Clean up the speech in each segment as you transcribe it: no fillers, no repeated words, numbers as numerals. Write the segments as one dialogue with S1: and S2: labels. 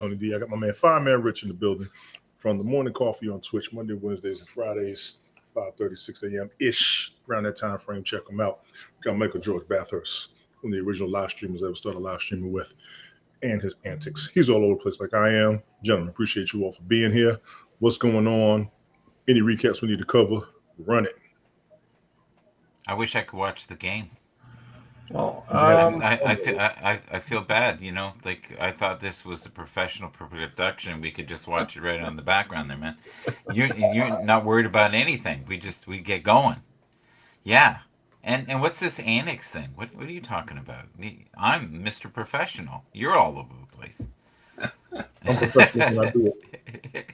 S1: Tony D. I got my man Fireman Rich in the building from the Morning Coffee on Twitch, Monday, Wednesdays, and Fridays, 5:36 a.m. ish. Around that time frame, check them out. Got Michael George Bathurst, one of the original live streamers I ever started live streaming with, and his antics. He's all over the place like I am. Gentlemen, appreciate you all for being here. What's going on? Any recaps we need to cover? Run it.
S2: I wish I could watch the game.
S3: Oh,
S2: I feel bad, like I thought this was a professional production. We could just watch it right on the background there, man. You're not worried about anything. We get going. Yeah. And what's this annex thing? What are you talking about? I'm Mr. Professional. You're all over the place.
S1: I'm professional when I do it.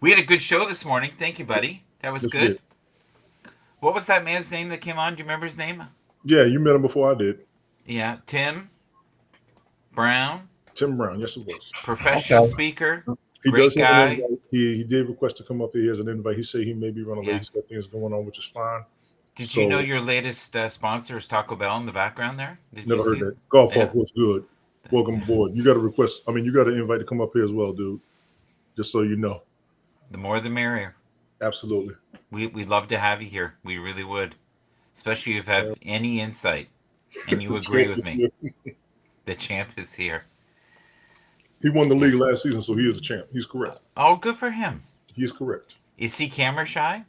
S2: We had a good show this morning. Thank you, buddy. That was
S1: Yes,
S2: good.
S1: we did.
S2: What was that man's name that came on? Do you remember his name?
S1: Yeah, you met him before I did.
S2: Yeah, Tim Brown,
S1: Tim Brown, yes, it was.
S2: professional
S3: Okay.
S2: speaker,
S1: He
S2: great
S1: does have an
S2: guy.
S1: invite. He did request to come up here. He has an invite. He said he may be running late.
S2: Yes.
S1: He's got things going on, which is fine.
S2: Did
S1: So,
S2: you know your latest sponsor is Taco Bell in the background there? Did
S1: never
S2: you
S1: heard
S2: see
S1: that. Golf
S2: Yeah.
S1: off was good. Welcome aboard. You got a request. I mean, you got an invite to come up here as well, dude. Just so you know.
S2: The more the merrier.
S1: Absolutely.
S2: We'd love to have you here. We really would. Especially if you have any insight and you
S1: The
S2: agree
S1: champ
S2: with
S1: is
S2: me.
S1: here.
S2: The champ is here.
S1: He won the league last season, so he is the champ. He's correct.
S2: Oh, good for him.
S1: He is correct.
S2: Is he camera shy?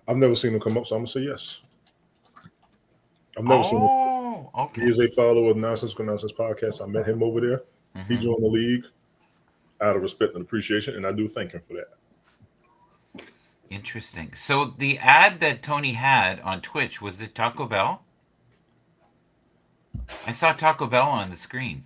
S1: I've never seen him come up, so I'm gonna say yes. I've never seen him.
S2: Oh,
S1: He
S2: okay.
S1: is a follower of Nonsense Nonsense podcast. I met him over there. He
S2: Mhm.
S1: joined the league out of respect and appreciation, and I do thank him for that.
S2: Interesting. So the ad that Tony had on Twitch, was it Taco Bell? I saw Taco Bell on the screen.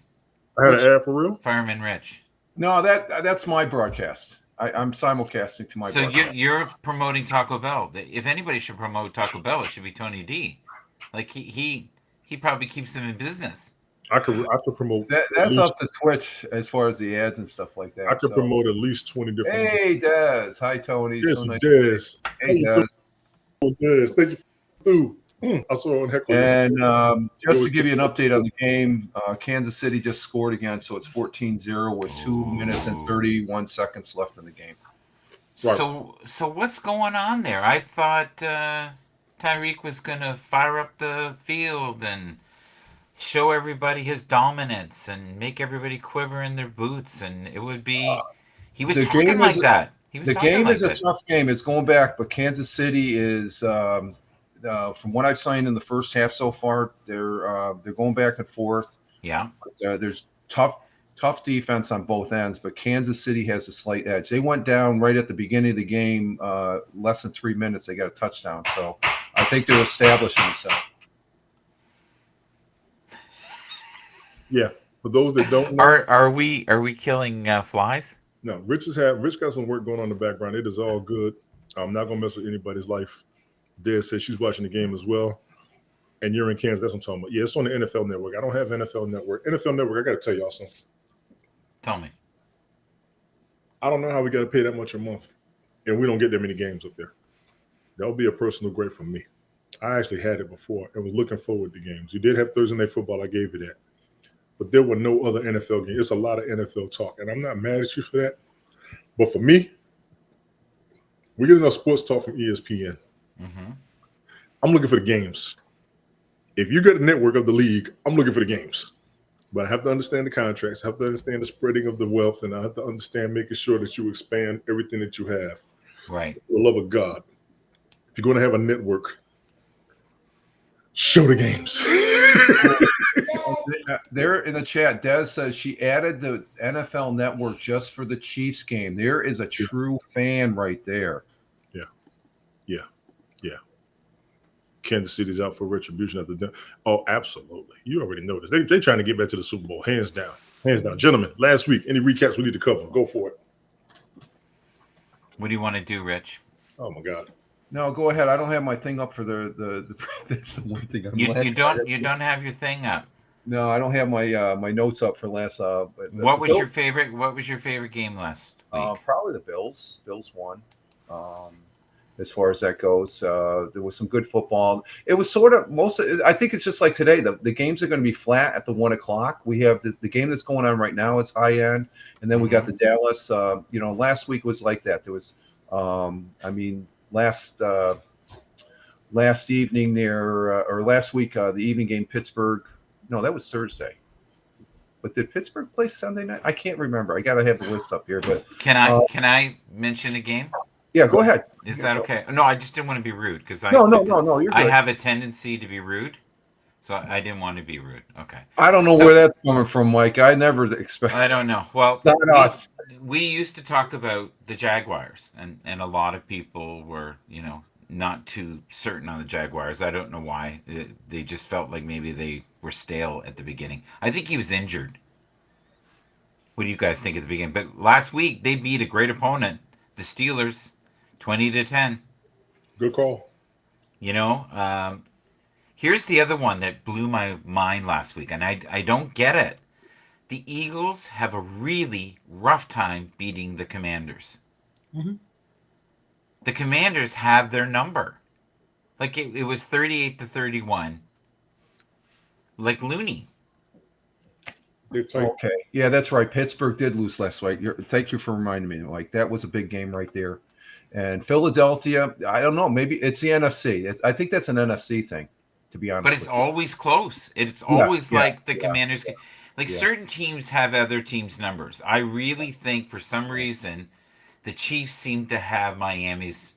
S1: I had an ad for real.
S2: Fireman Rich.
S3: No, that's my broadcast. I'm simulcasting to my
S2: So
S3: broadcast.
S2: you're promoting Taco Bell. If anybody should promote Taco Bell, it should be Tony D. Like he probably keeps them in business.
S1: I could promote. at
S3: That's
S1: least,
S3: up to Twitch as far as the ads and stuff like that.
S1: I could
S3: so.
S1: promote at least 20 different.
S3: Hey, Des. Hi, Tony.
S1: Yes,
S3: So nice.
S1: Des.
S3: Hey, Des.
S1: Des. Thank you for food. I saw on Heckler.
S3: And just to give you an update on the game, Kansas City just scored again, so it's 14-0 with 2 minutes and 31 seconds left in the game.
S1: Right.
S2: So what's going on there? I thought Tyreek was gonna fire up the field and show everybody his dominance and make everybody quiver in their boots, and it would be. He was
S3: The
S2: talking
S3: game
S2: like
S3: is-
S2: that. He was
S3: The
S2: talking
S3: game
S2: like
S3: is a
S2: that.
S3: tough game. It's going back, but Kansas City is, from what I've seen in the first half so far, they're going back and forth.
S2: Yeah.
S3: There's tough defense on both ends, but Kansas City has a slight edge. They went down right at the beginning of the game, less than 3 minutes. They got a touchdown, so I think they're establishing themselves.
S1: Yeah. For those that don't know,
S2: Are we killing flies?
S1: no, Rich got some work going on in the background. It is all good. I'm not gonna mess with anybody's life. Des says she's watching the game as well. And you're in Kansas. That's what I'm talking about. Yeah, it's on the NFL Network. I don't have NFL Network. NFL Network, I got to tell y'all something.
S2: Tell me.
S1: I don't know how we got to pay that much a month, and we don't get that many games up there. That would be a personal grade from me. I actually had it before and was looking forward to games. You did have Thursday Night Football. I gave you that. But there were no other NFL games. It's a lot of NFL talk, and I'm not mad at you for that. But for me, we get enough sports talk from ESPN.
S2: Mm-hmm.
S1: I'm looking for the games. If you get a network of the league, I'm looking for the games. But I have to understand the contracts. I have to understand the spreading of the wealth, and I have to understand making sure that you expand everything that you have.
S2: Right.
S1: For the love of God. If you're going to have a network, show the games.
S3: There in the chat, Des says she added the NFL Network just for the Chiefs game. There is a true fan right there.
S1: Yeah. Kansas City's out for retribution after them. Oh, absolutely. You already know this. They're trying to get back to the Super Bowl. Hands down. Hands down. Gentlemen, last week, any recaps we need to cover? Go for it.
S2: What do you want to do, Rich?
S1: Oh, my God.
S3: No, go ahead. I don't have my thing up for the that's the one thing.
S2: You don't have your thing up.
S3: No, I don't have my my notes up for last.
S2: What was your favorite? What was your favorite game last week?
S3: Probably the Bills. Bills won. as far as that goes. There was some good football. It was sort of I think it's just like today. The games are going to be flat at the 1 o'clock. We have the game that's going on right now. It's high end, and then we got the Dallas. Last week was like that. There was, last evening there or last week the evening game Pittsburgh. No, that was Thursday. But did Pittsburgh play Sunday night? I can't remember. I gotta have the list up here. But
S2: can I mention a game?
S3: Yeah, go ahead.
S2: Is that okay? No, I just didn't want to be rude because
S3: No. You're good.
S2: I have a tendency to be rude, so I didn't want to be rude. Okay.
S3: I don't know where that's coming from, Mike. I never expect.
S2: I don't know. Well,
S3: it's not us.
S2: We used to talk about the Jaguars, and a lot of people were, not too certain on the Jaguars. I don't know why. They just felt like maybe they were stale at the beginning. I think he was injured. What do you guys think at the beginning? But last week they beat a great opponent, the Steelers, 20-10.
S1: Good call.
S2: Here's the other one that blew my mind last week, and I don't get it. The Eagles have a really rough time beating the Commanders.
S1: Mm-hmm.
S2: The Commanders have their number. Like it was 38-31. Like Looney.
S3: Okay. Yeah, that's right. Pittsburgh did lose last week. Thank you for reminding me. Like that was a big game right there. And Philadelphia, I don't know. Maybe it's the NFC. I think that's an NFC thing, to be honest.
S2: But it's always close. It's always like the Commanders. Like certain teams have other teams' numbers. I really think for some reason the Chiefs seem to have Miami's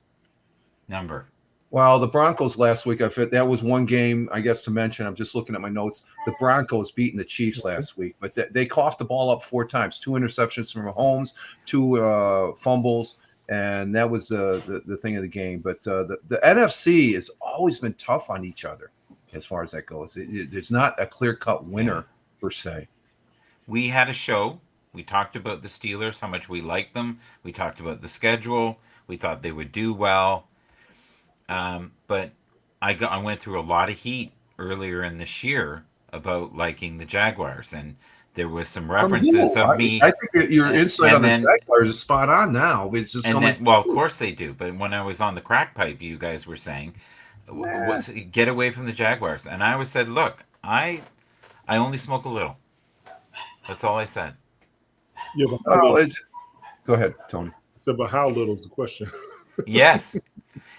S2: number.
S3: Well, the Broncos last week, that was one game, I guess, to mention. I'm just looking at my notes. The Broncos beating the Chiefs last week, but they coughed the ball up 4 times, 2 interceptions from Mahomes, 2 fumbles, and that was the thing of the game. But the NFC has always been tough on each other as far as that goes. There's not a clear-cut winner per se.
S2: We had a show. We talked about the Steelers, how much we liked them. We talked about the schedule. We thought they would do well. But I went through a lot of heat earlier in this year about liking the Jaguars, and there was some references of me.
S3: I think your insight on the Jaguars is spot on now. It's just
S2: of course they do. But when I was on the crack pipe, you guys were saying, get away from the Jaguars. And I always said, look, I only smoke a little. That's all I said.
S1: Yeah, but
S3: go ahead, Tony.
S1: So, but how little is the question?
S2: Yes.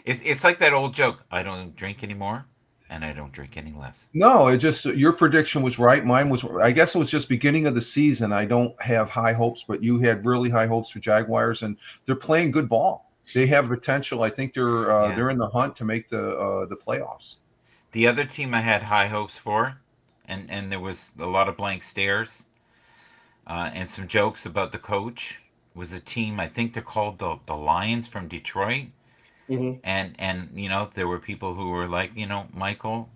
S2: It's like that old joke. I don't drink anymore, and I don't drink any less.
S3: No, your prediction was right. Mine was, I guess it was just beginning of the season. I don't have high hopes, but you had really high hopes for Jaguars, and they're playing good ball. They have potential. I think they're in the hunt to make the playoffs.
S2: The other team I had high hopes for, and there was a lot of blank stares, and some jokes about the coach, was a team, I think they're called the Lions from Detroit. Mm-hmm. And there were people who were like, Michael,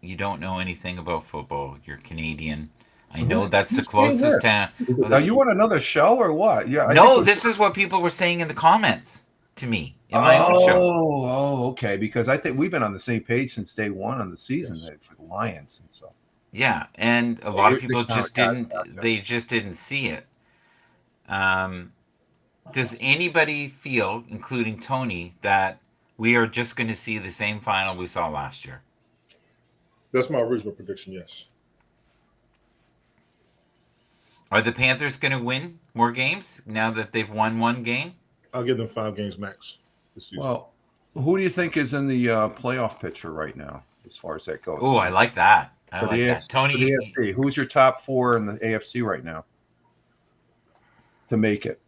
S2: you don't know anything about football. You're Canadian. I know that's the closest town.
S3: Now you want another show or what? Yeah.
S2: This is what people were saying in the comments to me in my own show.
S3: Oh, okay. Because I think we've been on the same page since day one on the season for the Lions, and so.
S2: Yeah, and a lot of people just didn't. They just didn't see it. Does anybody feel, including Tony, that we are just going to see the same final we saw last year?
S1: That's my original prediction, yes.
S2: Are the Panthers going to win more games now that they've won one game?
S1: I'll give them 5 games max this season.
S3: Well, who do you think is in the playoff picture right now, as far as that goes?
S2: Oh, I like that.
S3: Tony, the AFC. Who's your top 4 in the AFC right now to make it?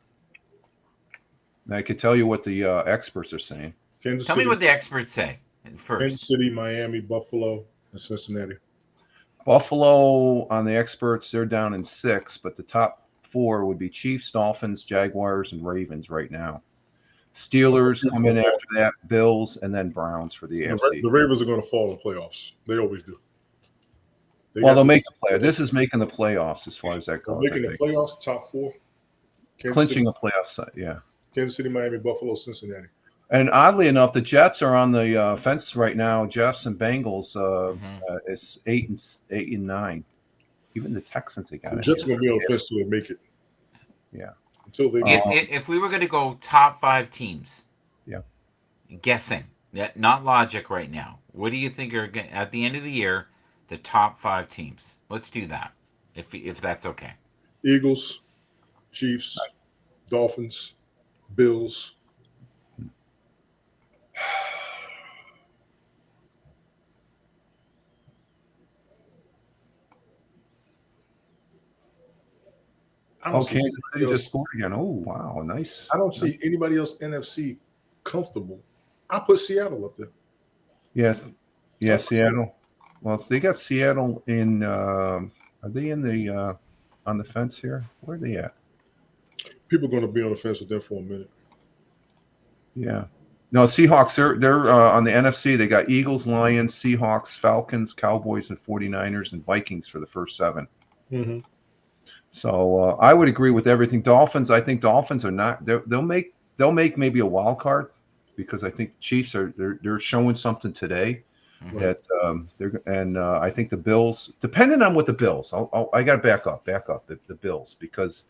S3: And I can tell you what the experts are saying.
S2: Tell me what the experts say first.
S1: Kansas City, Miami, Buffalo, and Cincinnati.
S3: Buffalo, on the experts, they're down in 6, but the top 4 would be Chiefs, Dolphins, Jaguars, and Ravens right now. Steelers come in after that, Bills, and then Browns for the AFC.
S1: The Ravens are going to fall in the playoffs. They always do.
S3: They'll make the playoffs. This is making the playoffs as far as that goes.
S1: Making the playoffs, top 4.
S3: Clinching a playoff side, yeah.
S1: Kansas City, Miami, Buffalo, Cincinnati.
S3: And oddly enough, the Jets are on the fence right now. Jets and Bengals is 8-9. Even the Texans, they got it.
S1: The Jets are going to be on the fence till they make it.
S3: Yeah.
S1: Until they.
S2: If we were going to go top 5 teams, guessing, not logic right now. What do you think are at the end of the year the top 5 teams? Let's do that, if that's okay.
S1: Eagles, Chiefs, Dolphins, Bills. I don't
S3: Oh,
S1: see
S3: Kansas City
S1: anybody
S3: just
S1: else.
S3: scored again. Oh, wow, nice.
S1: I don't see anybody else NFC comfortable. I put Seattle up there.
S3: Yes, yeah,
S1: I put Seattle.
S3: Seattle. Well, they got Seattle in. Are they in the on the fence here? Where are they at?
S1: People are going to be on the fence with them for a minute.
S3: Yeah. No, Seahawks. They're on the NFC. They got Eagles, Lions, Seahawks, Falcons, Cowboys, and 49ers and Vikings for the first 7.
S1: Mm-hmm.
S3: So I would agree with everything. Dolphins. I think Dolphins are not. They'll make maybe a wild card because I think Chiefs are they're showing something today.
S2: Mhm.
S3: That they're and I think the Bills, depending on what the Bills, I got to back up the Bills because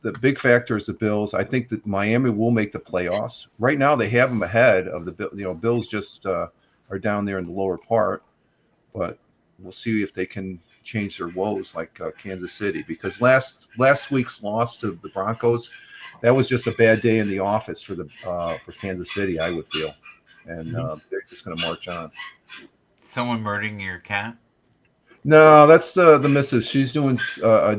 S3: the big factor is the Bills. I think that Miami will make the playoffs. Right now, they have them ahead of the Bills. Just are down there in the lower part, but we'll see if they can change their woes like Kansas City because last week's loss to the Broncos, that was just a bad day in the office for Kansas City. I would feel, and they're just going to march on.
S2: Someone murdering your cat?
S3: No, that's the missus. She's doing a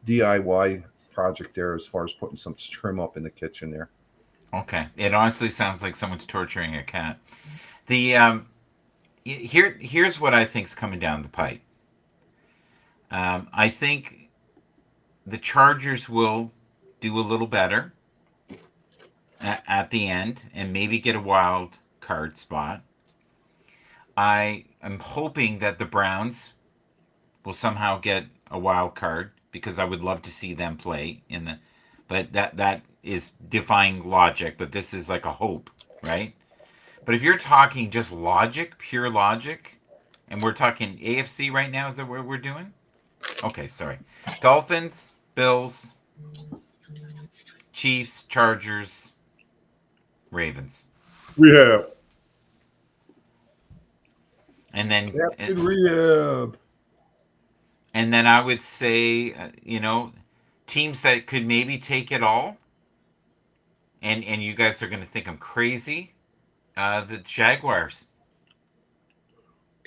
S3: DIY project there as far as putting some trim up in the kitchen there.
S2: Okay, it honestly sounds like someone's torturing a cat. The here's what I think's coming down the pipe. I think the Chargers will do a little better at the end and maybe get a wild card spot. I am hoping that the Browns will somehow get a wild card because I would love to see them play in the, but that is defying logic. But this is like a hope, right? But if you're talking just logic, pure logic, and we're talking AFC right now, is that what we're doing? Okay, sorry. Dolphins, Bills, Chiefs, Chargers, Ravens,
S1: We have
S2: and then
S3: Captain Rehab.
S2: and then I would say, teams that could maybe take it all. And you guys are going to think I'm crazy. The Jaguars.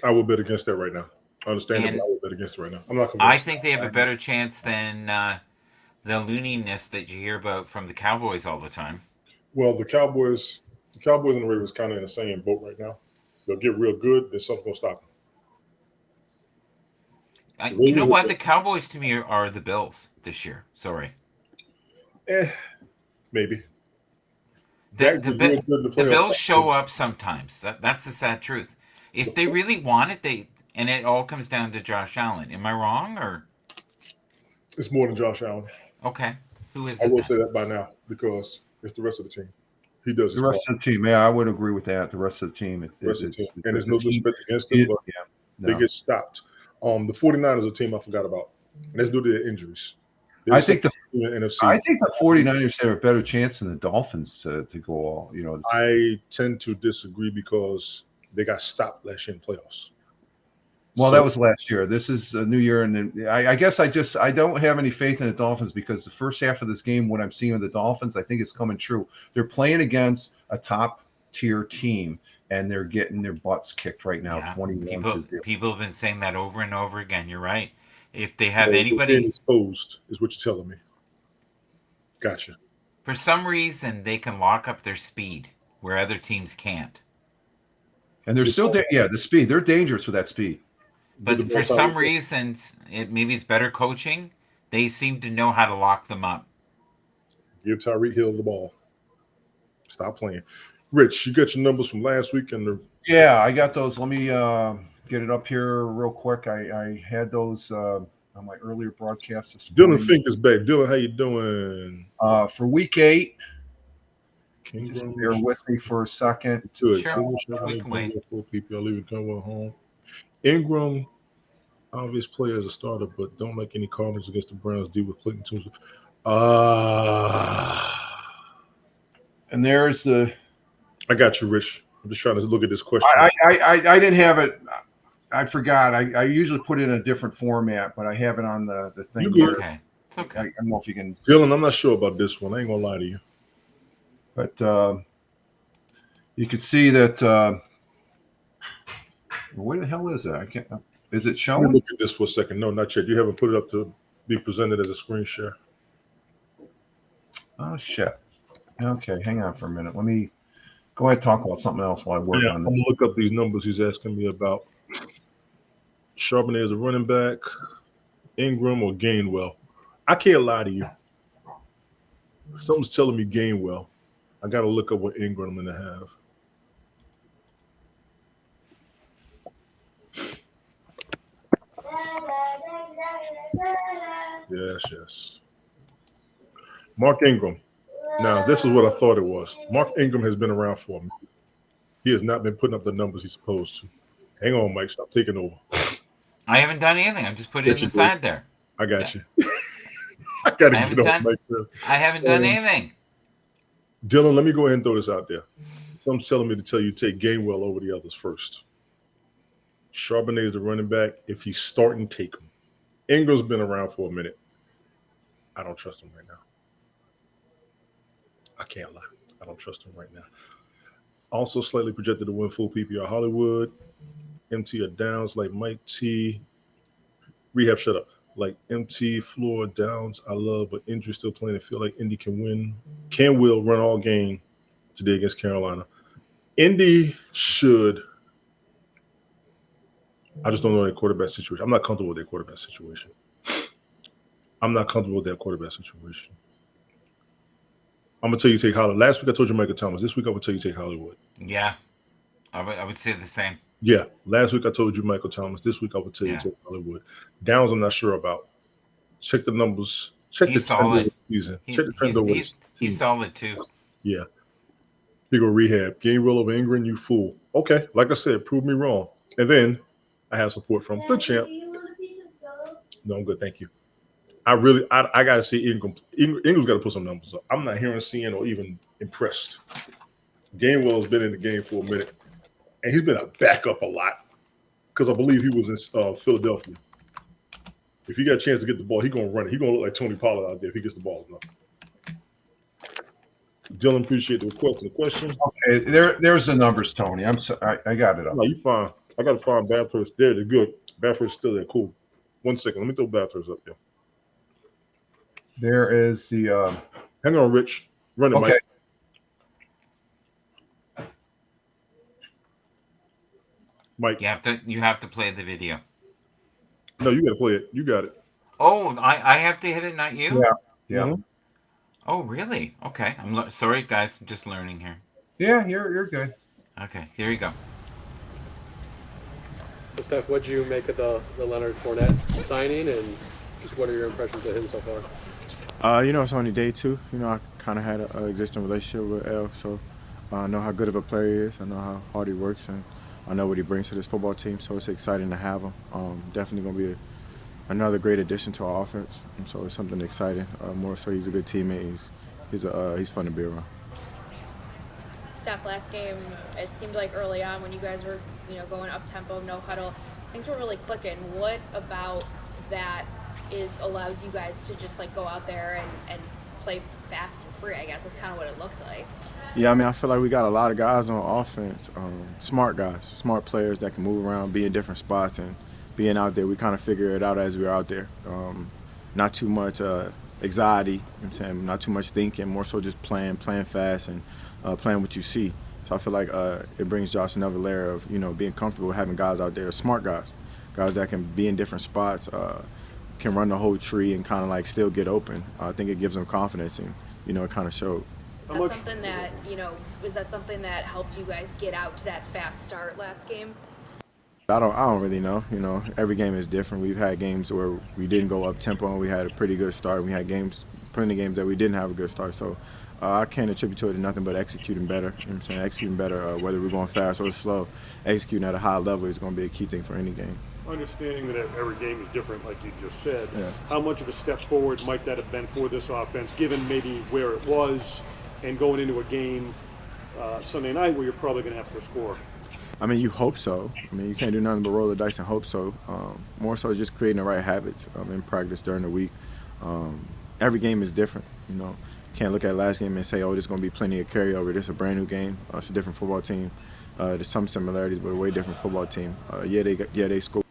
S1: I will bet against that right now. I understand it, but
S2: And
S1: I will bet against it right now. I'm not
S2: I
S1: convinced.
S2: think they have a better chance than the looniness that you hear about from the Cowboys all the time.
S1: Well, the Cowboys and the Ravens kind of in the same boat right now. They'll get real good, then something's gonna stop them.
S2: You know what? The Cowboys to me are the Bills this year. Sorry.
S1: Maybe.
S2: The Bills show up sometimes. That's the sad truth. If they really want it, and it all comes down to Josh Allen. Am I wrong or?
S1: It's more than Josh Allen.
S2: Okay. Who is
S1: I
S2: it
S1: will
S2: then?
S1: say that by now because it's the rest of the team. He does
S3: The rest of the team. Yeah, I would agree with that. The rest of the team.
S1: And there's no disrespect against them, but they get stopped. The 49ers are a team I forgot about. And that's due to their injuries.
S3: I think the
S1: NFC.
S3: I think the 49ers have a better chance than the Dolphins to go all.
S1: I tend to disagree because they got stopped last year in playoffs.
S3: Well, that was last year. This is a new year, and then I guess I don't have any faith in the Dolphins because the first half of this game, what I'm seeing with the Dolphins, I think it's coming true. They're playing against a top tier team, and they're getting their butts kicked right now, 21-0.
S2: People have been saying that over and over again. You're right. If they have anybody
S1: being exposed, is what you're telling me. Gotcha.
S2: For some reason, they can lock up their speed where other teams can't.
S3: And they're still the speed. They're dangerous with that speed.
S2: But for some reasons, maybe it's better coaching. They seem to know how to lock them up.
S1: Give Tyreek Hill the ball. Stop playing. Rich, you got your numbers from last week
S3: Yeah, I got those. Let me get it up here real quick. I had those on my earlier broadcast this morning.
S1: Dylan Fink is back. Dylan, how you doing?
S3: For week 8. Just bear with me for a second.
S2: Sure. We can wait.
S1: Home. Ingram, obvious player as a starter, but don't make any comments against the Browns. Deal with Clinton Tuesday.
S3: And there's the.
S1: I got you, Rich. I'm just trying to look at this question.
S3: I didn't have it. I forgot. I usually put it in a different format, but I have it on the thing.
S1: You
S3: Here.
S1: good?
S2: Okay. It's okay.
S3: I don't know if you can.
S1: Dylan, I'm not sure about this one. I ain't gonna lie to you.
S3: But you can see that. Where the hell is it? I can't. Is it
S1: Let me
S3: showing?
S1: look at this for a second. No, not yet. You haven't put it up to be presented as a screen share.
S3: Oh shit. Okay, hang on for a minute. Let me go ahead and talk about something else while I work
S1: Yeah,
S3: on
S1: I'm gonna
S3: this.
S1: look up these numbers he's asking me about. Charbonnet as a running back, Ingram or Gainwell. I can't lie to you. Something's telling me Gainwell. I got to look up what Ingram I'm going to have. Yes. Mark Ingram. Now, this is what I thought it was. Mark Ingram has been around for me. He has not been putting up the numbers he's supposed to. Hang on, Mike. Stop taking over.
S2: I haven't done anything. I'm just putting it in the side there.
S1: I got you. I got to get off Mike.
S2: I haven't done anything.
S1: Dylan, let me go ahead and throw this out there. Someone's telling me to tell you take Gainwell over the others first. Charbonnet is the running back. If he's starting, take him. Ingram's been around for a minute. I don't trust him right now. I can't lie. I don't trust him right now. Also slightly projected to win full PPR Hollywood. MT or Downs like Mike T. Rehab, shut up. Like MT, Floor, Downs, I love, but injury still playing. I feel like Indy can win. Will run all game today against Carolina. Indy should. I just don't know their quarterback situation. I'm not comfortable with their quarterback situation. I'm not comfortable with that quarterback situation. I'm going to tell you take Hollywood. Last week I told you Michael Thomas. This week I would tell you take Hollywood.
S2: Yeah. I would say the same.
S1: Yeah. Last week I told you Michael Thomas. This week I would tell you take Hollywood. Downs I'm not sure about. Check the numbers. Check the trend over the season. Check the trend over the season.
S2: He's solid too.
S1: Yeah. He go rehab. Gainwell over Ingram, you fool. Okay. Like I said, prove me wrong. And then I have support from the champ. No, I'm good. Thank you. I got to see Ingram. Ingram's got to put some numbers up. I'm not hearing, seeing, or even impressed. Gainwell's been in the game for a minute, and he's been a backup a lot because I believe he was in Philadelphia. If he got a chance to get the ball, he's going to run it. He's going to look like Tony Pollard out there if he gets the ball enough. Dylan, appreciate the request and the question.
S3: Okay, there's the numbers, Tony. I'm sorry, I got it up.
S1: No, you fine. I got to find Bathurst. There, they're good. Bathurst still there. Cool. 1 second. Let me throw Bathurst up there.
S3: There is the.
S1: Hang on, Rich. Run it,
S3: okay.
S1: Mike.
S2: You have to play the video.
S1: No, you got to play it. You got it.
S2: Oh, I have to hit it, not you?
S3: Yeah.
S1: Mm-hmm.
S2: Oh, really? Okay. I'm sorry, guys. I'm just learning here.
S3: Yeah, you're good.
S2: Okay, here you go.
S4: So, Steph, what did you make of the Leonard Fournette signing, and just what are your impressions of him so far?
S5: It's only day 2. I kind of had an existing relationship with L, so I know how good of a player he is. I know how hard he works, and I know what he brings to this football team, so it's exciting to have him. Definitely going to be another great addition to our offense, and so it's something exciting. More so, he's a good teammate. He's fun to be around.
S6: Steph, last game, it seemed like early on when you guys were, going up tempo, no huddle, things were really clicking. What about that allows you guys to just go out there and play fast and free? I guess that's kind of what it looked like.
S5: Yeah, I feel like we got a lot of guys on offense, smart guys, smart players that can move around, be in different spots, and being out there, we kind of figure it out as we're out there. Not too much anxiety, not too much thinking, more so just playing fast and playing what you see. So I feel like it brings Josh another layer of, being comfortable having guys out there, smart guys that can be in different spots, can run the whole tree and kind of still get open. I think it gives them confidence, and, it kind of showed.
S6: That's something that, was that something that helped you guys get out to that fast start last game?
S5: I don't really know. Every game is different. We've had games where we didn't go up tempo and we had a pretty good start. We had plenty of games that we didn't have a good start. So I can't attribute to it to nothing but executing better. Executing better, whether we're going fast or slow. Executing at a high level is going to be a key thing for any game.
S7: Understanding that every game is different, like you just said,
S5: yeah.
S7: How much of a step forward might that have been for this offense, given maybe where it was and going into a game Sunday night where you're probably going to have to score?
S5: I mean, you hope so. I mean, you can't do nothing but roll the dice and hope so. More so just creating the right habits in practice during the week. Every game is different, you know. Can't look at last game and say, oh, there's going to be plenty of carryover. This is a brand new game. It's a different football team. There's some similarities, but a way different football team. They score.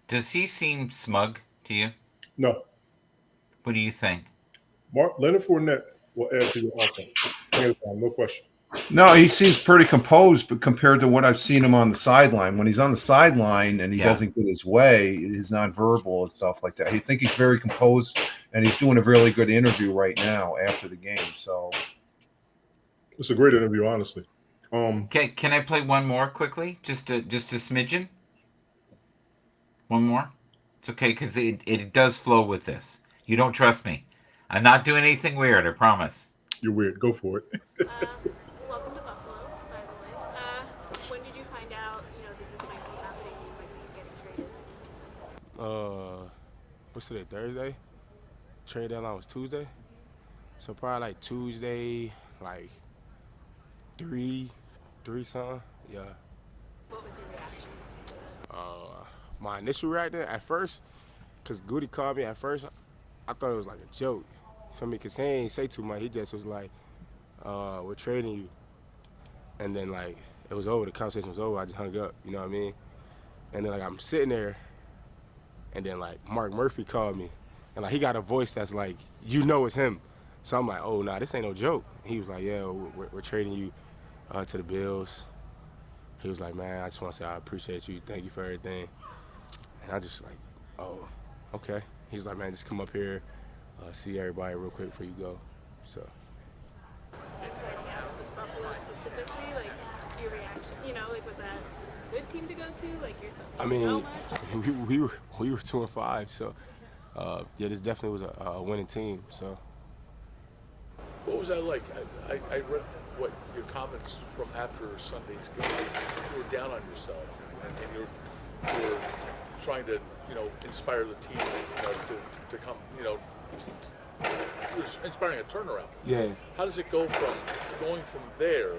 S2: Does he seem smug to you?
S1: No.
S2: What do you think?
S1: Leonard Fournette will add to your offense. Hands down, no question.
S3: No, he seems pretty composed, but compared to what I've seen him on the sideline, when he's on the sideline and he doesn't get his way, his nonverbal and stuff like that, I think he's very composed, and he's doing a really good interview right now after the game. So
S1: it's a great interview, honestly.
S2: Can I play one more quickly? Just a smidgen. One more. It's okay because it does flow with this. You don't trust me. I'm not doing anything weird. I promise.
S1: You're weird. Go for it.
S8: Welcome to Buffalo, by the way. When did you find out, that this might be happening? You might be getting traded.
S9: What's today? Thursday. Trade deadline was Tuesday, so probably like Tuesday, like three something. Yeah.
S8: What was your reaction?
S9: My initial reaction at first, cause Goody called me at first, I thought it was like a joke. For me, cause he ain't say too much. He just was like, "We're trading you," and then like it was over. The conversation was over. I just hung up. You know what I mean? And then like I'm sitting there, and then like Mark Murphy called me, and like he got a voice that's like, it's him. So I'm like, "Oh, nah, this ain't no joke." He was like, "Yeah, we're trading you to the Bills." He was like, "Man, I just want to say I appreciate you. Thank you for everything." And I just like, "Oh, okay." He was like, "Man, just come up here, see everybody real quick before you go." So.
S8: And finding out was Buffalo specifically, like your reaction, was that a good team to go to? Like
S9: I mean, we were 2-5, so this definitely was a winning team. So.
S10: What was that like? I read what your comments from after Sunday's game. You were down on yourself, and you were trying to, inspire the team, to come, inspiring a turnaround.
S9: Yeah.
S10: How does it go from going from there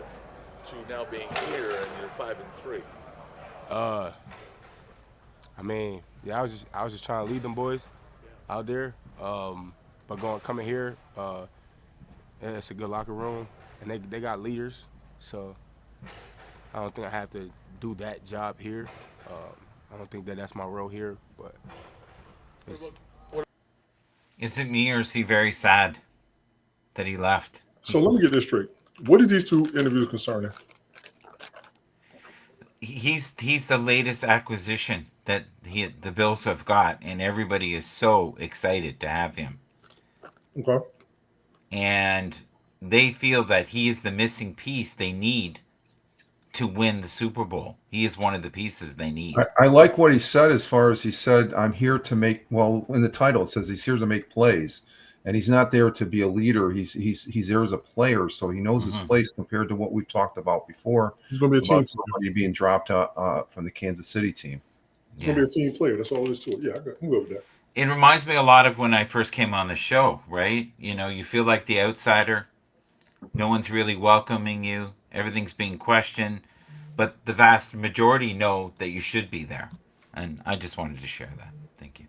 S10: to now being here and you're 5-3?
S9: I mean, I was just trying to lead them boys out there. But coming here, it's a good locker room, and they got leaders. So I don't think I have to do that job here. I don't think that's my role here, but
S2: Is it me or is he very sad that he left?
S1: So let me get this straight. What are these two interviews concerning?
S2: He's the latest acquisition that the Bills have got, and everybody is so excited to have him.
S1: Okay.
S2: And they feel that he is the missing piece they need to win the Super Bowl. He is one of the pieces they need.
S3: I like what he said as far as he said, I'm here to make, well, in the title, it says he's here to make plays. And he's not there to be a leader. He's there as a player, so he knows his place compared to what we've talked about before.
S1: He's going to be a team
S3: player being dropped from the Kansas City team.
S1: He's going to be a team player. That's all there is to it. Yeah, I'm good with that.
S2: It reminds me a lot of when I first came on the show, right? You feel like the outsider. No one's really welcoming you. Everything's being questioned. But the vast majority know that you should be there. And I just wanted to share that. Thank you.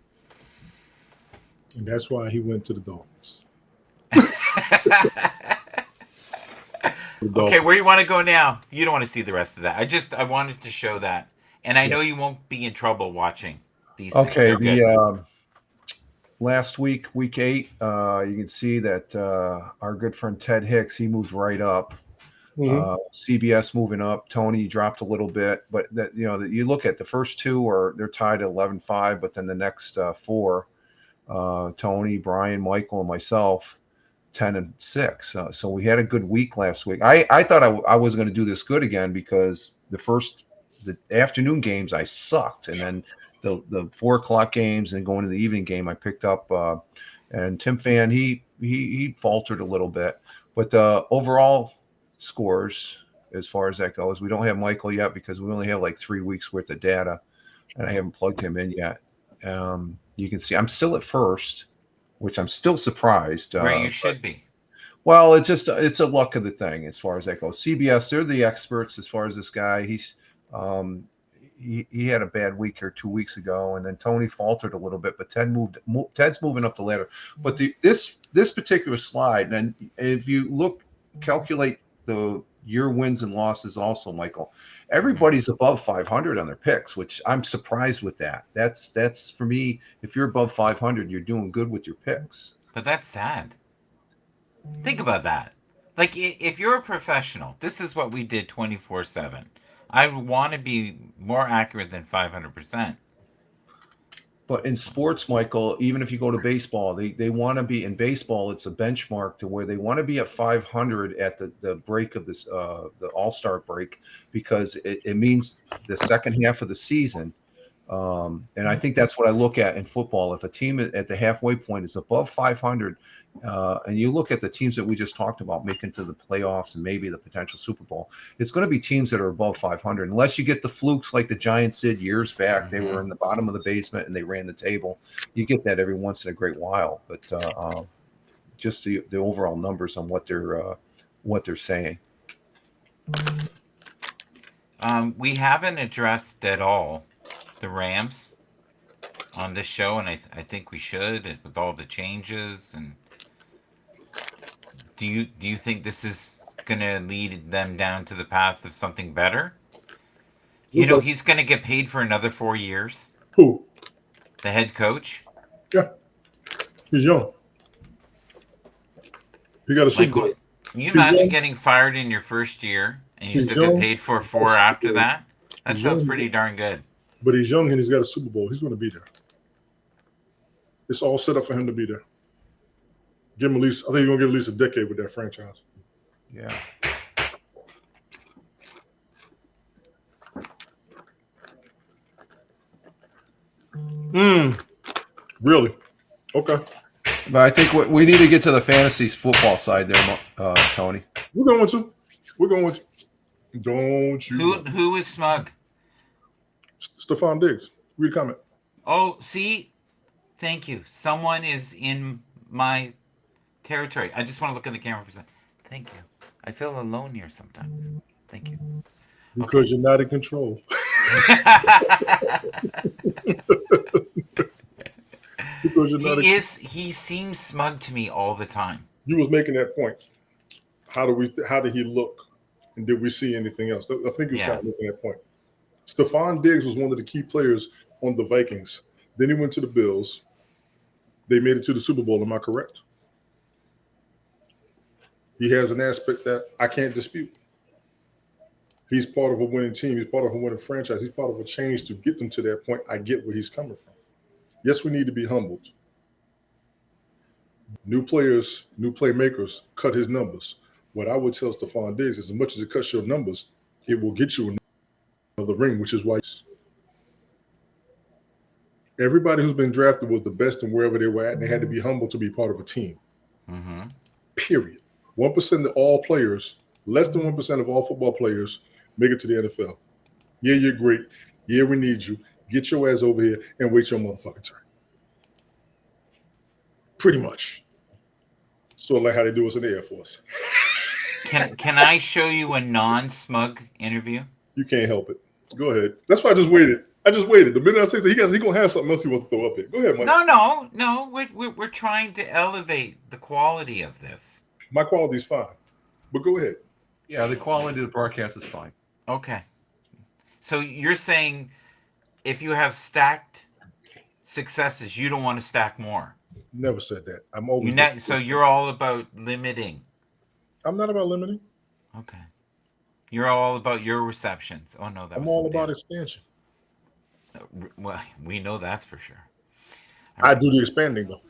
S1: And that's why he went to the Dolphins.
S2: Okay, where do you want to go now? You don't want to see the rest of that. I wanted to show that. And I know you won't be in trouble watching these things.
S3: Okay, last week, week 8, you can see that our good friend Ted Hicks, he moved right up. CBS moving up. Tony dropped a little bit, but that you look at the first two they're tied at 11-5, but then the next 4, Tony, Brian, Michael, and myself, 10-6. So we had a good week last week. I thought I was going to do this good again because the afternoon games I sucked, and then the 4:00 games and going to the evening game I picked up. And Tim Fan he faltered a little bit, but the overall scores as far as that goes, we don't have Michael yet because we only have like 3 weeks worth of data, and I haven't plugged him in yet. You can see I'm still at first, which I'm still surprised.
S2: Where you should be.
S3: Well, it's a luck of the thing as far as that goes. CBS, they're the experts as far as this guy. Um, he had a bad week here 2 weeks ago, and then Tony faltered a little bit, but Ted's moving up the ladder. But this particular slide, and if you calculate the year wins and losses also, Michael, everybody's above 500 on their picks, which I'm surprised with that. That's for me. If you're above 500, you're doing good with your picks.
S2: But that's sad. Think about that. Like, if you're a professional, this is what we did 24/7. I want to be more accurate than 500%.
S3: But in sports, Michael, even if you go to baseball, they want to be in baseball. It's a benchmark to where they want to be at 500 at the break of this the All-Star break, because it means the second half of the season. And I think that's what I look at in football. If a team at the halfway point is above 500, and you look at the teams that we just talked about making to the playoffs and maybe the potential Super Bowl, it's going to be teams that are above 500, unless you get the flukes like the Giants did years back. They were in the bottom of the basement and they ran the table. You get that every once in a great while, but just the overall numbers on what they're saying.
S2: We haven't addressed at all the Rams on this show, and I think we should, with all the changes. And do you think this is gonna lead them down to the path of something better? You know, he's gonna get paid for another 4 years.
S1: Who?
S2: The head coach.
S1: Yeah, he's young. He got a Super Bowl.
S2: Can you imagine getting fired in your first year and you still get paid for 4 after that? That sounds pretty darn good.
S1: But he's young and he's got a Super Bowl. He's going to be there. It's all set up for him to be there. Give him at least, I think he's going to get at least a decade with that franchise.
S3: Yeah.
S1: Really? Okay.
S3: But I think we need to get to the fantasy football side there, Tony.
S1: We're going to. Don't you?
S2: Who is smug?
S1: Stephon Diggs. Read a comment.
S2: Oh, see? Thank you. Someone is in my territory. I just want to look at the camera for a second. Thank you. I feel alone here sometimes. Thank you.
S1: Because you're not in control. Because you're not
S2: he seems smug to me all the time.
S1: You was making that point. How did he look? And did we see anything else? I think he was kind of making that point. Stephon Diggs was one of the key players on the Vikings. Then he went to the Bills. They made it to the Super Bowl. Am I correct? He has an aspect that I can't dispute. He's part of a winning team. He's part of a winning franchise. He's part of a change to get them to that point. I get where he's coming from. Yes, we need to be humbled. New players, new playmakers cut his numbers. What I would tell Stephon Diggs is, as much as it cuts your numbers, it will get you another ring, which is why everybody who's been drafted was the best in wherever they were at, and they had to be humble to be part of a team.
S2: Mm-hmm.
S1: Period. 1% of all players, less than 1% of all football players make it to the NFL. Yeah, you're great. Yeah, we need you. Get your ass over here and wait your motherfucking turn. Pretty much. Sort of like how they do us in the Air Force.
S2: Can I show you a non-smug interview?
S1: You can't help it. Go ahead. That's why I just waited. The minute I say that, he gonna have something else he wants to throw up here. Go ahead, Mike.
S2: No. We're trying to elevate the quality of this.
S1: My quality's fine, but go ahead.
S3: Yeah, the quality of the broadcast is fine.
S2: Okay. So you're saying if you have stacked successes, you don't want to stack more.
S1: Never said that. I'm always
S2: so you're all about limiting.
S1: I'm not about limiting.
S2: Okay. You're all about your receptions. Oh no,
S1: I'm all about expansion.
S2: Well, we know that's for sure.
S1: I do the expanding though.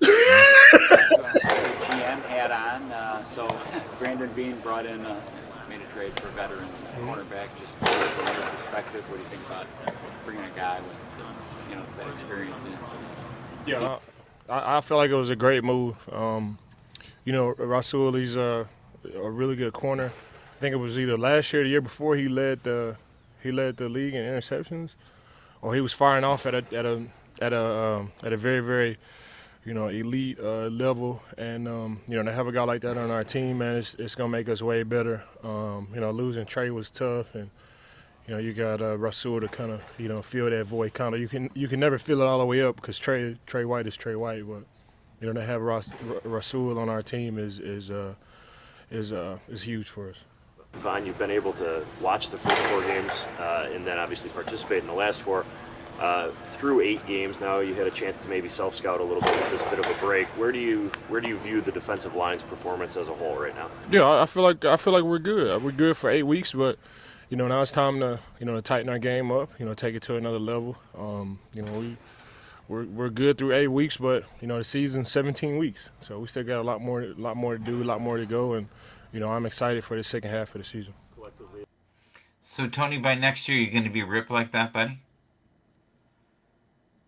S11: GM hat on. So Brandon Bean brought in, made a trade for a veteran cornerback. Just from your perspective, what do you think about bringing a guy with that experience in?
S9: Yeah, I feel like it was a great move. Rasul, he's a really good corner. I think it was either last year or the year before he led the league in interceptions, or he was firing off at a very, very elite level, and to have a guy like that on our team, man, it's gonna make us way better. Losing Trey was tough, and you got Rasul to kind of fill that void. Kind of you can never fill it all the way up because Trey White is Trey White, but to have Rasul on our team is huge for us.
S12: Von, you've been able to watch the first 4 games and then obviously participate in the last 4. Through 8 games now, you had a chance to maybe self-scout a little bit with this bit of a break. Where do you view the defensive line's performance as a whole right now?
S9: Yeah, I feel like we're good. We're good for 8 weeks, but now it's time to to tighten our game up. Take it to another level. We're good through 8 weeks, but the season's 17 weeks, so we still got a lot more to do, a lot more to go, and I'm excited for the second half of the season.
S2: So Tony, by next year, you're going to be ripped like that, buddy?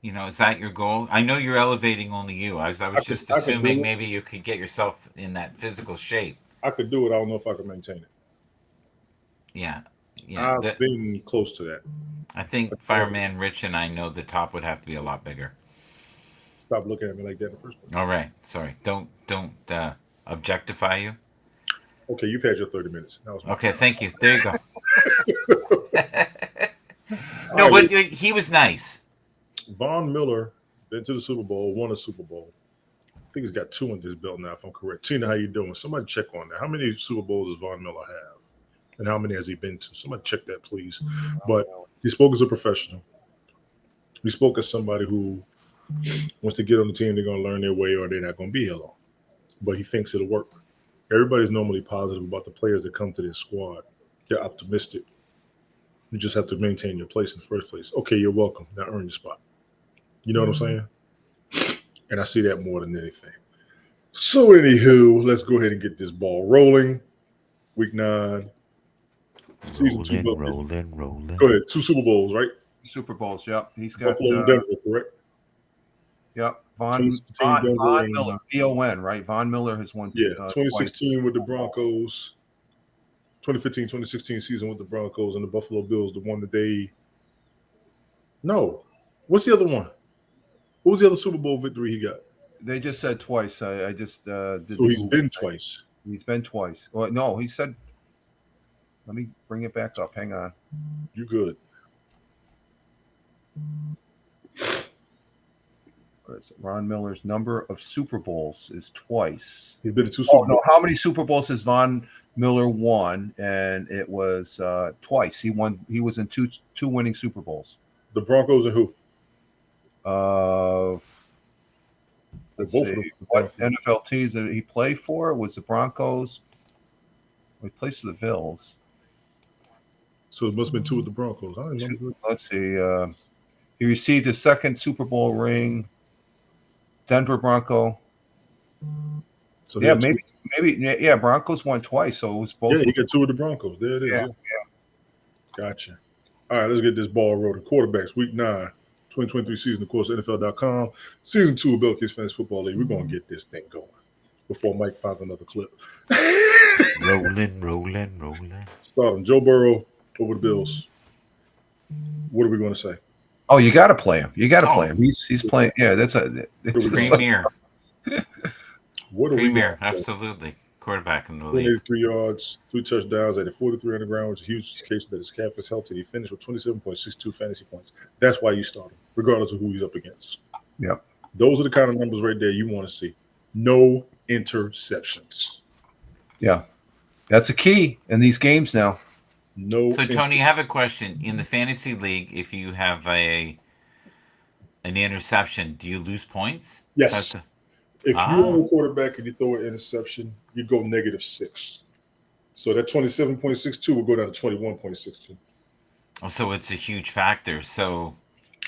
S2: Is that your goal? I know you're elevating only you. I was just assuming maybe you could get yourself in that physical shape.
S1: I could do it. I don't know if I could maintain it.
S2: Yeah.
S1: I've been close to that.
S2: I think Fireman Rich and I know the top would have to be a lot bigger.
S1: Stop looking at me like that in the first place.
S2: All right. Sorry. Don't objectify you.
S1: Okay, you've had your 30 minutes.
S2: Okay, thank you. There you go. No, but he was nice.
S1: Von Miller been to the Super Bowl, won a Super Bowl. I think he's got 2 in his belt now, if I'm correct. Tina, how you doing? Somebody check on that. How many Super Bowls does Von Miller have? And how many has he been to? Somebody check that, please. But he spoke as a professional. He spoke as somebody who wants to get on the team. They're going to learn their way or they're not going to be here long. But he thinks it'll work. Everybody's normally positive about the players that come to their squad. They're optimistic. You just have to maintain your place in the first place. Okay, you're welcome. Now earn your spot. You know what I'm saying? And I see that more than anything. So anywho, let's go ahead and get this ball rolling. Week 9. Season 2.
S2: Rolling.
S1: Go ahead. 2 Super Bowls, right?
S3: Super Bowls, yep. He's got
S1: Buffalo and Denver, correct?
S3: Yep. Von Miller, VON, right? Von Miller has won.
S1: 2016
S3: twice.
S1: with the Broncos. 2015-2016 season with the Broncos, and the Buffalo Bills, the one that they. No, what's the other one? What was the other Super Bowl victory he got?
S3: They just said twice. I just did.
S1: So he's been twice.
S3: He's been twice. Well, no, he said. Let me bring it back up. Hang on.
S1: You good?
S3: Von Miller's number of Super Bowls is twice.
S1: He's been to 2 Super Bowls.
S3: No, how many Super Bowls has Von Miller won? And it was twice. He won. He was in two winning Super Bowls.
S1: The Broncos and who?
S3: Let's see. What NFL teams did he play for? It was the Broncos. He plays for the Bills.
S1: So it must have been 2 with the Broncos. I don't know.
S3: Let's see. He received his 2nd Super Bowl ring. Denver Bronco.
S1: So
S3: maybe. Broncos won twice, so it was both.
S1: Yeah, he got 2 with the Broncos. There it is.
S3: Yeah.
S1: Gotcha. All right, let's get this ball rolling. Quarterbacks, Week 9, 2023 season, of course, NFL.com. Season 2 of Bill Kids Fantasy Football League. We're going to get this thing going before Mike finds another clip.
S2: Rolling.
S1: Start him. Joe Burrow over the Bills. What are we going to say?
S3: Oh, you got to play him. Play him. He's playing. Yeah, that's a
S2: premier.
S1: What are
S2: premier, absolutely. Quarterback in the league.
S1: 83 yards, 3 touchdowns, at a 43 on the ground, which is a huge case that his calf is healthy. He finished with 27.62 fantasy points. That's why you start him, regardless of who he's up against.
S3: Yep.
S1: Those are the kind of numbers right there you want to see. No interceptions.
S3: Yeah. That's a key in these games now.
S1: No.
S2: So, Tony, I have a question. In the fantasy league, if you have an interception, do you lose points?
S1: Yes. If you own a quarterback and you throw an interception, you go -6. So that 27.62 will go down to 21.62.
S2: Oh, so it's a huge factor. So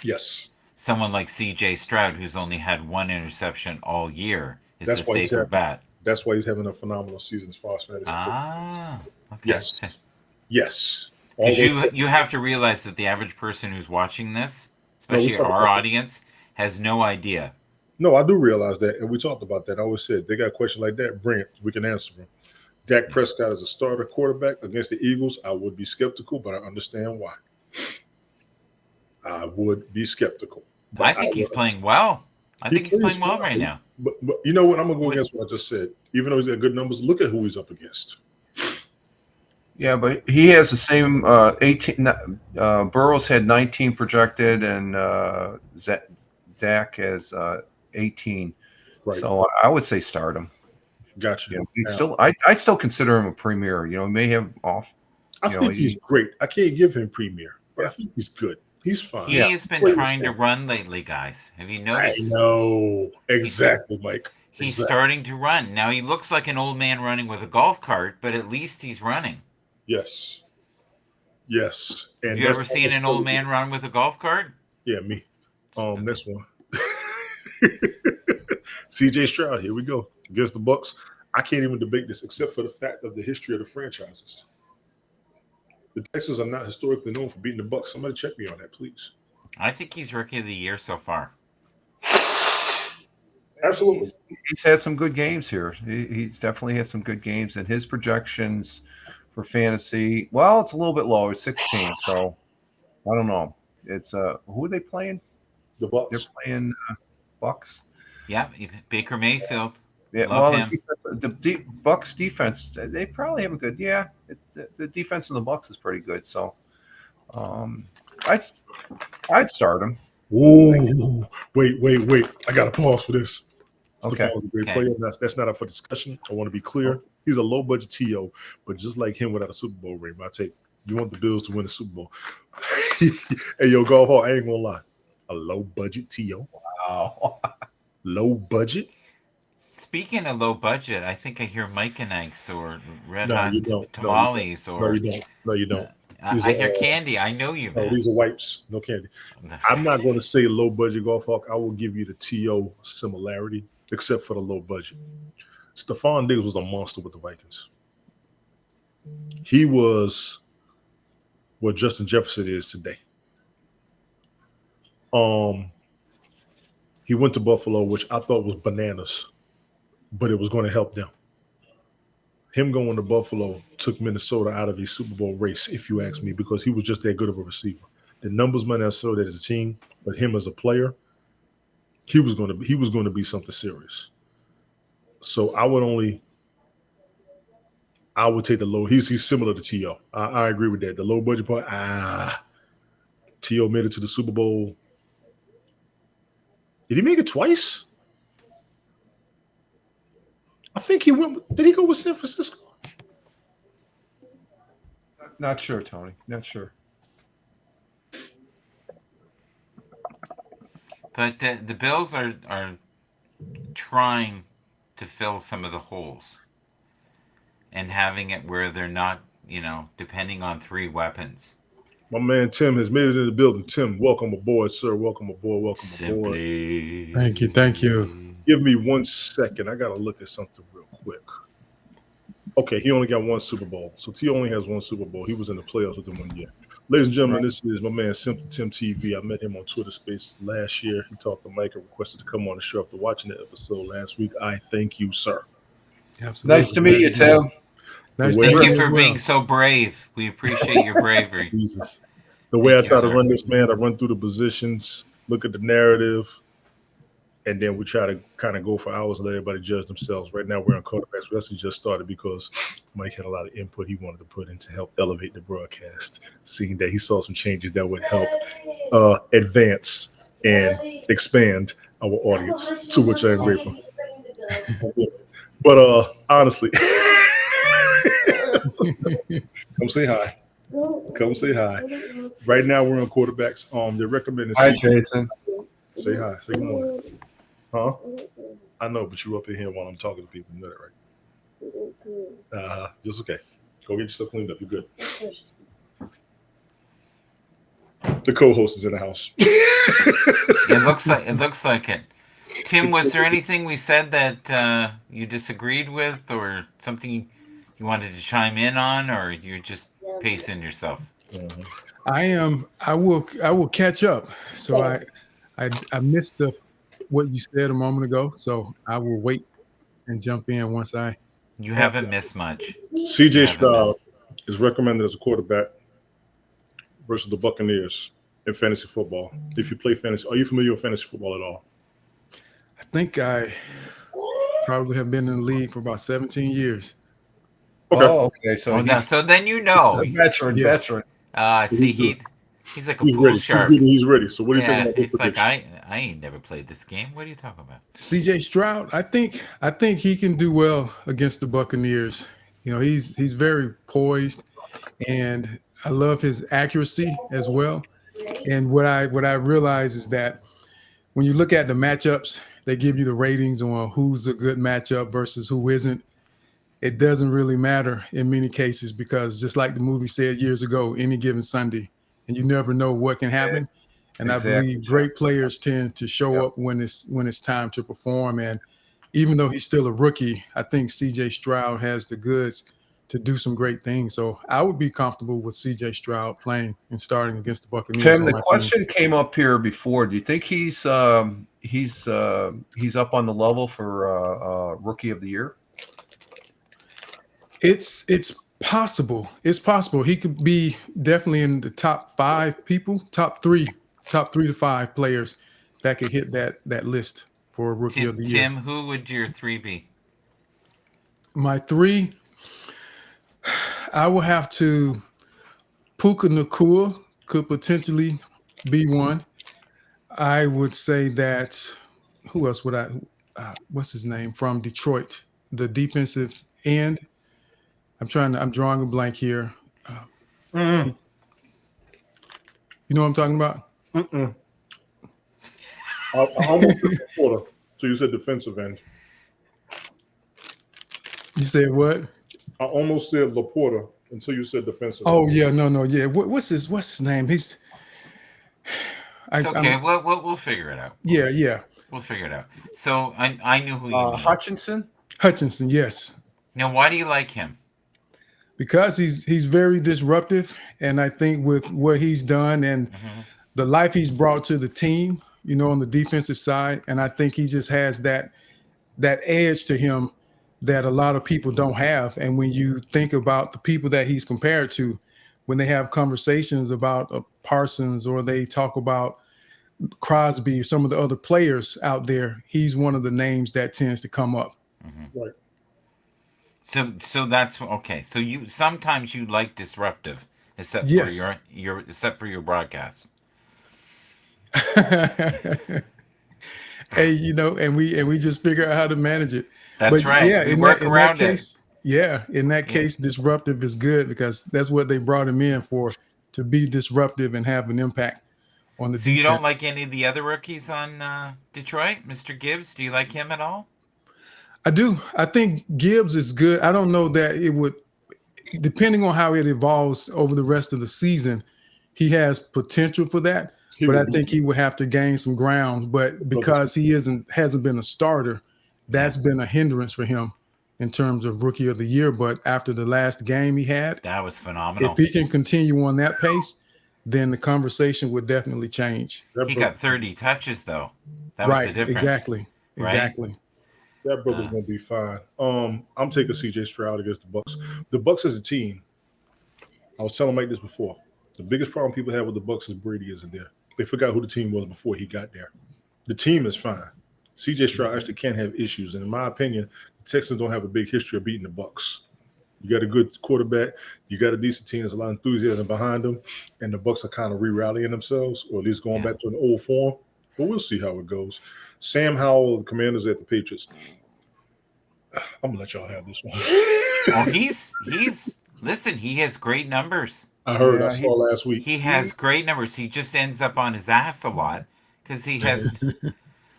S1: yes,
S2: someone like C.J. Stroud, who's only had 1 interception all year, is a safer bet.
S1: That's why he's having a phenomenal season as far as fantasy
S2: football. Okay.
S1: Yes.
S2: Because you have to realize that the average person who's watching this, especially our audience, has no idea.
S1: No, I do realize that, and we talked about that. I always said, they got a question like that, bring it. We can answer them. Dak Prescott as a starter quarterback against the Eagles, I would be skeptical, but I understand why. I would be skeptical.
S2: I think he's playing well. I think he's playing well right now.
S1: But you know what? I'm gonna go against what I just said. Even though he's got good numbers, look at who he's up against.
S3: Yeah, but he has the same 18. Burrows had 19 projected, and Dak has 18.
S1: Right.
S3: So I would say start him.
S1: Gotcha.
S3: You know, he's still, I still consider him a premier. You know, he may have off.
S1: I think he's great. I can't give him premier, but I think he's good. He's fine.
S2: He's been trying to run lately, guys. Have you noticed?
S1: I know. Exactly, Mike.
S2: He's starting to run. Now he looks like an old man running with a golf cart, but at least he's running.
S1: Yes. Yes. And
S2: have you ever seen an old man run with a golf cart?
S1: Yeah, me. This one. CJ Stroud, here we go. Against the Bucks. I can't even debate this except for the fact of the history of the franchises. The Texans are not historically known for beating the Bucks. Somebody check me on that, please.
S2: I think he's Rookie of the Year so far.
S1: Absolutely.
S3: He's had some good games here. He's definitely had some good games, and his projections for fantasy, well, it's a little bit lower, 16. So I don't know. It's who are they playing?
S1: The Bucks.
S3: They're playing Bucks.
S2: Yeah, Baker Mayfield.
S3: Yeah,
S2: Love
S3: well,
S2: him.
S3: the Bucks defense, they probably have a good. Yeah, the defense in the Bucks is pretty good. So, I'd start him.
S1: Ooh, wait! I got to pause for this.
S3: Okay.
S1: Stefan's a great player. That's not up for discussion. I want to be clear. He's a low budget TO, but just like him without a Super Bowl ring, I take. You want the Bills to win the Super Bowl? Hey, yo, Golf Hall, I ain't gonna lie. A low budget TO.
S3: Wow.
S1: Low budget.
S2: Speaking of low budget, I think I hear Mike and Ike's or Red
S1: No,
S2: Hot
S1: you don't.
S2: Tamales
S1: No,
S2: or
S1: you don't. No, you don't.
S2: I hear candy. I know you, man.
S1: No, these are wipes. No candy. I'm not going to say low budget Golf Hawk. I will give you the TO similarity, except for the low budget. Stephon Diggs was a monster with the Vikings. He was what Justin Jefferson is today. He went to Buffalo, which I thought was bananas, but it was going to help them. Him going to Buffalo took Minnesota out of a Super Bowl race, if you ask me, because he was just that good of a receiver. The numbers might not show that as a team, but him as a player, he was going to be something serious. So I would take the low. He's similar to T.O. I agree with that. The low budget part, T.O. made it to the Super Bowl. Did he make it twice? I think he went. Did he go with San Francisco?
S3: Not sure, Tony. Not sure.
S2: But the Bills are trying to fill some of the holes and having it where they're not, depending on three weapons.
S1: My man Tim has made it in the building. Tim, welcome aboard, sir. Welcome aboard. Welcome aboard.
S13: Thank you.
S1: Give me 1 second. I got to look at something real quick. Okay, he only got one Super Bowl. So T only has one Super Bowl. He was in the playoffs with him 1 year. Ladies and gentlemen, This is my man Simply Tim TV. I met him on Twitter Space last year. He talked to Mike and requested to come on the show after watching the episode last week. I thank you, sir.
S13: Absolutely.
S3: Nice to meet you, Tim.
S2: Thank you for being so brave. We appreciate your bravery.
S1: Jesus. The way I try to run this, man, I run through the positions, look at the narrative, and then we try to kind of go for hours and let everybody judge themselves. Right now, we're on quarterbacks. We actually just started because Mike had a lot of input he wanted to put in to help elevate the broadcast, seeing that he saw some changes that would help advance and expand our audience, to which I'm grateful. But honestly, come say hi. Come say hi. Right now, we're on quarterbacks. They're recommending.
S3: Hi, Jason.
S1: Say hi. Say good morning. Huh? I know, but you up in here while I'm talking to people. You know that, right? Just okay. Go get yourself cleaned up. You're good. The co-host is in the house.
S2: It looks like it. Tim, was there anything we said that you disagreed with, or something you wanted to chime in on, or you're just pacing yourself?
S13: I will catch up. So I missed what you said a moment ago. So I will wait and jump in once I.
S2: You haven't missed much.
S1: CJ Stroud is recommended as a quarterback versus the Buccaneers in fantasy football. If you play fantasy, are you familiar with fantasy football at all?
S13: I think I probably have been in the league for about 17 years.
S1: Okay.
S3: Oh, okay. So
S2: Oh no,
S3: he's
S2: so then you
S3: a
S2: know.
S3: veteran.
S13: Yes.
S3: Veteran.
S2: See,
S1: He's good.
S2: he's like a
S1: He's
S2: pool
S1: ready.
S2: shark.
S1: He's ready. So what do you think
S2: Yeah,
S1: about this
S2: it's like
S1: prediction?
S2: I ain't never played this game. What are you talking about?
S13: CJ Stroud, I think he can do well against the Buccaneers. You know, he's very poised, and I love his accuracy as well. And what I realize is that when you look at the matchups, they give you the ratings on who's a good matchup versus who isn't. It doesn't really matter in many cases because just like the movie said years ago, any given Sunday, and you never know what can happen. And I
S3: Exactly,
S13: believe
S3: Chuck.
S13: great players tend to show
S3: Yep.
S13: up when it's time to perform. And even though he's still a rookie, I think CJ Stroud has the goods to do some great things. So I would be comfortable with CJ Stroud playing and starting against the Buccaneers
S3: Tim,
S13: on
S3: the
S13: my team.
S3: question came up here before. Do you think he's up on the level for rookie of the year?
S13: It's possible. It's possible. He could be definitely in the top 5 people, top 3 to 5 players that could hit that list for rookie of the year.
S2: Tim, who would your 3 be?
S13: My 3, I will have to Puka Nakua could potentially be one. I would say that who else would I what's his name from Detroit, the defensive end. I'm drawing a blank here.
S1: Mm-mm.
S13: You know what I'm talking about?
S1: Mm-mm. I almost said Laporta. So you said defensive end.
S13: You said what?
S1: I almost said Laporta until you said defensive
S13: Oh
S1: end.
S13: yeah, no, yeah. What's his name?
S2: It's okay. We'll figure it out.
S13: Yeah.
S2: We'll figure it out. So I knew who you mean.
S3: Hutchinson.
S13: Hutchinson, yes.
S2: Now, why do you like him?
S13: Because he's very disruptive, and I think with what he's done and the life he's brought to the team, on the defensive side, and I think he just has that edge to him that a lot of people don't have. And when you think about the people that he's compared to, when they have conversations about Parsons or they talk about Crosby, some of the other players out there, he's one of the names that tends to come up.
S1: Right.
S2: So that's okay. So sometimes you like disruptive, except
S13: Yes.
S2: for your broadcast.
S13: Hey, and we just figure out how to manage it.
S2: That's
S13: But
S2: right.
S13: yeah,
S2: We
S13: in
S2: work
S13: that
S2: around
S13: case, in that case, disruptive is good because that's what they brought him in for, to be disruptive and have an impact on the
S2: So
S13: defense.
S2: you don't like any of the other rookies on Detroit, Mr. Gibbs? Do you like him at all?
S13: I do. I think Gibbs is good. I don't know that it would, depending on how it evolves over the rest of the season, he has potential for that. But I think he would have to gain some ground. But because he hasn't been a starter, that's been a hindrance for him in terms of rookie of the year. But after the last game he had,
S2: that was phenomenal.
S13: If he can continue on that pace, then the conversation would definitely change.
S2: He got 30 touches though. That was the difference.
S13: Exactly.
S2: Right?
S13: Exactly.
S1: That brother's gonna be fine. I'm taking CJ Stroud against the Bucks. The Bucks as a team, I was telling Mike this before. The biggest problem people have with the Bucks is Brady isn't there. They forgot who the team was before he got there. The team is fine. CJ Stroud actually can have issues, and in my opinion, the Texans don't have a big history of beating the Bucks. You got a good quarterback, you got a decent team, there's a lot of enthusiasm behind them, and the Bucks are kind of re-rallying themselves, or at least going back to an old form. But we'll see how it goes. Sam Howell, the Commanders at the Patriots. I'm gonna let y'all have this one.
S2: Oh, he's listen, he has great numbers.
S1: I heard, I saw last week.
S2: He has great numbers. He just ends up on his ass a lot because he has.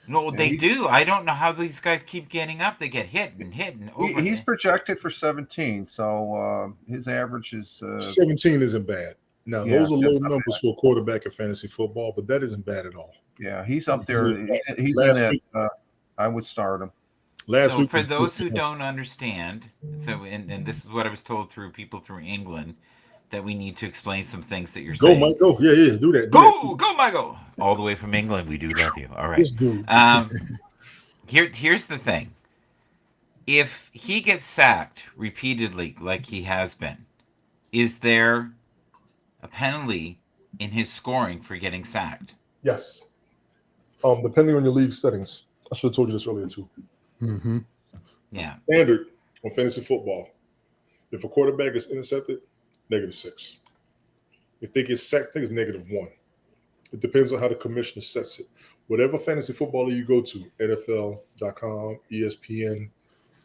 S2: No, they do. I don't know how these guys keep getting up. They get hit and over.
S3: He's projected for 17, so his average is
S1: 17 isn't bad. Now, those are low numbers for a quarterback in fantasy football, but that isn't bad at all.
S3: Yeah, he's up there. He's in that. I would start him.
S2: So for those who don't understand, and this is what I was told through people through England, that we need to explain some things that you're saying.
S1: Go, Mike, go. Yeah, do that.
S2: Go, Michael. All the way from England, we do love you. All right. Here's the thing. If he gets sacked repeatedly, like he has been, is there a penalty in his scoring for getting sacked?
S1: Yes. Depending on your league settings. I should have told you this earlier too.
S13: Mm-hmm.
S2: Yeah.
S1: Standard on fantasy football. If a quarterback is intercepted, -6. If they get sacked, I think it's -1. It depends on how the commissioner sets it. Whatever fantasy football league you go to, NFL.com, ESPN,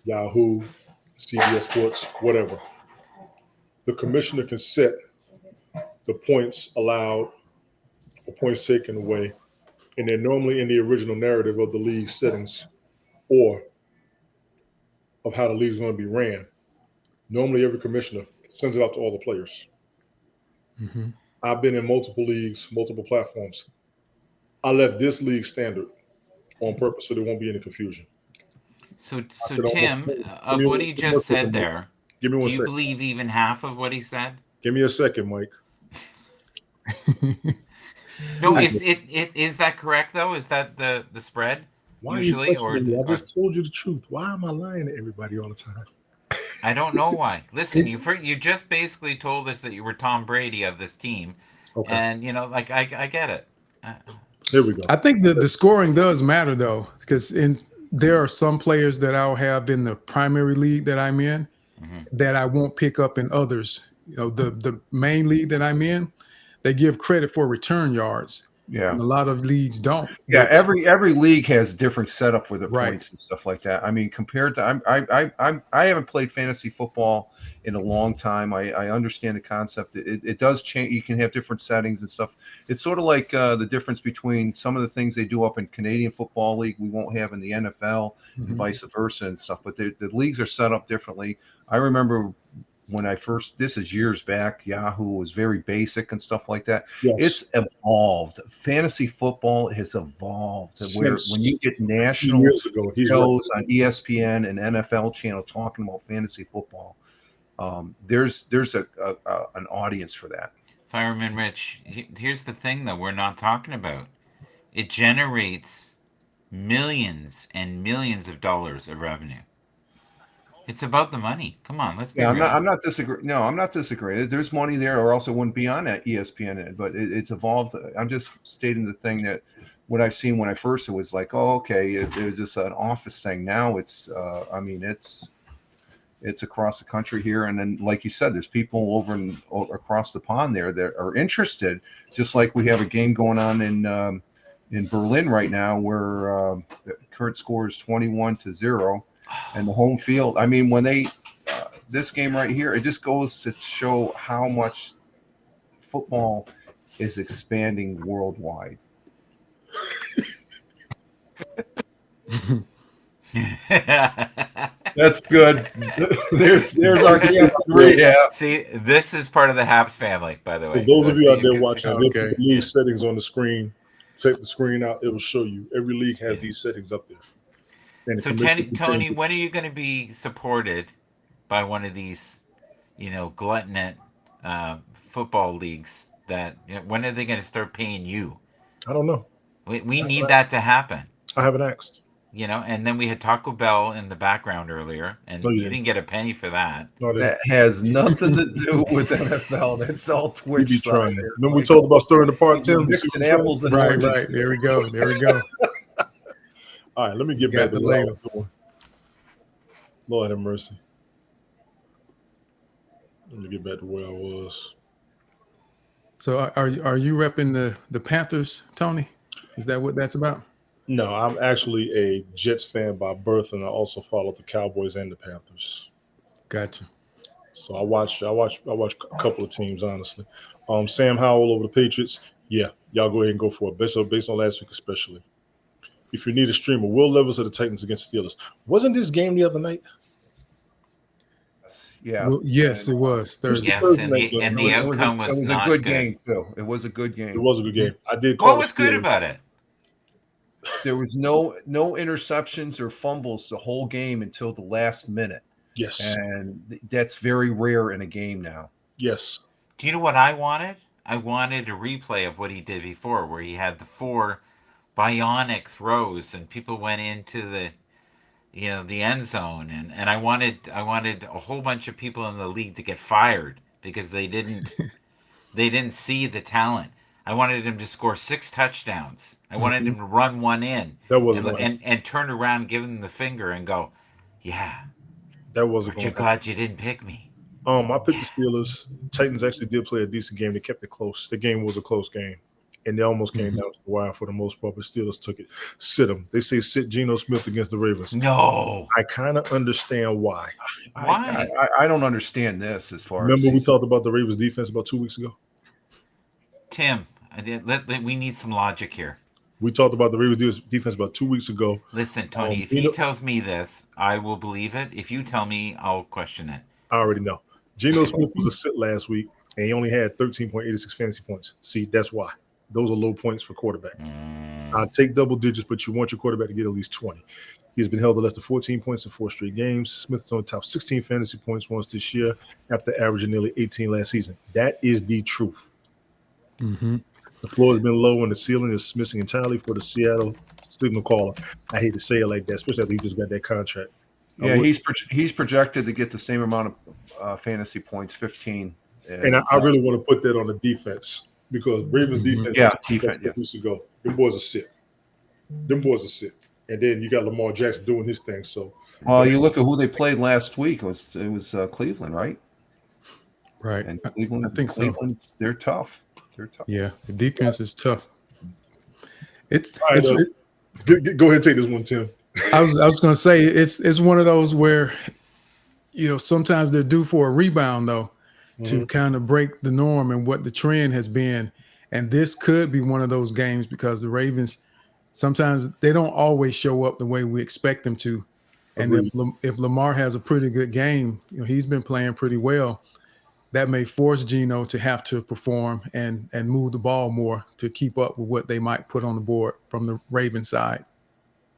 S1: Yahoo, CBS Sports, whatever, the commissioner can set the points allowed or points taken away, and they're normally in the original narrative of the league settings or of how the league is going to be ran. Normally, every commissioner sends it out to all the players.
S13: Mm-hmm.
S1: I've been in multiple leagues, multiple platforms. I left this league standard on purpose so there won't be any confusion.
S2: So
S1: I could almost-
S2: Tim,
S1: give
S2: of
S1: me
S2: what
S1: one-
S2: he
S1: give me one
S2: just said
S1: second, Mike.
S2: there,
S1: Give me
S2: do
S1: one
S2: you
S1: second.
S2: believe even half of what he said?
S1: Give me a second, Mike.
S2: No, is that correct though? Is that the spread
S1: Why
S2: usually,
S1: are you
S2: or
S1: questioning me? I just told you the truth. Why am I lying to everybody all the time?
S2: I don't know why. Listen, you just basically told us that you were Tom Brady of this team,
S1: Okay.
S2: and like I get it.
S1: Here we go.
S13: I think the scoring does matter though, because there are some players that I'll have in the primary league that I'm in that I won't pick up in others. The main league that I'm in, they give credit for return yards.
S3: Yeah.
S13: And a lot of leagues don't.
S3: Yeah,
S13: But-
S3: every league has different setup for the
S13: Right.
S3: points and stuff like that. I mean, compared to I haven't played fantasy football in a long time. I understand the concept. It does change. You can have different settings and stuff. It's sort of like the difference between some of the things they do up in Canadian Football League we won't have in the NFL and
S13: Mhm.
S3: vice versa and stuff. But the leagues are set up differently. I remember when this is years back, Yahoo was very basic and stuff like that.
S1: Yes.
S3: It's evolved. Fantasy football has evolved to where
S1: Since
S3: when you get national
S1: years ago, he's
S3: shows on ESPN and NFL channel talking about fantasy football, there's an audience for that.
S2: Fireman Rich, here's the thing though we're not talking about. It generates millions and millions of dollars of revenue. It's about the money. Come on, let's be
S3: Yeah,
S2: real.
S3: I'm not disagreeing. No, I'm not disagreeing. There's money there, or else it wouldn't be on that ESPN. But it's evolved. I'm just stating the thing that what I've seen when I first, it was like, oh, okay, it was just an office thing. Now it's, I mean, it's across the country here, and then, like you said, there's people over and across the pond there that are interested. Just like we have a game going on in Berlin right now, where the current score is 21-0. And the home field, I mean, when they this game right here, it just goes to show how much football is expanding worldwide. That's good. There's our yeah.
S2: See, this is part of the Haps family, by the way.
S1: For those
S2: So
S1: of you out
S2: see,
S1: there
S2: can
S1: watching,
S2: see-
S1: look at the league settings on the screen. Check the screen out; it will show you. Every league has these settings up there. And the
S2: So
S1: commissioner can
S2: Tony,
S1: change it.
S2: when are you going to be supported by one of these, gluttonate football leagues? When are they going to start paying you?
S1: I don't know.
S2: We need that to happen.
S1: I haven't asked.
S2: And then we had Taco Bell in the background earlier, and
S1: Oh,
S2: you
S1: yeah.
S2: didn't get a penny for that.
S1: No, they-
S3: That has nothing to do with NFL. That's all
S1: we
S3: Twitch
S1: be
S3: stuff.
S1: trying. Remember we talked about stirring the pot, Tim?
S3: Mixing apples and
S13: Right,
S3: oranges.
S13: right. There we go. There we go.
S1: All right, let me get
S13: Got
S1: back to
S13: the
S1: what I
S13: label.
S1: was doing. Lord have mercy. Let me get back to where I was.
S13: So are you repping the Panthers, Tony? Is that what that's about?
S1: No, I'm actually a Jets fan by birth, and I also follow the Cowboys and the Panthers.
S13: Gotcha.
S1: So I watch a couple of teams, honestly. Sam Howell over the Patriots. Yeah, y'all go ahead and go for it. Based on last week, especially. If you need a streamer, Will Levis of the Titans against the Steelers. Wasn't this game the other night?
S3: Yeah.
S13: Well, yes, it was Thursday.
S2: Yes,
S1: Thursday
S2: and
S1: night
S2: the,
S1: game.
S2: and the
S3: It was a-
S2: outcome was
S3: it was
S2: not
S3: a good
S2: good.
S3: game too. It was a good game.
S1: It was a good game. I did call
S2: What
S1: the
S2: was good
S1: Steelers.
S2: about it?
S3: There was no interceptions or fumbles the whole game until the last minute,
S1: Yes.
S3: and that's very rare in a game now.
S1: Yes.
S2: Do you know what I wanted? I wanted a replay of what he did before, where he had the 4 bionic throws and people went into the the end zone, and I wanted a whole bunch of people in the league to get fired because they didn't see the talent. I wanted him to score 6 touchdowns. I wanted him to run one in.
S1: That wasn't
S2: and turn around, give him the finger, and go, "Yeah,
S1: that wasn't
S2: aren't
S1: going
S2: you
S1: to happen.
S2: glad you didn't pick me?"
S1: I picked the Steelers. Titans actually did play a decent game. They kept it close. The game was a close game, and they almost came down to the wire for the most part. But Steelers took it. Sit them. They say sit Geno Smith against the Ravens.
S2: No,
S1: I kind of understand why.
S2: Why?
S3: I don't understand this as far
S1: Remember
S3: as
S1: we talked about the Ravens defense about 2 weeks ago?
S2: Tim, we need some logic here.
S1: We talked about the Ravens defense about 2 weeks ago.
S2: Listen, Tony, if he tells me this, I will believe it. If you tell me, I'll question it.
S1: I already know. Geno Smith was a sit last week, and he only had 13.86 fantasy points. See, that's why. Those are low points for quarterback. I'll take double digits, but you want your quarterback to get at least 20. He's been held to less than 14 points in 4 straight games. Smith's on top 16 fantasy points once this year after averaging nearly 18 last season. That is the truth. The floor has been low and the ceiling is missing entirely for the Seattle signal caller. I hate to say it like that, especially after he just got that contract.
S3: Yeah, he's projected to get the same amount of fantasy points, 15.
S1: And I really want to put that on the defense because Ravens defense,
S3: defense,
S1: weeks ago, them boys are sit. And then you got Lamar Jackson doing his thing. So,
S3: well, you look at who they played last week. It was Cleveland, right?
S13: Right.
S3: And Cleveland,
S13: I think so.
S3: They're tough. They're tough.
S13: Yeah, the defense is tough. It's,
S1: all right, go ahead and take this one, Tim.
S13: I was going to say it's one of those where, sometimes they're due for a rebound though, to kind of break the norm and what the trend has been. And this could be one of those games because the Ravens, sometimes they don't always show up the way we expect them to. And if Lamar has a pretty good game, he's been playing pretty well. That may force Geno to have to perform and move the ball more to keep up with what they might put on the board from the Ravens side.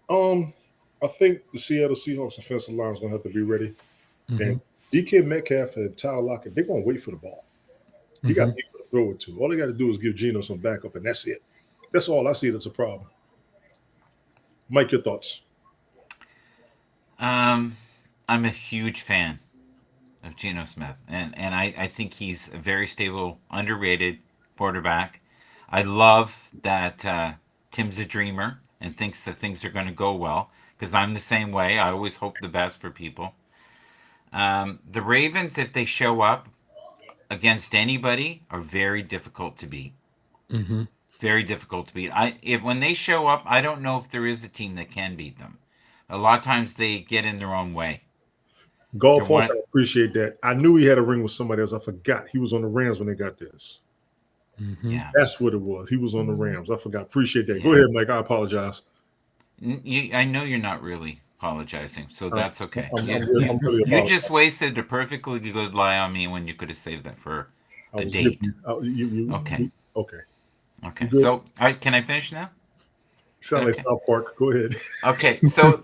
S1: I think the Seattle Seahawks offensive line is going to have to be ready. And DK Metcalf and Tyler Lockett, they're going to wait for the ball. You got people to throw it to. All they got to do is give Geno some backup, and that's it. That's all I see that's a problem. Mike, your thoughts?
S2: I'm a huge fan of Geno Smith, and I think he's a very stable, underrated quarterback. I love that Tim's a dreamer and thinks that things are going to go well, because I'm the same way. I always hope the best for people. The Ravens, if they show up against anybody, are very difficult to beat. Very difficult to beat. When they show up, I don't know if there is a team that can beat them. A lot of times they get in their own way.
S1: Golf, I appreciate that. I knew he had a ring with somebody else. I forgot. He was on the Rams when they got this.
S2: Yeah,
S1: that's what it was. He was on the Rams. I forgot. Appreciate that. Go ahead, Mike. I apologize.
S2: I know you're not really apologizing, so that's okay.
S1: I'm really
S2: you just wasted a perfectly good lie on me when you could have saved that for a date. Okay. So, can I finish now?
S1: Sound like South Park. Go ahead.
S2: Okay, so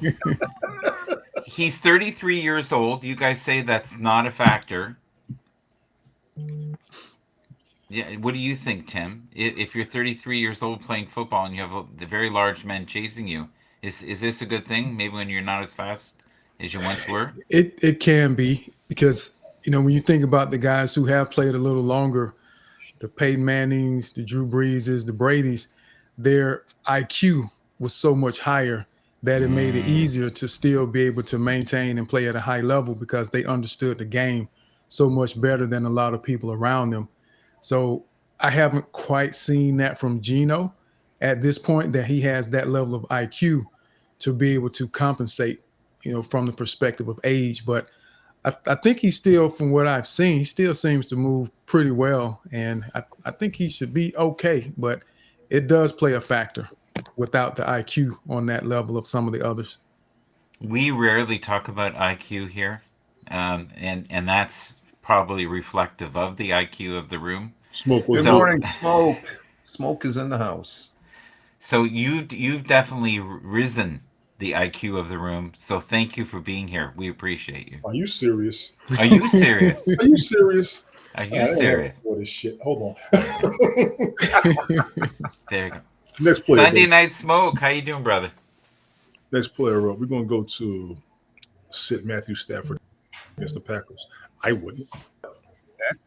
S2: he's 33 years old. You guys say that's not a factor. Yeah, what do you think, Tim? If you're 33 years old playing football and you have the very large men chasing you, is this a good thing? Maybe when you're not as fast as you once were?
S13: It can be because, when you think about the guys who have played a little longer, the Peyton Mannings, the Drew Breeses, the Bradys, their IQ was so much higher that it made it easier to still be able to maintain and play at a high level because they understood the game so much better than a lot of people around them. So I haven't quite seen that from Geno at this point, that he has that level of IQ to be able to compensate, from the perspective of age. But I think he's still, from what I've seen, he still seems to move pretty well. And I think he should be okay. But it does play a factor without the IQ on that level of some of the others.
S2: We rarely talk about IQ here. And that's probably reflective of the IQ of the room.
S3: Good morning, Smoke. Smoke is in the house.
S2: So you've definitely risen the IQ of the room. So thank you for being here. We appreciate you.
S1: Are you serious?
S2: Are you serious?
S1: Are you serious?
S2: Are you serious?
S1: What is shit? Hold on.
S2: There you go.
S1: Next player.
S2: Sunday Night Smoke. How you doing, brother?
S1: Next player up. We're going to go to sit Matthew Stafford against the Packers. I wouldn't.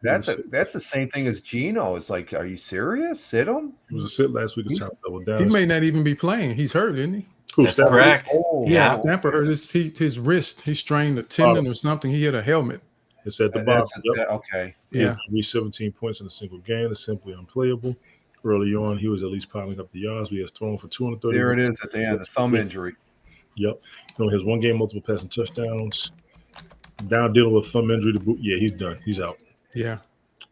S3: That's the same thing as Geno. It's like, are you serious? Sit him?
S1: It was a sit last week. It's time to double down.
S13: He may not even be playing. He's hurt, isn't he?
S1: Who,
S2: That's
S1: Stafford?
S2: correct.
S3: Oh,
S13: Yeah,
S2: Yeah.
S13: Stanford hurt his wrist. He strained a tendon or something. He had a helmet.
S1: It's at the bottom. Yep.
S3: Okay.
S1: He has
S13: Yeah.
S1: reached 17 points in a single game. It's simply unplayable. Early on, he was at least piling up the yards. He has thrown for 230.
S3: There it is at the end, the thumb injury.
S1: Yep. He only has one game, multiple passing touchdowns. Down dealing with thumb injury to boot. Yeah, he's done. He's out.
S13: Yeah.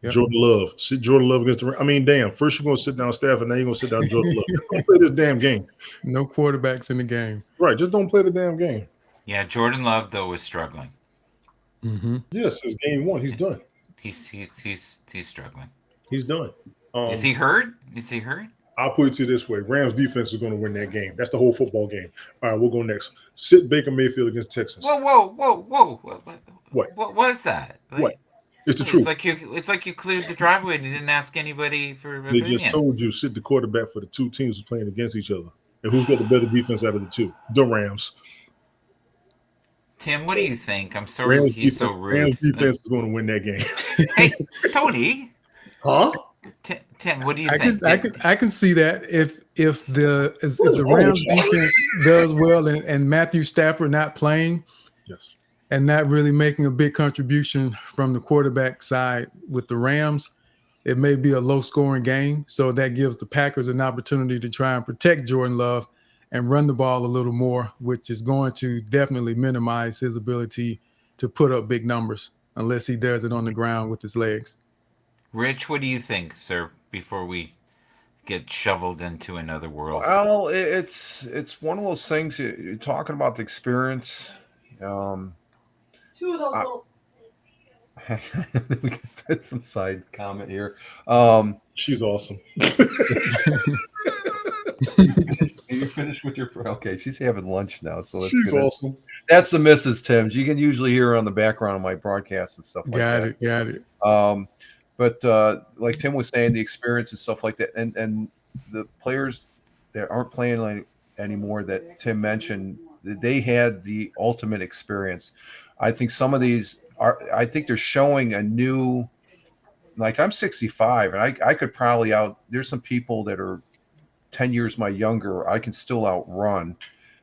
S13: Yep.
S1: Jordan Love. Sit Jordan Love against the. I mean, damn. First you're going to sit down Stafford, now you're going to sit down Jordan Love. Just don't play this damn game.
S13: No quarterbacks in the game.
S1: Right. Just don't play the damn game.
S2: Yeah, Jordan Love though is struggling.
S13: Mm-hmm.
S1: Yes, it's game one. He's done.
S2: He's struggling.
S1: He's done.
S2: Is he hurt? Is he hurt?
S1: I'll put it to you this way. Rams defense is going to win that game. That's the whole football game. All right, we'll go next. Sit Baker Mayfield against Texans.
S2: Whoa.
S1: What?
S2: What was that?
S1: What? It's the truth.
S2: It's like you cleared the driveway and you didn't ask anybody for
S1: They
S2: opinion.
S1: just told you sit the quarterback for the two teams who's playing against each other. And who's got the better defense out of the two? The Rams.
S2: Tim, what do you think? I'm sorry he's so rude.
S1: Rams defense is going to win that game.
S2: Hey, Tony.
S1: Huh?
S2: Tim, what do you think?
S13: I can see that if the Rams defense does well and Matthew Stafford not playing,
S1: yes,
S13: and not really making a big contribution from the quarterback side with the Rams, it may be a low-scoring game. So that gives the Packers an opportunity to try and protect Jordan Love and run the ball a little more, which is going to definitely minimize his ability to put up big numbers unless he does it on the ground with his legs.
S2: Rich, what do you think, sir, before we get shoveled into another world?
S3: Well, it's one of those things. You're talking about the experience.
S14: Two of those little.
S3: We got some side comment here.
S1: She's awesome.
S3: You finished with your okay? She's having lunch now, so that's
S1: she's
S3: good.
S1: Awesome.
S3: That's the Mrs. Timms. You can usually hear her on the background of my broadcasts and stuff like that.
S13: Got it.
S3: But like Tim was saying, the experience and stuff like that, and the players that aren't playing anymore that Tim mentioned, they had the ultimate experience. I think some of these are. I think they're showing a new. Like I'm 65, and I could probably There's some people that are 10 years my younger. I can still outrun.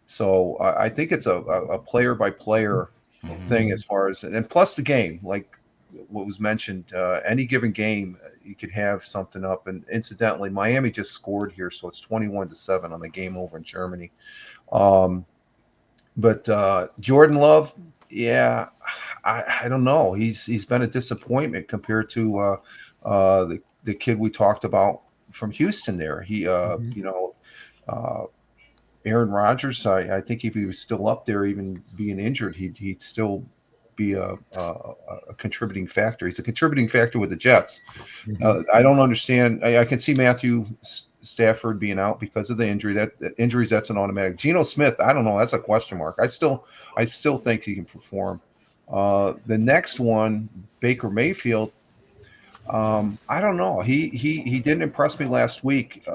S3: So I think it's a player by player thing as far as and plus the game, like what was mentioned. Any given game, you could have something up. And incidentally, Miami just scored here, so it's 21-7 on the game over in Germany. But Jordan Love, yeah, I don't know. He's been a disappointment compared to the kid we talked about from Houston. There, Aaron Rodgers. I think if he was still up there, even being injured, he'd still be a contributing factor. He's a contributing factor with the Jets. I don't understand. I can see Matthew Stafford being out because of the injury. Injuries, that's an automatic. Geno Smith, I don't know. That's a question mark. I still think he can perform. The next one, Baker Mayfield. I don't know. He didn't impress me last week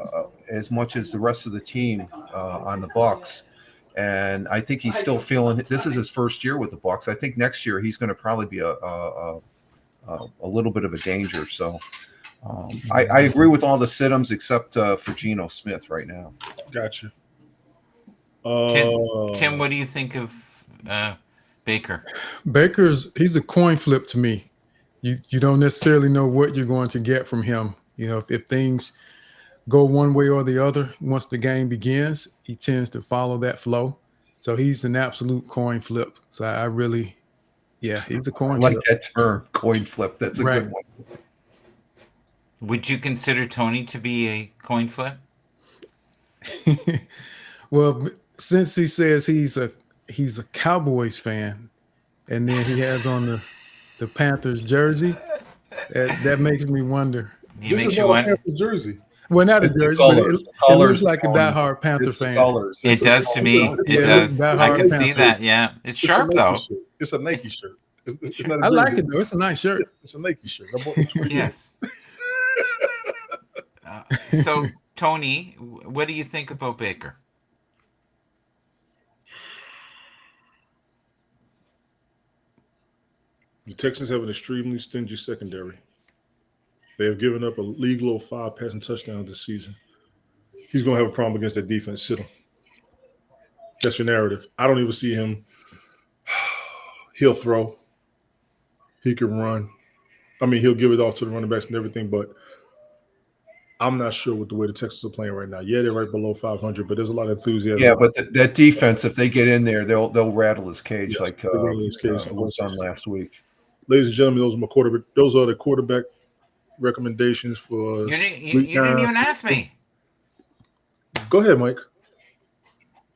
S3: as much as the rest of the team on the Bucs. And I think he's still feeling it. This is his first year with the Bucs. I think next year he's going to probably be a little bit of a danger. So I agree with all the sit-ems except for Geno Smith right now.
S1: Gotcha.
S2: Tim, what do you think of Baker?
S13: He's a coin flip to me. You don't necessarily know what you're going to get from him. You know, if things go one way or the other, once the game begins, he tends to follow that flow. So he's an absolute coin flip. So I really, he's a coin flip.
S3: I like that term, coin flip. That's a good one.
S2: Would you consider Tony to be a coin flip?
S13: Well, since he says he's a Cowboys fan, and then he has on the Panthers jersey, that makes me wonder.
S1: This is not a Panthers jersey.
S13: Well, not a jersey, but it looks like a diehard Panther fan.
S2: It does to me. It does. I can see that. Yeah, it's sharp though.
S1: It's a Nike shirt. It's not
S13: I like it though. It's a nice shirt.
S1: It's a Nike shirt. I bought it
S2: yes. So, Tony, what do you think about Baker?
S1: The Texans have an extremely stingy secondary. They have given up a league low 5 passing touchdowns this season. He's going to have a problem against that defense. Sit him. That's your narrative. I don't even see him. He'll throw. He can run. I mean, he'll give it off to the running backs and everything, but I'm not sure with the way the Texans are playing right now. Yeah, they're right below 500, but there's a lot of enthusiasm.
S3: Yeah, but that defense, if they get in there, they'll rattle his cage
S1: Yes,
S3: like
S1: they'll rattle his cage.
S3: was done last week.
S1: Ladies and gentlemen, those are the quarterback recommendations for
S2: You didn't even ask me.
S1: Go ahead, Mike.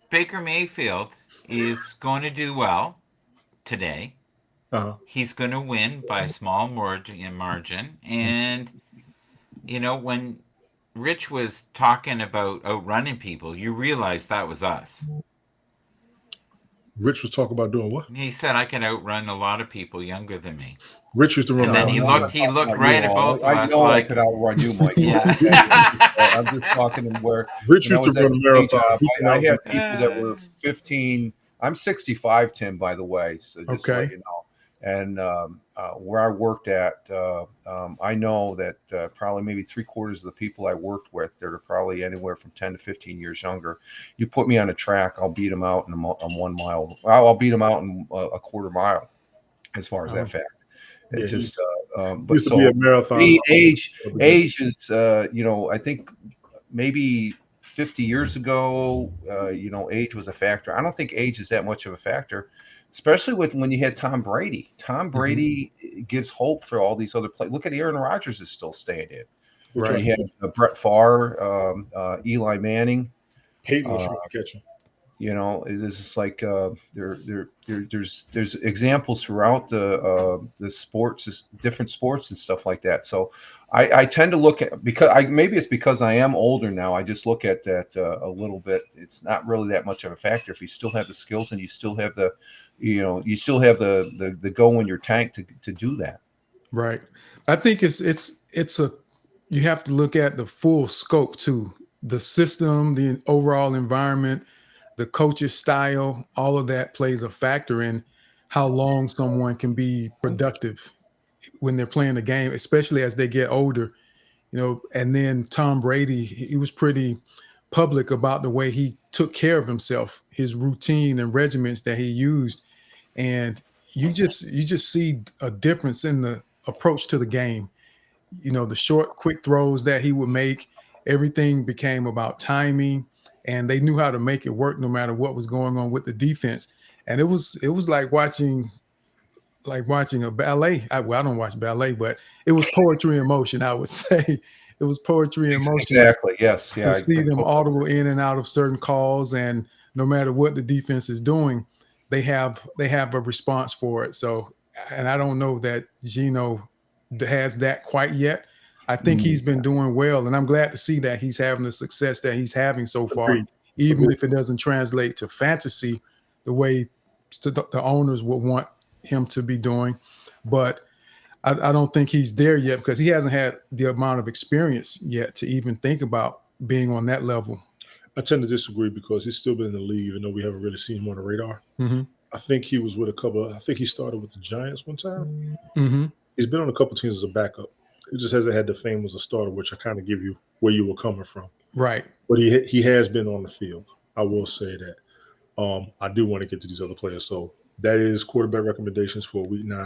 S2: Baker Mayfield is going to do well today. He's going to win by a small margin. And, you know, when Rich was talking about outrunning people, you realize that was us.
S1: Rich was talking about doing what?
S2: He said I can outrun a lot of people younger than me.
S1: Rich used to run.
S2: And then he looked right at both of us.
S3: I know I could outrun you, Mike.
S2: Yeah.
S3: I'm just talking to where
S1: Rich used to run marathons.
S3: I had people that were 15. I'm 65, Tim, by the way. So just to let you know. And where I worked at, I know that probably maybe 3/4 of the people I worked with, that are probably anywhere from 10 to 15 years younger. You put me on a track, I'll beat them out in 1 mile. I'll beat them out in a quarter mile, as far as that fact. It's just, but
S1: used to be a marathon.
S3: Age is, you know, I think maybe 50 years ago, you know, age was a factor. I don't think age is that much of a factor. Especially when you had Tom Brady. Tom Brady gives hope for all these other players. Look at Aaron Rodgers is still staying in.
S1: Right.
S3: You had Brett Favre, Eli Manning.
S1: Peyton was trying to catch him.
S3: You know, it's just like there's examples throughout the sports, different sports and stuff like that. So I tend to look at, maybe it's because I am older now. I just look at that a little bit. It's not really that much of a factor if you still have the skills and you still have the go in your tank to do that.
S13: Right. I think you have to look at the full scope too. The system, the overall environment, the coach's style, all of that plays a factor in how long someone can be productive when they're playing the game, especially as they get older. You know, and then Tom Brady, he was pretty public about the way he took care of himself, his routine and regimens that he used. And you just see a difference in the approach to the game. You know, the short, quick throws that he would make, everything became about timing, and they knew how to make it work no matter what was going on with the defense. And it was like watching a ballet. I don't watch ballet, but it was poetry in motion, I would say. It was poetry in motion.
S3: Exactly. Yes. Yeah.
S13: To see them audible in and out of certain calls, and no matter what the defense is doing, they have a response for it. So, and I don't know that Gino has that quite yet. I think he's been doing well, and I'm glad to see that he's having the success that he's having so far, even if it doesn't translate to fantasy the way the owners would want him to be doing. But I don't think he's there yet because he hasn't had the amount of experience yet to even think about being on that level.
S1: I tend to disagree because he's still been in the league, even though we haven't really seen him on the radar.
S13: Mm-hmm.
S1: I think he was with I think he started with the Giants one time.
S13: Mm-hmm.
S1: He's been on a couple teams as a backup. He just hasn't had the fame as a starter, which I kind of give you where you were coming from.
S13: Right.
S1: But he has been on the field. I will say that. I do want to get to these other players. So that is quarterback recommendations for Week 9,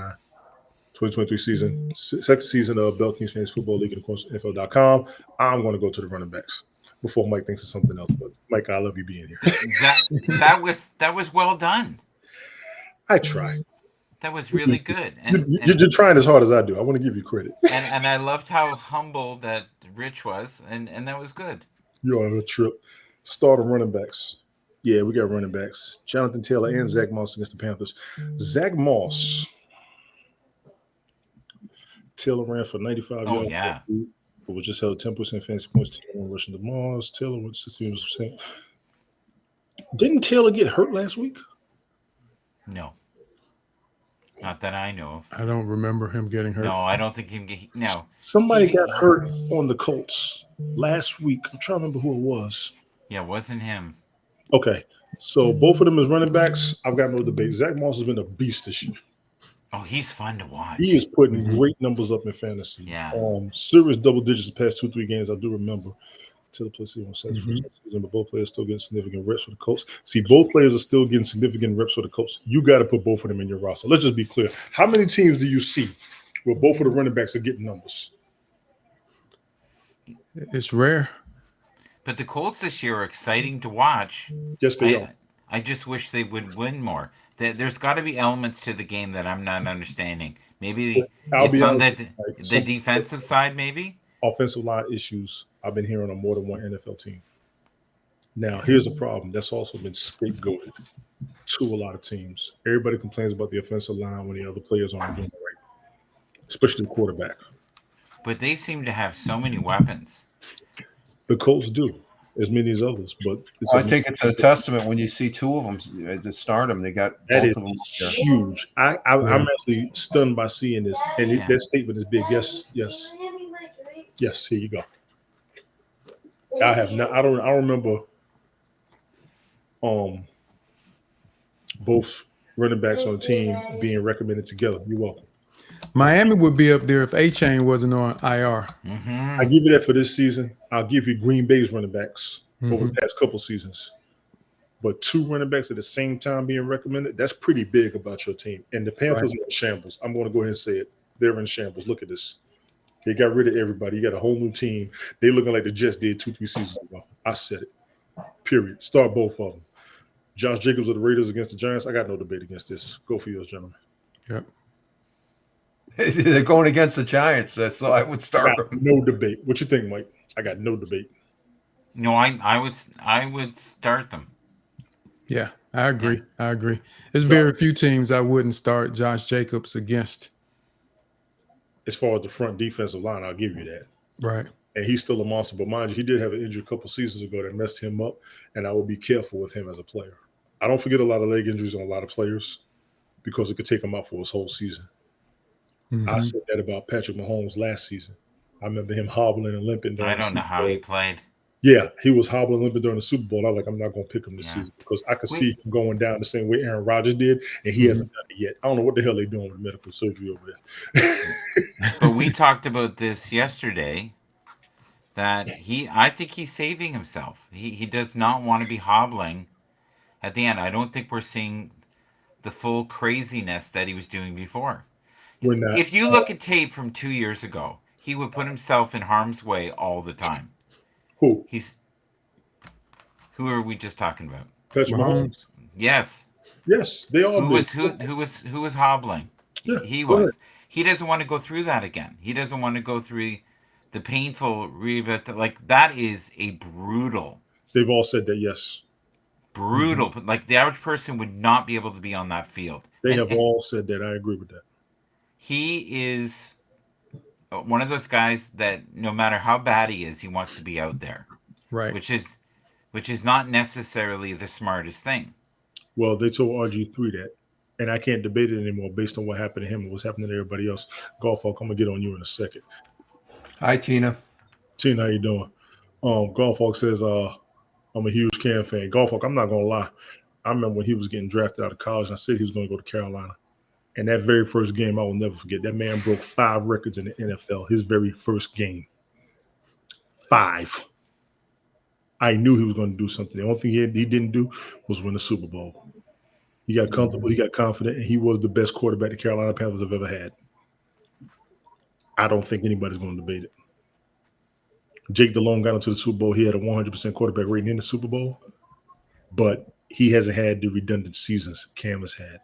S1: 2023 season, second season of Bell Kings Fantasy Football League, and of course, NFL.com. I'm going to go to the running backs before Mike thinks of something else. But Mike, I love you being here.
S2: That was well done.
S1: I try.
S2: That was really good. And
S1: you're trying as hard as I do. I want to give you credit.
S2: And I loved how humble that Rich was, and that was good.
S1: You're on a trip. Starter running backs. Yeah, we got running backs. Jonathan Taylor and Zach Moss against the Panthers. Zach Moss. Taylor ran for 95 yards.
S2: Yeah.
S1: But was just held 10% fantasy points. Taylor rushing the Moss. Taylor went 16%. Didn't Taylor get hurt last week?
S2: No. Not that I know of.
S13: I don't remember him getting hurt.
S2: No, I don't think no.
S1: Somebody got hurt on the Colts last week. I'm trying to remember who it was.
S2: Yeah, it wasn't him.
S1: Okay. So both of them as running backs. I've got no debate. Zach Moss has been a beast this year.
S2: Oh, he's fun to watch.
S1: He is putting great numbers up in fantasy.
S2: Yeah.
S1: Serious double digits the past 2-3 games. I do remember. Till the place on season, but both players still getting significant reps for the Colts. See, both players are still getting significant reps for the Colts. You got to put both of them in your roster. Let's just be clear. How many teams do you see where both of the running backs are getting numbers?
S13: It's rare.
S2: But the Colts this year are exciting to watch.
S1: Yes, they are.
S2: I just wish they would win more. There's got to be elements to the game that I'm not understanding. Maybe it's on the defensive side, maybe?
S1: Offensive line issues I've been hearing on more than one NFL team. Now, here's the problem. That's also been scapegoated to a lot of teams. Everybody complains about the offensive line when the other players aren't doing it right, especially the quarterback.
S2: But they seem to have so many weapons.
S1: The Colts do, as many as others. But
S3: I think it's a testament when you see two of them to start them. They got
S1: that
S3: both
S1: is
S3: of them there.
S1: huge. I'm actually stunned by seeing this, and that statement is big. Yes. Here you go. I have not. I don't remember. Both running backs on the team being recommended together. You're welcome.
S13: Miami would be up there if A-Chain wasn't on IR.
S1: I give you that for this season. I'll give you Green Bay's running backs over the past couple seasons. But 2 running backs at the same time being recommended, that's pretty big about your team. And the Panthers are in shambles. I'm going to go ahead and say it. They're in shambles. Look at this. They got rid of everybody. You got a whole new team. They looking like the Jets did 2-3 seasons ago. I said it. Period. Start both of them. Josh Jacobs of the Raiders against the Giants. I got no debate against this. Go for yours, gentlemen.
S13: Yep.
S3: They're going against the Giants, so I would start them.
S1: No debate. What you think, Mike? I got no debate.
S2: No, I would start them.
S13: Yeah, I agree. I agree. There's very few teams I wouldn't start Josh Jacobs against.
S1: As far as the front defensive line, I'll give you that.
S13: Right.
S1: And he's still a monster. But mind you, he did have an injury a couple seasons ago that messed him up, and I will be careful with him as a player. I don't forget a lot of leg injuries on a lot of players because it could take him out for his whole season. I said that about Patrick Mahomes last season. I remember him hobbling and limping.
S2: I don't know how he played.
S1: Yeah, he was hobbling and limping during the Super Bowl. I'm not going to pick him this season because I could see him going down the same way Aaron Rodgers did, and he hasn't done it yet. I don't know what the hell they're doing with medical surgery over there.
S2: But we talked about this yesterday, that I think he's saving himself. He does not want to be hobbling at the end. I don't think we're seeing the full craziness that he was doing before.
S1: We're not.
S2: If you look at tape from 2 years ago, he would put himself in harm's way all the time.
S1: Who?
S2: Who are we just talking about?
S1: Patrick Mahomes.
S2: Yes.
S1: Yes, they all
S2: who was hobbling.
S1: Yeah,
S2: he was. He doesn't want to go through that again. He doesn't want to go through the painful rehab. Like, that is a brutal.
S1: They've all said that, yes.
S2: Brutal. Like, the average person would not be able to be on that field.
S1: They have all said that. I agree with that.
S2: He is one of those guys that no matter how bad he is, he wants to be out there.
S13: Right.
S2: Which is not necessarily the smartest thing.
S1: Well, they told RG3 that. And I can't debate it anymore based on what happened to him and what's happening to everybody else. Golf Hawk, I'm going to get on you in a second.
S3: Hi, Tina.
S1: Tina, how you doing? Golf Hawk says, I'm a huge Cam fan. Golf Hawk, I'm not going to lie. I remember when he was getting drafted out of college, and I said he was going to go to Carolina. And that very first game, I will never forget. That man broke 5 records in the NFL, his very first game. 5. I knew he was going to do something. The only thing he didn't do was win the Super Bowl. He got comfortable, he got confident, and he was the best quarterback the Carolina Panthers have ever had. I don't think anybody's going to debate it. Jake Delhomme got into the Super Bowl. He had a 100% quarterback rating in the Super Bowl, but he hasn't had the redundant seasons Cam has had.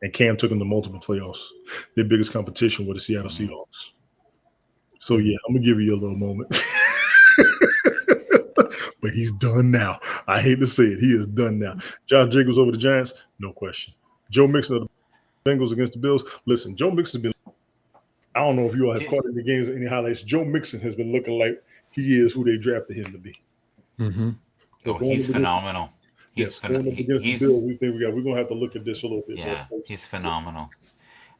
S1: And Cam took him to multiple playoffs. Their biggest competition were the Seattle Seahawks. So, yeah, I'm going to give you a little moment. But he's done now. I hate to say it. He is done now. Josh Jacobs over the Giants? No question. Joe Mixon of the Bengals against the Bills? Listen, Joe Mixon's been – I don't know if you all have caught any games or any highlights. Joe Mixon has been looking like he is who they drafted him to be.
S2: Oh, he's phenomenal. He's phenomenal.
S1: Against the Bills, we're going to have to look at this a little bit.
S2: Yeah, he's phenomenal.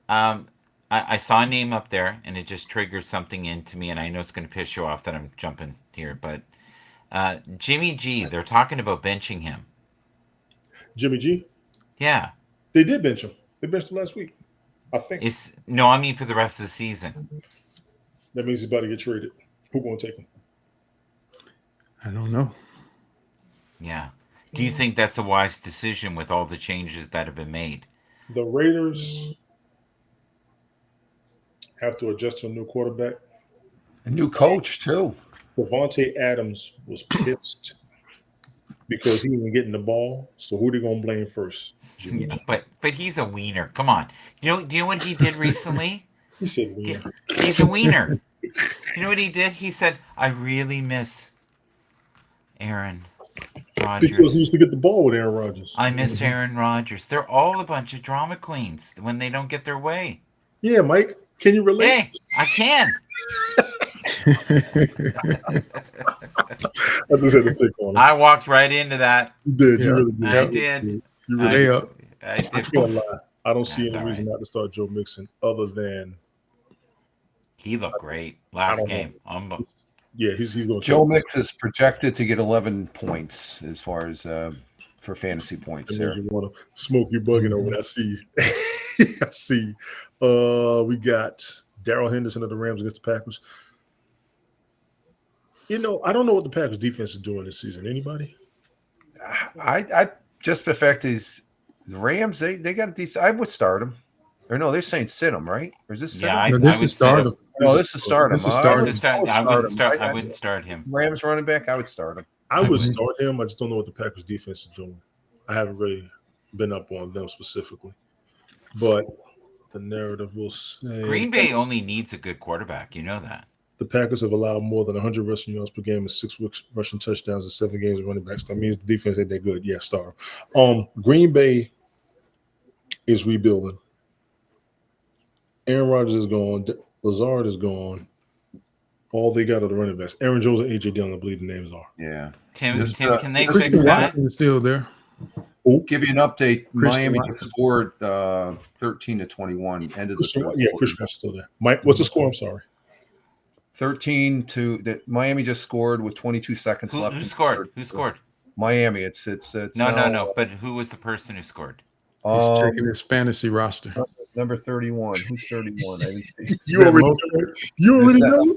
S2: I saw a name up there, and it just triggered something into me, and I know it's going to piss you off that I'm jumping here, but Jimmy G, they're talking about benching him.
S1: Jimmy G?
S2: Yeah.
S1: They did bench him. They benched him last week. I think
S2: I mean for the rest of the season.
S1: that means he's about to get traded. Who gonna take him?
S13: I don't know.
S2: Yeah. Do you think that's a wise decision with all the changes that have been made?
S1: The Raiders have to adjust to a new quarterback.
S3: A new coach too.
S1: Devontae Adams was pissed because he wasn't getting the ball. So who they gonna blame first?
S2: Yeah, but he's a wiener. Come on. Do you know what he did recently?
S1: He said wiener.
S2: He's a wiener. You know what he did? He said, "I really miss Aaron Rodgers.
S1: Because he used to get the ball with Aaron Rodgers.
S2: I miss Aaron Rodgers. They're all a bunch of drama queens when they don't get their way."
S1: Yeah, Mike, can you relate?
S2: Hey, I can.
S1: I just had to pick on him.
S2: I walked right into that.
S1: You did.
S13: Yeah.
S1: You really did.
S2: I did.
S1: You really
S13: Hey,
S1: did.
S2: I
S1: I
S2: did.
S1: can't lie. I don't see
S2: That's
S1: any
S2: all
S1: reason
S2: right.
S1: not to start Joe Mixon other than
S2: He looked great
S1: I
S2: last
S1: don't know.
S2: game.
S1: Yeah, he's going to
S3: Joe Mix is projected to get 11 points as far as for fantasy points there.
S1: You want to smoke you bugging over. I see. I see. We got Darrell Henderson of the Rams against the Packers. I don't know what the Packers defense is doing this season. Anybody?
S3: I just the fact is the Rams they got a decent. I would start them. Or no, they're saying sit them, right? Or is this sit 'em?
S2: Yeah,
S13: No,
S2: I
S13: this
S2: would
S13: is start him.
S3: No, this is start him.
S13: This is start him.
S2: I wouldn't start him.
S3: Rams running back, I would start him.
S1: I would start him. I just don't know what the Packers defense is doing. I haven't really been up on them specifically. But the narrative will say
S2: Green Bay only needs a good quarterback. You know that.
S1: the Packers have allowed more than 100 rushing yards per game and 6 rushing touchdowns in 7 games of running backs. That means the defense ain't that good. Yeah, star. Green Bay is rebuilding. Aaron Rodgers is gone. Lazard is gone. All they got are the running backs. Aaron Jones and A.J. Dillon, I believe the names are.
S3: Yeah.
S2: Tim,
S3: Just,
S2: can they
S13: Christian
S2: fix that?
S13: Watson is still there.
S3: Give you an update.
S13: Christian
S3: Miami
S13: Watson.
S3: just scored 13-21. End of the fourth
S1: Yeah,
S3: quarter.
S1: Christian Watson's still there. Mike, what's the score? I'm sorry.
S3: 13 to that Miami just scored with 22 seconds left.
S2: Who
S3: in the
S2: scored?
S3: third.
S2: Who scored?
S3: Miami. It's
S2: No. But who was the person who scored?
S13: He's checking his fantasy roster.
S3: Number 31. Who's 31? I didn't see.
S1: You already know.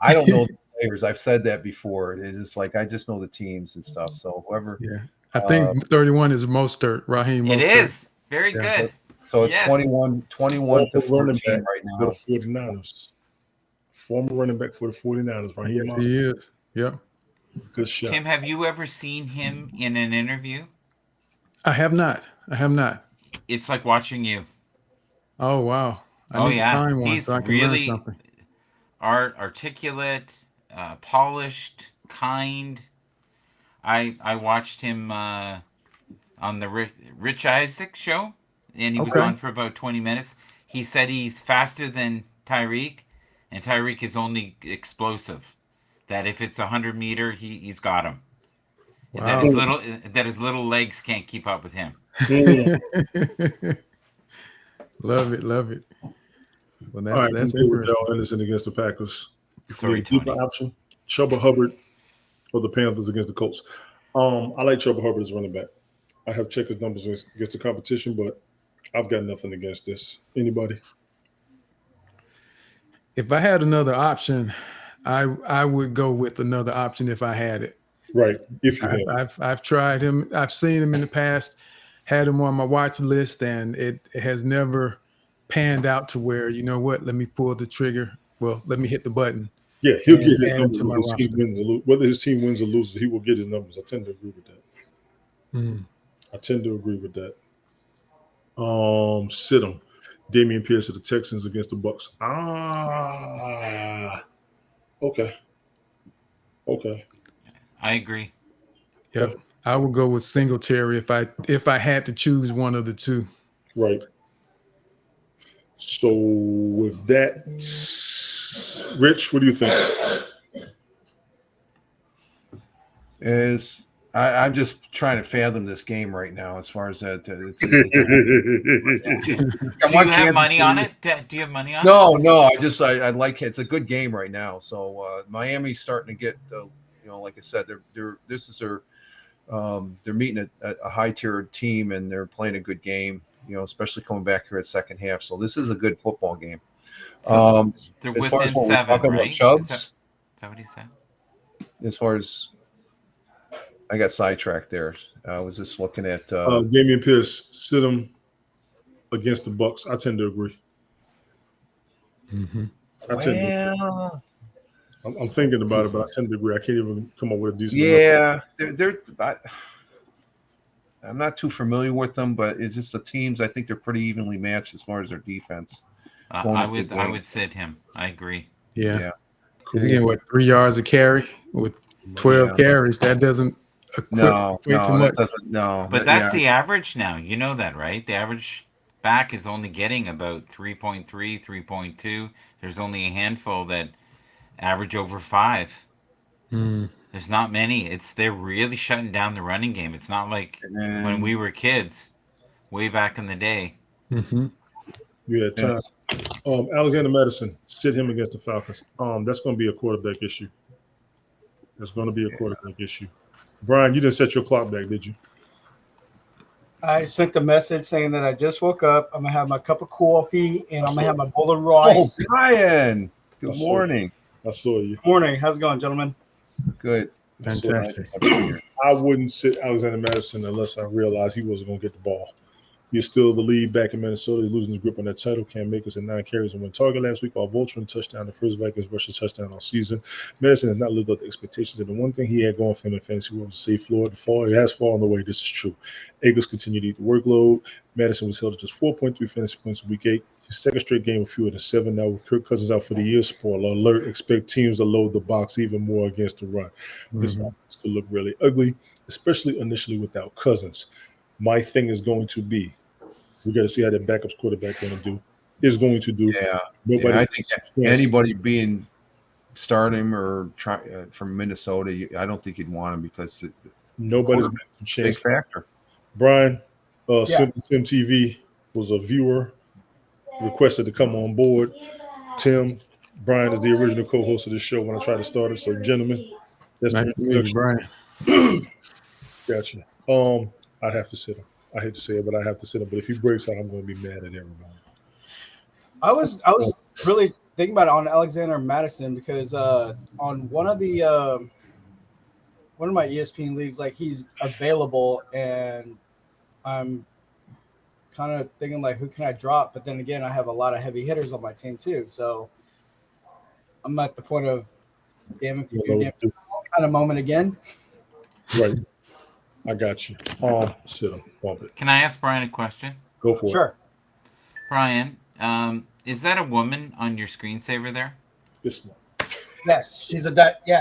S3: I don't know the players. I've said that before. It's just like I just know the teams and stuff. So whoever.
S13: Yeah, I think 31 is Mostert. Raheem Mostert.
S2: It is very
S13: Yeah.
S2: good.
S3: So it's
S2: Yes.
S3: 21 to 14 right
S1: For
S3: now.
S1: the 49ers. Former running back for the 49ers, right?
S13: Yes, he is. Yep.
S1: Good shot.
S2: Tim, have you ever seen him in an interview?
S13: I have not.
S2: It's like watching you.
S13: Oh wow. I
S2: Oh
S13: need to
S2: yeah,
S13: find one
S2: he's
S13: so I can learn
S2: really
S13: something.
S2: articulate, polished, kind. I watched him on the Rich Isaac show, and he was
S13: Okay.
S2: on for about 20 minutes. He said he's faster than Tyreek, and Tyreek is only explosive. That if it's 100-meter, he's got him. And
S13: Wow.
S2: that his little legs can't keep up with him.
S13: Love it. Well,
S1: All
S13: that's
S1: right,
S13: that's
S1: we'll go with
S13: interesting.
S1: Darrell Henderson against the Packers.
S2: Sorry,
S1: The deeper
S2: Tony.
S1: option, Chuba Hubbard for the Panthers against the Colts. I like Chuba Hubbard as running back. I have checked his numbers against the competition, but I've got nothing against this. Anybody?
S13: If I had another option, I would go with another option if I had it.
S1: Right. If you have.
S13: I've tried him. I've seen him in the past, had him on my watch list, and it has never panned out to where, you know what, let me pull the trigger. Well, let me hit the button.
S1: Yeah, he'll
S13: and
S1: get his
S13: add him
S1: numbers
S13: to my
S1: whether his team
S13: roster.
S1: wins or whether his team wins or loses, he will get his numbers. I tend to agree with that.
S13: Mm.
S1: I tend to agree with that. Sit him. Damian Pierce of the Texans against the Bucks. Okay.
S2: I agree.
S13: Yep. I would go with Singletary if I had to choose one of the two.
S1: Right. So with that, Rich, what do you think?
S3: I'm just trying to fathom this game right now as far as that.
S2: Do you have money on it? Do you have money on it?
S3: No. I like it. It's a good game right now. So Miami's starting to get, like I said, they're meeting a high tier team and they're playing a good game. especially coming back here at second half. So this is a good football game.
S2: So they're
S3: as far as
S2: within
S3: what we're
S2: 7,
S3: talking about
S2: right?
S3: Chubbs,
S2: Is that what he said?
S3: as far as I got sidetracked there. I was just looking at
S1: Damian Pierce, sit him against the Bucks. I tend to agree. I tend to. I'm thinking about it, but I tend to agree. I can't even come up with a decent.
S3: Yeah, I'm not too familiar with them, but it's just the teams. I think they're pretty evenly matched as far as their defense.
S2: I would sit him. I agree.
S13: Yeah.
S1: Cool.
S13: He's getting 3 yards a carry with 12 carries. That doesn't equate to much.
S3: That doesn't. No,
S2: But that's the average now. You know that, right? The average back is only getting about 3.3, 3.2. There's only a handful that average over 5. There's not many. They're really shutting down the running game. It's not like when we were kids, way back in the day.
S1: You had time. Alexander Madison, sit him against the Falcons. That's going to be a quarterback issue. That's going to be a quarterback issue. Brian, you didn't set your clock back, did you?
S15: I sent a message saying that I just woke up. I'm gonna have my cup of coffee and I'm gonna have my bowl of rice.
S3: Oh, Brian, good morning.
S1: I saw you.
S15: Morning. How's it going, gentlemen?
S3: Good.
S1: Fantastic. I wouldn't sit Alexander Madison unless I realized he wasn't going to get the ball. He's still the lead back in Minnesota. He's losing his grip on that title. Cam Akers had 9 carries and 1 target last week, while Voltron touchdown, the first Vikings rushing touchdown all season. Madison has not lived up to expectations, and the one thing he had going for him in fantasy was a safe floor. He has fallen away. This is true. Akers continued to eat the workload. Madison was held to just 4.3 fantasy points in week 8. His second straight game of fewer than 7. Now with Kirk Cousins out for the year, spoiler alert, expect teams to load the box even more against the run. This offense could look really ugly, especially initially without Cousins. My thing is going to be, we got to see how that backups quarterback going to do.
S3: Yeah. I think anybody being starting or from Minnesota, I don't think you'd want him because
S1: nobody's got a chance.
S3: Big factor.
S1: Brian, Simple Tim TV was a viewer requested to come on board. Brian is the original co-host of the show when I tried to start it. So, gentlemen, that's
S13: nice to meet you, Brian.
S1: Gotcha. I'd have to sit him. I hate to say it, but I have to sit him. But if he breaks out, I'm going to be mad at everybody.
S15: I was really thinking about it on Alexander Madison because on one of my ESPN leagues, like he's available, and I'm kind of thinking like, who can I drop? But then again, I have a lot of heavy hitters on my team too, so I'm at the point of damn if you do, damn kind of moment again.
S1: Right. I got you. Sit him. Bump it.
S2: Can I ask Brian a question?
S1: Go for it.
S15: Sure.
S2: Brian, is that a woman on your screensaver there?
S1: This one.
S15: Yes, she's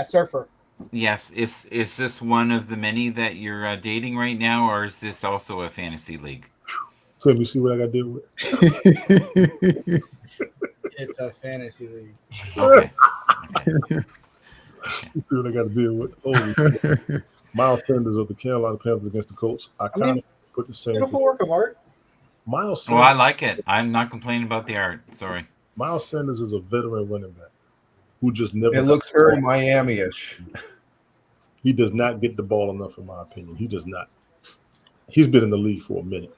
S15: surfer.
S2: Yes. Is this one of the many that you're dating right now, or is this also a fantasy league?
S1: So let me see what I got to deal with.
S15: It's a fantasy league.
S2: Okay.
S1: Let's see what I got to deal with. Holy Miles Sanders of the Carolina Panthers against the Colts. I kind of put the same.
S15: Beautiful work of art.
S1: Miles Sanders.
S2: I like it. I'm not complaining about the art. Sorry.
S1: Miles Sanders is a veteran running back who just never.
S3: It looks very Miami-ish.
S1: He does not get the ball enough, in my opinion. He does not. He's been in the league for a minute.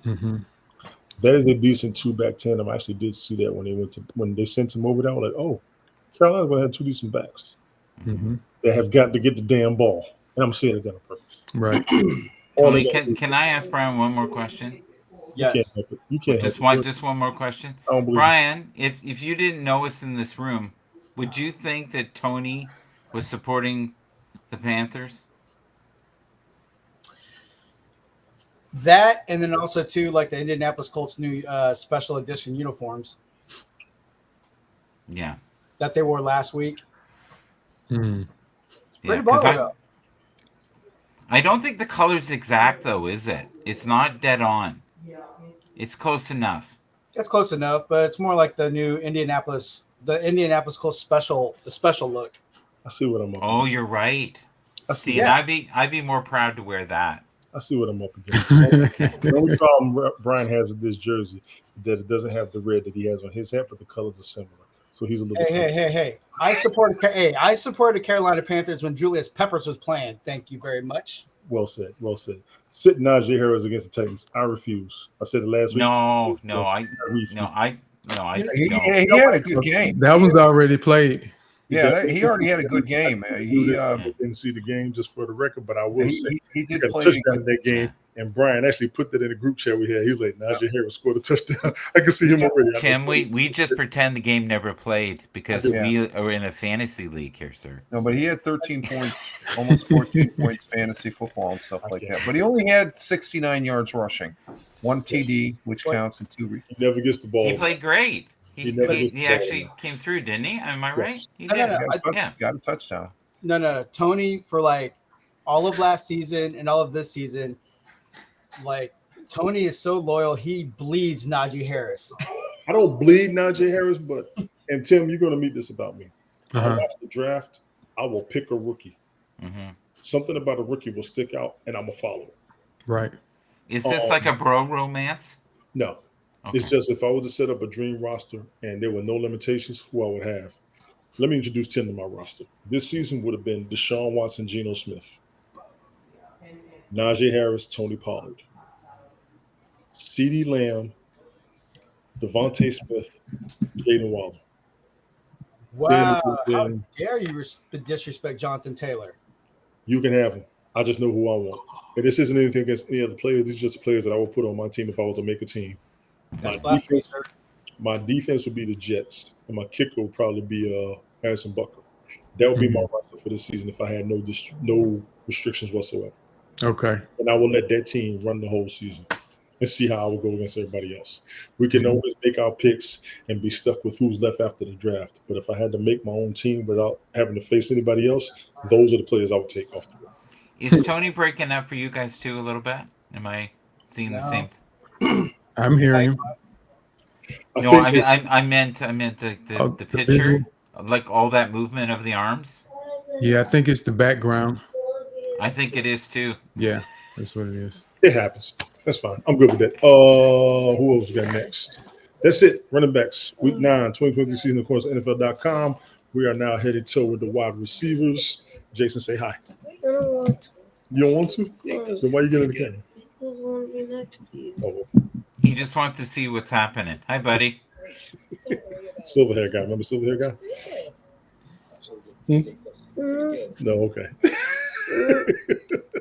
S1: That is a decent 2-back tandem. I actually did see that when they sent him over there. I was like, oh, Carolina's going to have 2 decent backs. They have got to get the damn ball. And I'm saying it on purpose.
S13: Right.
S2: Tony, can I ask Brian one more question?
S15: Yes.
S1: You can't
S2: just one more question. Brian, if you didn't know us in this room, would you think that Tony was supporting the Panthers?
S15: That, and then also too, like the Indianapolis Colts new special edition uniforms.
S2: Yeah.
S15: That they wore last week.
S2: Yeah,
S15: pretty baller,
S2: I don't think the color's exact though, is it? It's not dead on. It's close enough.
S15: It's close enough, but it's more like the new Indianapolis Colts special look.
S1: I see what I'm up.
S2: Oh, you're right. And I'd be more proud to wear that.
S1: I see what I'm up against. The only problem Brian has with this jersey is that it doesn't have the red that he has on his hat, but the colors are similar. So he's a little.
S15: Hey! I supported Carolina Panthers when Julius Peppers was playing. Thank you very much.
S1: Well said. Well said. Sit Najee Harris against the Titans. I refuse. I said it last week.
S2: No, I don't.
S3: He had a good game.
S13: That one's already played.
S3: Yeah, he already had a good game.
S1: I
S3: He
S1: didn't see the game, just for the record, but I will say
S3: he did
S1: got a
S3: play
S1: touchdown
S3: good.
S1: in that game. And Brian actually put that in the group chat we had. He's like, Najee Harris scored a touchdown. I can see him already.
S2: Tim, we just pretend the game never played because we are in a fantasy league here, sir.
S3: No, but he had 13 points, almost 14 points fantasy football and stuff like that. But he only had 69 yards rushing, 1 TD, which counts, and 2.
S1: He never gets the ball.
S2: He played great. He actually came through, didn't he? Am I right? He did.
S3: Got a touchdown.
S15: No. Tony, for like all of last season and all of this season, like Tony is so loyal. He bleeds Najee Harris.
S1: I don't bleed Najee Harris, but and Tim, you're going to meet this about me. I watch the draft. I will pick a rookie. Something about a rookie will stick out, and I'm gonna follow it.
S13: Right.
S2: Is this like a bro romance?
S1: No. Okay. It's just if I was to set up a dream roster and there were no limitations, who I would have. Let me introduce 10 to my roster. This season would have been Deshaun Watson, Geno Smith, Najee Harris, Tony Pollard, CeeDee Lamb, Devontae Smith, Jaden Waller.
S15: Wow. How dare you disrespect Jonathan Taylor?
S1: You can have him. I just know who I want. And this isn't anything against any other players. These are just the players that I would put on my team if I was to make a team. My defense would be the Jets, and my kicker would probably be Harrison Butker. That would be my roster for this season if I had no restrictions whatsoever.
S13: Okay.
S1: And I will let that team run the whole season and see how I will go against everybody else. We can always make our picks and be stuck with who's left after the draft. But if I had to make my own team without having to face anybody else, those are the players I would take off the board.
S2: Is Tony breaking up for you guys too a little bit? Am I seeing the same?
S13: I'm hearing him.
S2: No, I meant the picture, like all that movement of the arms.
S13: Yeah, I think it's the background.
S2: I think it is too.
S13: Yeah, that's what it is.
S1: It happens. That's fine. I'm good with that. Who else we got next? That's it. Running backs. Week 9, 2023 season, of course, NFL.com. We are now headed toward the wide receivers. Jason, say hi.
S16: I don't want to.
S1: You don't want to? Then why you get in the camera?
S16: I just want to be next to you.
S1: Oh.
S2: He just wants to see what's happening. Hi, buddy.
S1: Silver hair guy. Remember silver hair guy? No, okay.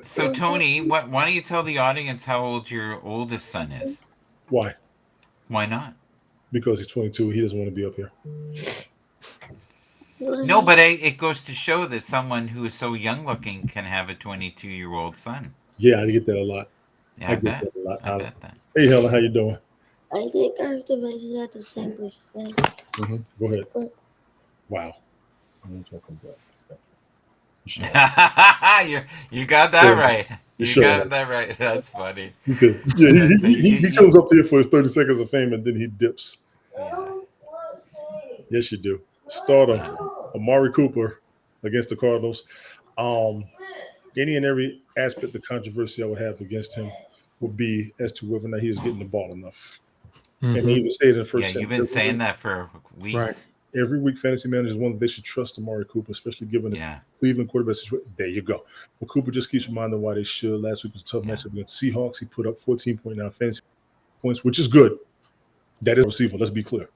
S2: So, Tony, why don't you tell the audience how old your oldest son is?
S1: Why?
S2: Why not?
S1: Because he's 22. He doesn't want to be up here.
S2: No, but it goes to show that someone who is so young looking can have a 22-year-old son.
S1: Yeah, I get that a lot.
S2: Yeah, I bet.
S1: That a lot.
S2: I bet that.
S1: Hey, Helen, how you doing?
S16: I think our devices are the same percent.
S1: Go ahead.
S16: But
S1: wow.
S2: You got that right. You got that right. That's funny.
S1: Yeah, he comes up here for his 30 seconds of fame and then he dips.
S2: Yeah.
S1: Yes, you do. Starter, Amari Cooper against the Cardinals. Any and every aspect of controversy I would have against him would be as to whether or not he is getting the ball enough. And they even say it in the first
S2: you've been saying that for weeks.
S1: Right. Every week, fantasy managers want they should trust Amari Cooper, especially given the Cleveland quarterback situation. There you go. But Cooper just keeps reminding why they should. Last week was a tough matchup against Seahawks. He put up 14.9 fantasy points, which is good. That is a receiver. Let's be clear.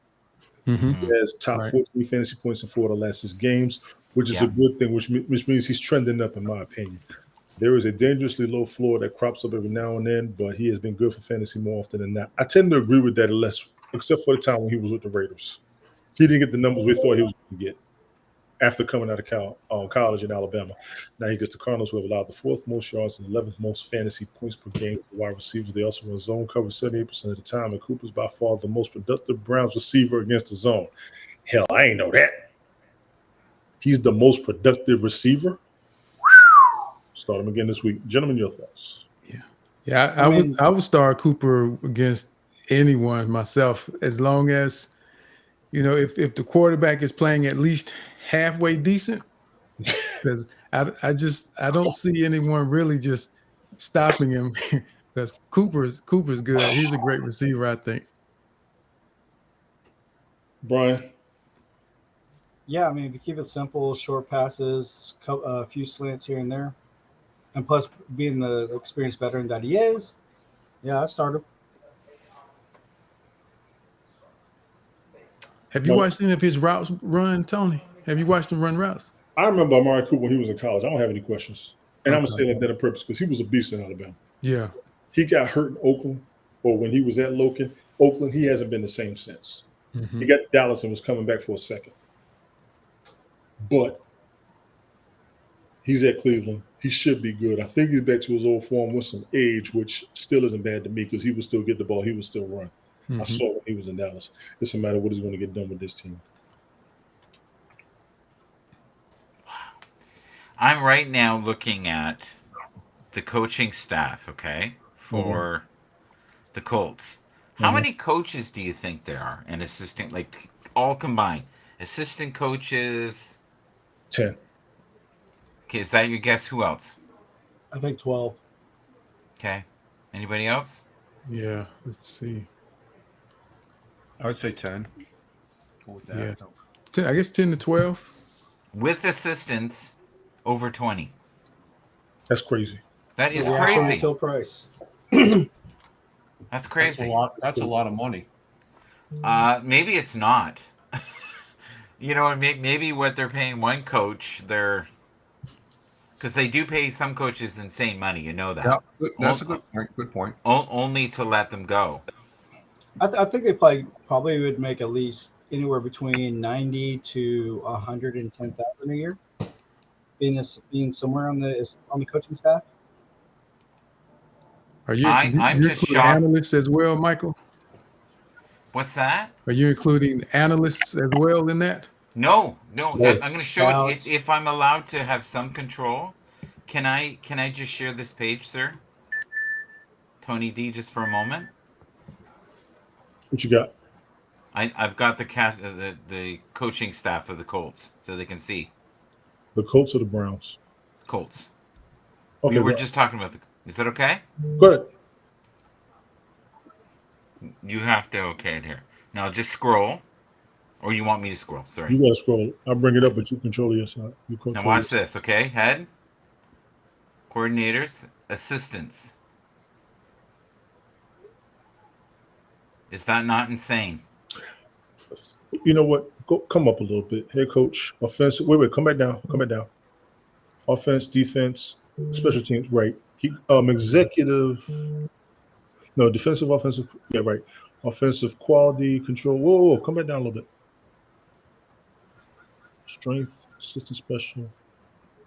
S1: He has top 14 fantasy points in 4 of the last 6 games, which is a good thing, which means he's trending up, in my opinion. There is a dangerously low floor that crops up every now and then, but he has been good for fantasy more often than not. I tend to agree with that except for the time when he was with the Raiders. He didn't get the numbers we thought he was going to get after coming out of college in Alabama. Now he gets the Cardinals, who have allowed the 4th most yards and 11th most fantasy points per game for wide receivers. They also run zone coverage 78% of the time, and Cooper's by far the most productive Browns receiver against the zone. Hell, I ain't know that. He's the most productive receiver. Start him again this week. Gentlemen, your thoughts?
S13: Yeah, I would start Cooper against anyone myself, as long as, if the quarterback is playing at least halfway decent, because I don't see anyone really just stopping him, because Cooper's good. He's a great receiver, I think.
S1: Brian?
S15: Yeah, I mean, if you keep it simple, short passes, a few slants here and there. And plus, being the experienced veteran that he is, yeah, I started.
S13: Have you watched any of his routes run, Tony? Have you watched him run routes?
S1: I remember Amari Cooper when he was in college. I don't have any questions. And I'm going to
S13: Okay.
S1: say that on purpose because he was a beast in Alabama.
S13: Yeah.
S1: He got hurt in Oakland, or when he was at Oakland, he hasn't been the same since.
S13: Mhm.
S1: He got to Dallas and was coming back for a second. But he's at Cleveland. He should be good. I think he's back to his old form with some age, which still isn't bad to me because he would still get the ball. He would still run. I
S13: Mhm.
S1: saw when he was in Dallas. It's a matter of what he's going to get done with this team.
S2: I'm right now looking at the coaching staff, okay, for the Colts. How
S1: Mhm.
S2: many coaches do you think there are? And assistant, like all combined, assistant coaches.
S1: 10.
S2: Okay, is that your guess? Who else?
S15: I think 12.
S2: Okay, anybody else?
S13: Yeah. Let's see.
S3: I would say 10. Go with that.
S13: Yeah. I guess 10 to 12.
S2: With assistants, over 20.
S1: That's crazy.
S2: That is
S15: The actual
S2: crazy.
S15: retail price.
S2: That's
S3: That's
S2: crazy.
S3: That's a lot of money.
S2: Maybe it's not. You know, maybe what they're paying one coach, they're because they do pay some coaches insane money. You know that.
S3: Yeah, that's a good point. Good point.
S2: Only to let them go.
S15: I think they probably would make at least anywhere between 90 to 110,000 a year, being somewhere on the coaching staff.
S13: Are you?
S2: I'm
S13: you
S2: just
S13: include
S2: shocked.
S13: analysts as well, Michael?
S2: What's that?
S13: Are you including analysts as well in that?
S2: No.
S1: No.
S2: I'm going to show it
S15: Scouts.
S2: if I'm allowed to have some control. Can I just share this page, sir? Tony D, just for a moment.
S1: What you got?
S2: I've got the coaching staff of the Colts, so they can see
S1: The Colts or the Browns?
S2: Colts.
S1: Okay,
S2: We were
S1: go
S2: just talking about Is that okay?
S1: Go ahead.
S2: You have to okay it here. Now just scroll, or you want me to scroll? Sorry.
S1: You got to scroll. I'll bring it up, but you control your side. You control
S2: Now watch
S1: your
S2: this, okay? Head, coordinators, assistants. Is that not insane?
S1: You know what? Come up a little bit. Head coach, offense. Wait. Come back down. Come back down. Offense, defense, special teams. Right. Executive. No, defensive, offensive. Yeah, right. Offensive quality control. Whoa. Come back down a little bit. Strength, assistant special.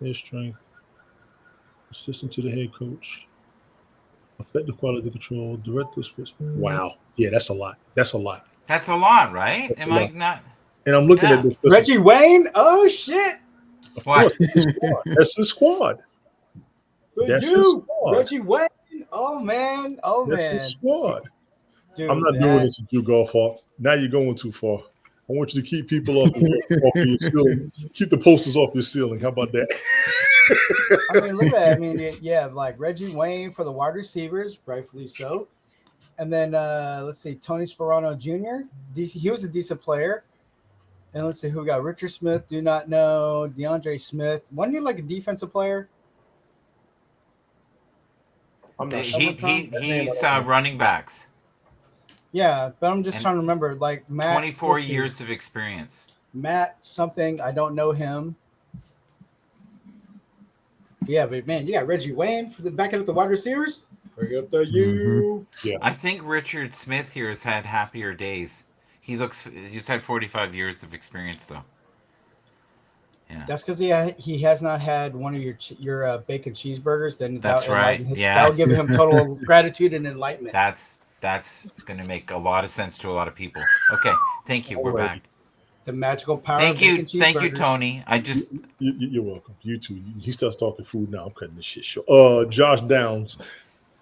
S1: Head strength. Assistant to the head coach. Effective quality control. Director sports. Wow. Yeah, that's a lot. That's a lot.
S2: That's a lot, right?
S1: That's
S2: Am
S1: a
S2: I
S1: lot.
S2: not?
S1: And I'm looking
S2: Yeah.
S1: at this.
S15: Reggie Wayne? Oh shit!
S1: Of
S2: What?
S1: course, that's his squad. That's his squad. That's his squad.
S15: Reggie Wayne. Oh man. Oh
S1: That's
S15: man.
S1: his squad.
S15: Dude,
S1: I'm not doing this with you, Golf Hawk. Now you're going too far. I want you to keep people off of your ceiling. Keep the posters off your ceiling. How about that?
S15: I mean, look at that. I mean, yeah, like Reggie Wayne for the wide receivers, rightfully so. And then let's see, Tony Sperano Jr. He was a decent player. And let's see who we got. Richard Smith, do not know. DeAndre Smith. Wasn't he like a defensive player?
S1: I'm not sure.
S2: He's running backs.
S15: Yeah, but I'm just
S2: And
S15: trying to remember. Like Matt.
S2: 24
S15: let's see,
S2: years of experience.
S15: Matt something. I don't know him. Yeah, but man, you got Reggie Wayne for the backing up the wide receivers. Bring up the U.
S1: Yeah.
S2: I think Richard Smith here has had happier days. He's had 45 years of experience though. Yeah.
S15: That's because he has not had one of your bacon cheeseburgers. Then
S2: That's right. Yeah.
S15: That will give him total gratitude and enlightenment.
S2: That's going to make a lot of sense to a lot of people. Okay, thank you. We're back.
S15: The magical power.
S2: Thank
S15: of
S2: you,
S15: bacon
S2: thank you,
S15: cheeseburgers.
S2: Tony.
S1: You're welcome. You too. He starts talking food now. I'm cutting this shit short. Josh Downs,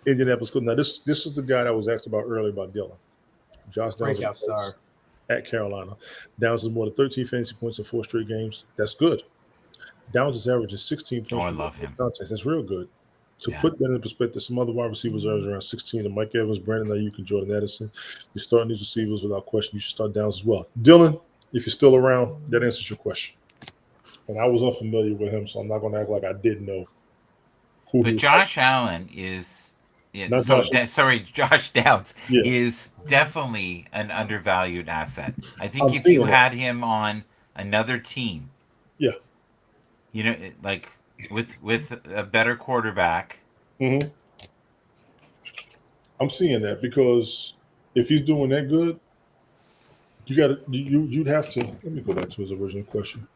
S1: Indianapolis Colts. Now this is the guy that was asked about earlier about Dylan. Josh Downs,
S15: Breakout star
S1: at Carolina. Downs has more than 13 fantasy points in 4 straight games. That's good. Downs' average is 16 points.
S2: Oh, I love him.
S1: Contest. That's real good. To put that in perspective, some other wide receivers average around 16. And Mike Evans, Brandon Ayuk, and Jordan Addison. You're starting these receivers without question. You should start Downs as well. Dylan, if you're still around, that answers your question. And I was unfamiliar with him, so I'm not going to act like I didn't know.
S2: But Josh Allen is,
S1: Not Josh.
S2: Josh Downs
S1: Yeah.
S2: is definitely an undervalued asset. I think
S1: I'm
S2: if
S1: seeing
S2: you
S1: that.
S2: had him on another team,
S1: Yeah.
S2: you know, like with a better quarterback.
S1: Mm-hmm. I'm seeing that because if he's doing that good, you'd have to. Let me go back to his original question.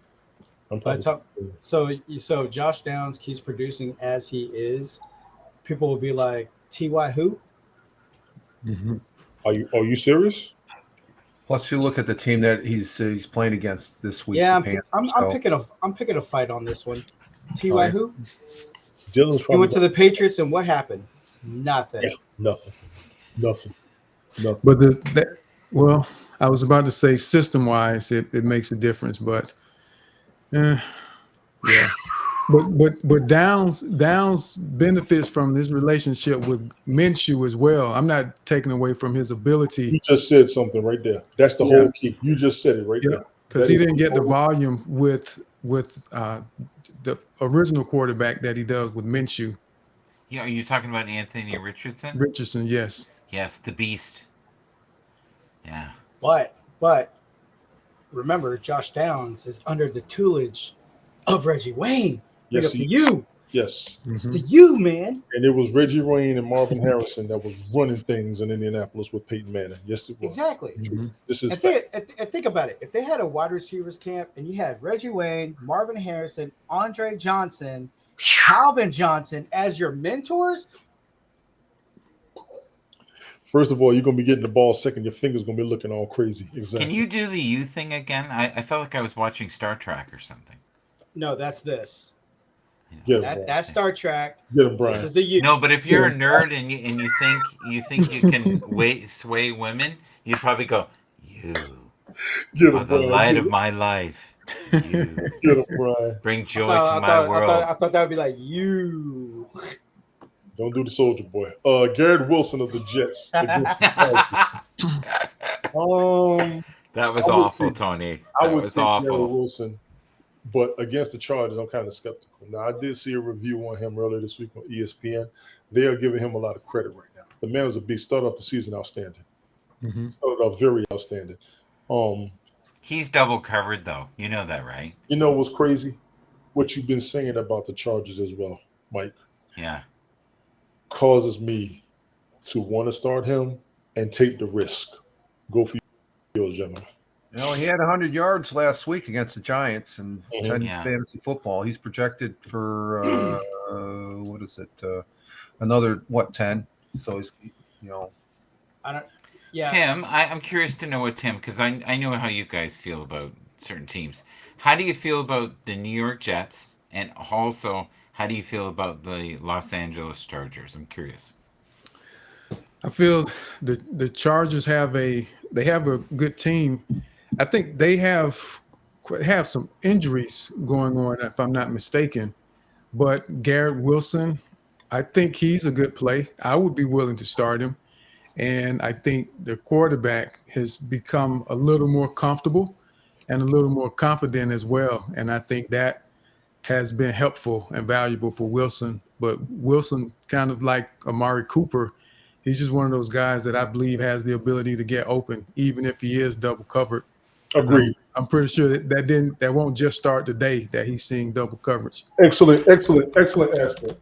S1: I'm
S15: But
S1: probably
S15: so Josh Downs keeps producing as he is. People will be like, Ty who?
S1: Are you serious?
S3: Plus, you look at the team that he's playing against this week.
S15: Yeah,
S3: the Panthers,
S15: I'm picking a fight on this one. Ty
S3: Oh, yeah.
S15: who?
S1: Dylan's
S15: He
S1: probably
S15: went to the Patriots, and what happened? Nothing.
S1: nothing.
S13: But well, I was about to say system wise, it makes a difference, but yeah. But Downs benefits from this relationship with Minshew as well. I'm not taking away from his ability.
S1: You just said something right there. That's the whole key. You just said it right there.
S13: Because
S1: That
S13: he
S1: is
S13: didn't get the
S1: whole-
S13: volume with the original quarterback that he does with Minshew.
S2: Yeah, are you talking about Anthony Richardson?
S13: Richardson, yes.
S2: Yes, the beast. Yeah.
S15: But remember, Josh Downs is under the tutelage of Reggie Wayne. Big
S1: Yes,
S15: up to you.
S1: Yes.
S15: It's the you, man.
S1: And it was Reggie Wayne and Marvin Harrison that was running things in Indianapolis with Peyton Manning. Yes, it was.
S15: Exactly.
S1: This is
S15: and think about it. If they had a wide receivers camp and you had Reggie Wayne, Marvin Harrison, Andre Johnson, Calvin Johnson as your mentors,
S1: first of all, you're gonna be getting the ball second. Your finger's gonna be looking all crazy. Exactly.
S2: Can you do the you thing again? I felt like I was watching Star Trek or something.
S15: no, that's this.
S1: Get him,
S15: That's Star Trek.
S1: Get him, Brian.
S15: This is the you.
S2: No, but if you're a nerd and you think you can sway women, you'd probably go, "You are the light of my life. You
S1: Get him, Brian.
S2: bring joy to my world."
S15: I thought that would be like you.
S1: Don't do the soldier boy. Garrett Wilson of the Jets.
S2: That was awful, Tony.
S1: I
S2: That
S1: would
S2: was
S1: take Garrett
S2: awful.
S1: Wilson, but against the Chargers, I'm kind of skeptical. Now, I did see a review on him earlier this week on ESPN. They are giving him a lot of credit right now. The man was a beast. Started off the season outstanding. Started off very outstanding.
S2: He's double covered, though. You know that, right?
S1: You know what's crazy? What you've been saying about the Chargers as well, Mike.
S2: Yeah.
S1: Causes me to want to start him and take the risk. Go for yours, gentlemen.
S3: You know, he had 100 yards last week against the Giants and 10
S2: Yeah.
S3: fantasy football. He's projected for what is it? Another 10? So he's
S15: I don't. Yeah.
S2: Tim, I'm curious to know what Tim, because I know how you guys feel about certain teams. How do you feel about the New York Jets, and also how do you feel about the Los Angeles Chargers? I'm curious.
S13: I feel the Chargers have a good team. I think they have some injuries going on, if I'm not mistaken. But Garrett Wilson, I think he's a good play. I would be willing to start him. And I think the quarterback has become a little more comfortable and a little more confident as well. And I think that has been helpful and valuable for Wilson. But Wilson, kind of like Amari Cooper, he's just one of those guys that I believe has the ability to get open, even if he is double covered.
S1: Agreed.
S13: I'm pretty sure that won't just start today that he's seeing double coverage.
S1: Excellent aspect. Excellent.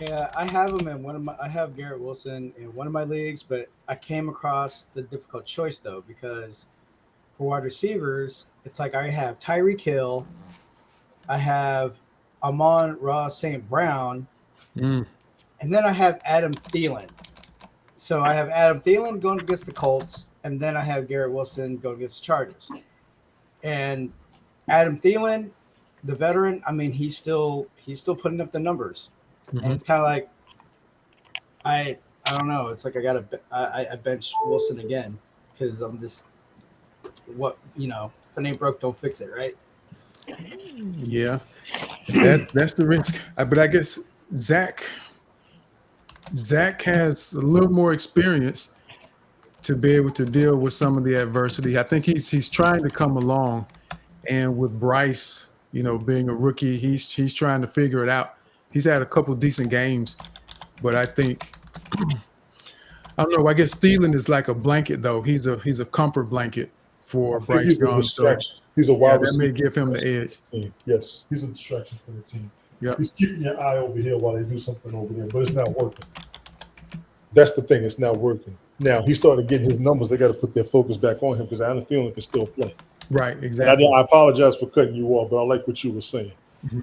S15: Yeah, I have him in I have Garrett Wilson in one of my leagues, but I came across the difficult choice though, because for wide receivers, it's like I have Tyreek Hill, I have Amon-Ra St. Brown, and then I have Adam Thielen. So I have Adam Thielen going against the Colts, and then I have Garrett Wilson going against the Chargers. And Adam Thielen, the veteran, I mean, he's still putting up the numbers. And it's kind of like I don't know. It's like I bench Wilson again because I'm just if it ain't broke, don't fix it, right?
S13: Yeah, that's the risk. But I guess Zach has a little more experience to be able to deal with some of the adversity. I think he's trying to come along, and with Bryce, You know, being a rookie, he's trying to figure it out. He's had a couple decent games, but I think I don't know. I guess Thielen is like a blanket, though. He's a comfort blanket for
S1: I think
S13: Bryce
S1: he's a
S13: Young. So
S1: distraction. He's a
S13: yeah,
S1: wide
S13: that may
S1: receiver.
S13: give him the edge.
S1: Team. Yes, he's a distraction for the team.
S13: Yep.
S1: He's keeping your eye over here while they do something over there, but it's not working. That's the thing. It's not working. Now he started getting his numbers. They got to put their focus back on him because Adam Thielen can still play.
S13: Right,
S1: And
S13: exactly.
S1: I apologize for cutting you off, but I like what you were saying.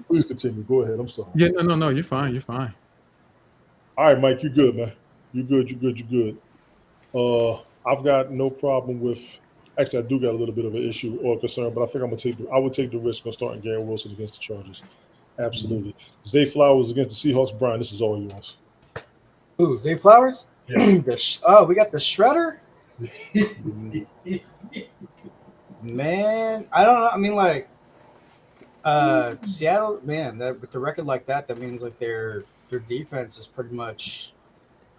S1: Please continue. Go ahead. I'm sorry.
S13: Yeah, no, you're fine. You're fine.
S1: All right, Mike, you good, man. You good. I've got no problem with. Actually, I do got a little bit of an issue or concern, but I think I would take the risk on starting Garrett Wilson against the Chargers. Absolutely. Zay Flowers against the Seahawks. Brian, this is all yours.
S15: Ooh, Zay Flowers?
S1: Yeah.
S15: We got the shredder? Man, I don't know. I mean, like, Seattle, man, with the record like that means like their defense is pretty much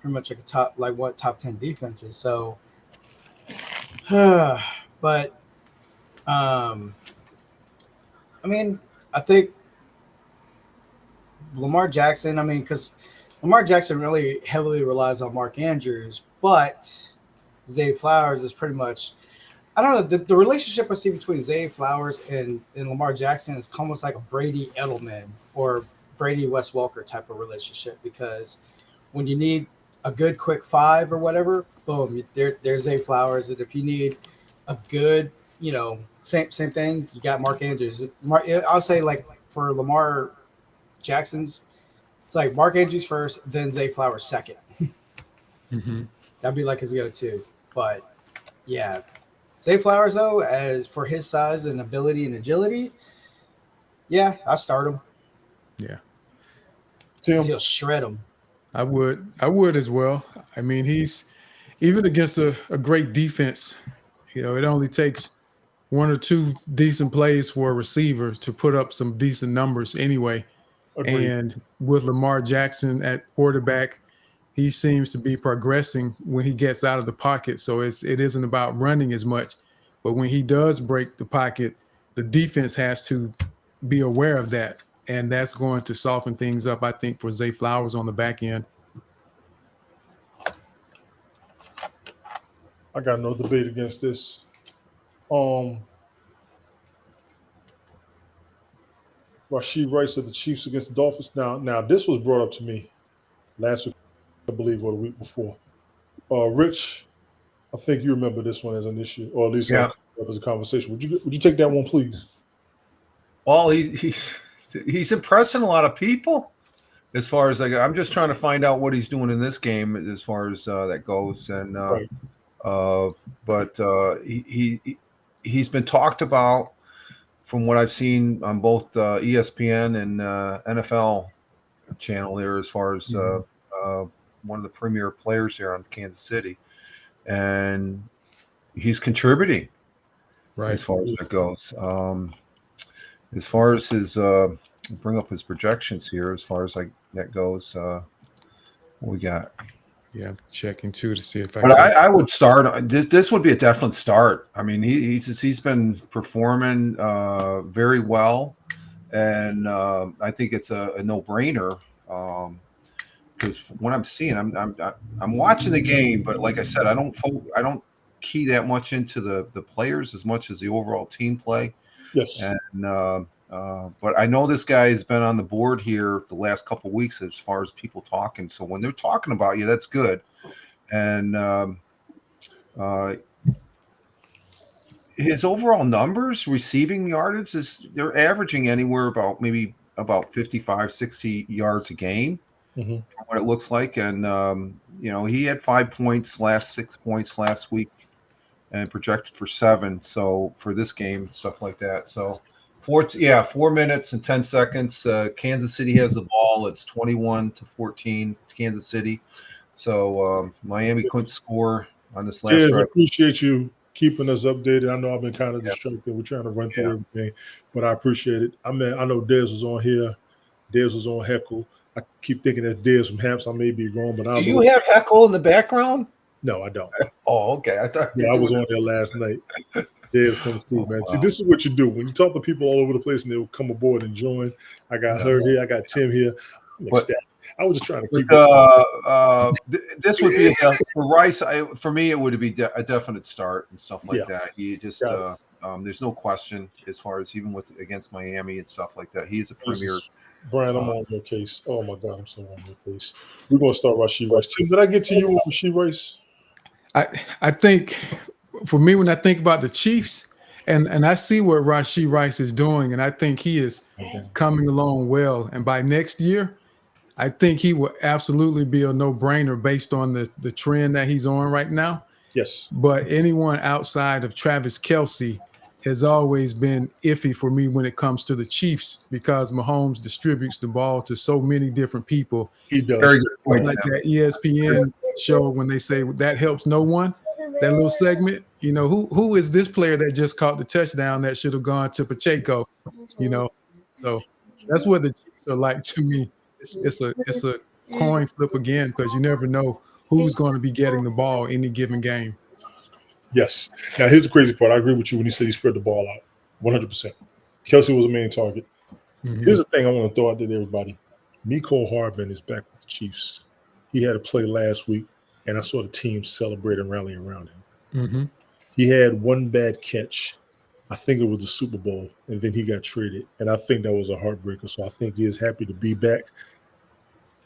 S15: like a top 10 defenses. So, but, I mean, I think Lamar Jackson. I mean, because Lamar Jackson really heavily relies on Mark Andrews, but Zay Flowers is pretty much. I don't know. The relationship I see between Zay Flowers and Lamar Jackson is almost like a Brady Edelman or Brady Wes Welker type of relationship, because when you need a good quick five or whatever, boom, there's Zay Flowers. And if you need a good, same thing, you got Mark Andrews. I'll say, like, for Lamar Jackson's, it's like Mark Andrews first, then Zay Flowers second. That'd be like his go-to. But yeah, Zay Flowers, though, as for his size and ability and agility, yeah, I start him.
S13: Yeah,
S15: he'll shred him.
S13: I would as well. I mean, he's even against a great defense. It only takes one or two decent plays for a receiver to put up some decent numbers anyway.
S1: Agreed.
S13: And with Lamar Jackson at quarterback, he seems to be progressing when he gets out of the pocket. So it isn't about running as much. But when he does break the pocket, the defense has to be aware of that. And that's going to soften things up, I think, for Zay Flowers on the back end.
S1: I got no debate against this. Rashid Rice of the Chiefs against the Dolphins. Now this was brought up to me last week, I believe, or the week before. Rich, I think you remember this one as an issue, or at least as a conversation. Would you take that one, please?
S3: Well, he's impressing a lot of people. As far as I'm just trying to find out what he's doing in this game as far as that goes, and
S1: Right.
S3: but he's been talked about from what I've seen on both ESPN and NFL channel there, as far as one of the premier players here on Kansas City, and he's contributing as far as that goes. As far as his bring up his projections here, as far as that goes, what we got?
S13: Yeah, I'm checking too to see if
S3: But I would start. This would be a definite start. I mean, he's been performing very well, and I think it's a no-brainer. Because when I'm seeing, I'm watching the game, but like I said, I don't key that much into the players as much as the overall team play.
S1: Yes.
S3: And but I know this guy has been on the board here the last couple of weeks as far as people talking. So when they're talking about you, that's good. And his overall numbers, receiving yardage, they're averaging anywhere about 55, 60 yards a game.
S1: Mm-hmm.
S3: From what it looks like. And he had 5 points, 6 points last week, and projected for 7. So for this game, stuff like that. So 4 minutes and 10 seconds. Kansas City has the ball. It's 21-14, Kansas City. So Miami couldn't score on this last drive.
S1: I appreciate you keeping us updated. I know I've been kind of distracted. We're trying to run through everything, but I appreciate it. I mean, I know Dez was on here. Dez was on Heckle. I keep thinking that Dez from Hamps. I may be wrong, but I don't
S3: know. You have Heckle in the background?
S1: No, I don't.
S3: Oh, okay. I thought
S1: I was on there last night. Yeah, it's comes through, man. See,
S3: Wow.
S1: this is what you do when you talk to people all over the place and they'll come aboard and join. I got her here, I got Tim here. I'm
S3: But-
S1: ecstatic. I was just trying to keep
S3: this would be for Rice. For me, it would be a definite start and stuff like that. He just there's no question as far as even with against Miami and stuff like that. He's a premier.
S1: Brian, I'm on your case. Oh my God, I'm so on your case. We're gonna start Rashid Rice. Tim, did I get to you on Rashid Rice?
S13: I think for me, when I think about the Chiefs, and I see what Rashid Rice is doing, and I think he is coming along well. And by next year, I think he will absolutely be a no-brainer based on the trend that he's on right now.
S1: Yes.
S13: But anyone outside of Travis Kelce has always been iffy for me when it comes to the Chiefs because Mahomes distributes the ball to so many different people.
S1: He does.
S3: Very good
S13: It's
S3: point,
S13: like
S3: Tim.
S13: that ESPN show when they say that helps no one. That little segment, you know, who is this player that just caught the touchdown that should have gone to Pacheco? You know, so that's what the Chiefs are like to me. It's a coin flip again because you never know who's going to be getting the ball any given game.
S1: Yes. Now here's the crazy part. I agree with you when you said he spread the ball out. 100%. Kelsey was a main target. Here's the thing I want to throw out there to everybody. Mecole Hardman is back with the Chiefs. He had a play last week, and I saw the team celebrate and rally around him. He had one bad catch. I think it was the Super Bowl, and then he got traded. And I think that was a heartbreaker. So I think he is happy to be back.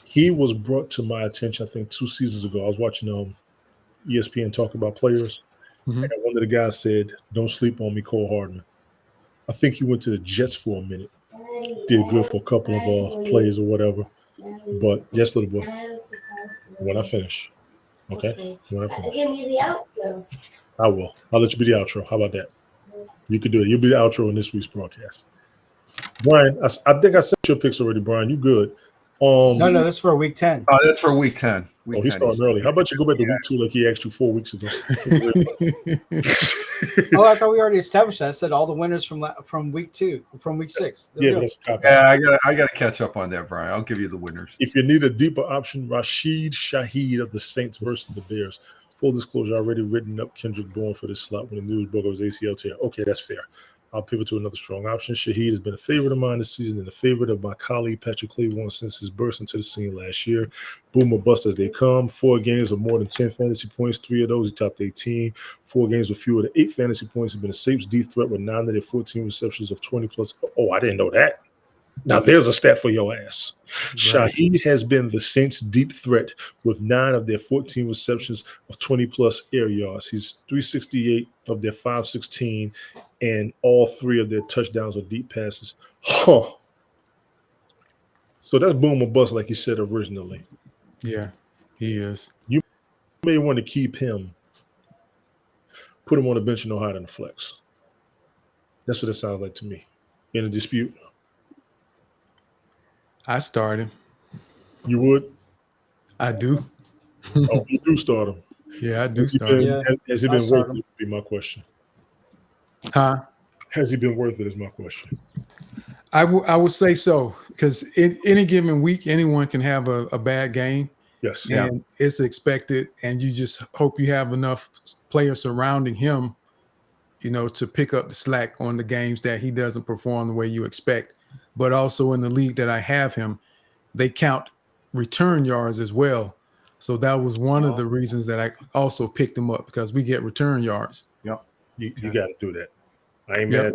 S1: He was brought to my attention, I think, 2 seasons ago. I was watching ESPN talk about players. And one of the guys said, "Don't sleep on Mecole Hardman." I think he went to the Jets for a minute. Did good for a couple of plays or whatever. But yes, little boy. When I finish. Okay? When I finish.
S16: Give me the outro.
S1: I will. I'll let you be the outro. How about that? You can do it. You'll be the outro in this week's broadcast. Brian, I think I sent your picks already, Brian. You good.
S15: No, that's for week 10.
S3: Oh, that's for week 10.
S1: He's starting early. How about you go back to week 2 like he asked you 4 weeks ago?
S15: Oh, I thought we already established that. I said all the winners from week 2, from week 6. There we go.
S1: That's a copy.
S3: Yeah, I got to catch up on that, Brian. I'll give you the winners.
S1: If you need a deeper option, Rashid Shaheed of the Saints versus the Bears. Full disclosure, I already written up Kendrick Bourne for this slot when the news broke of his ACL tear. Okay, that's fair. I'll pivot to another strong option. Shaheed has been a favorite of mine this season and a favorite of my colleague Patrick Claiborne since his burst into the scene last year. Boom or bust as they come. 4 games of more than 10 fantasy points. 3 of those he topped 18. 4 games with fewer than 8 fantasy points. He's been a safe deep threat with 9 of their 14 receptions of 20 plus. Oh, I didn't know that. Now there's a stat for your ass. Right. Shaheed has been the Saints' deep threat with 9 of their 14 receptions of 20 plus air yards. He's 368 of their 516, and all 3 of their touchdowns are deep passes. Huh. So that's boom or bust, like you said originally.
S13: Yeah, he is.
S1: You may want to keep him, put him on the bench and know how to flex. That's what it sounds like to me. In a dispute.
S13: I start him.
S1: You would?
S13: I do.
S1: Oh, you do start him.
S13: Yeah, I do start him.
S1: Has he been worth it? Would be my question.
S13: Huh?
S1: Has he been worth it? Is my question.
S13: I would say so, because in any given week, anyone can have a bad game.
S1: Yes.
S13: And it's expected, and you just hope you have enough players surrounding him, you know, to pick up the slack on the games that he doesn't perform the way you expect. But also in the league that I have him, they count return yards as well. So that was one of the reasons that I also picked him up, because we get return yards.
S1: Yep. You got to do that. I ain't mad.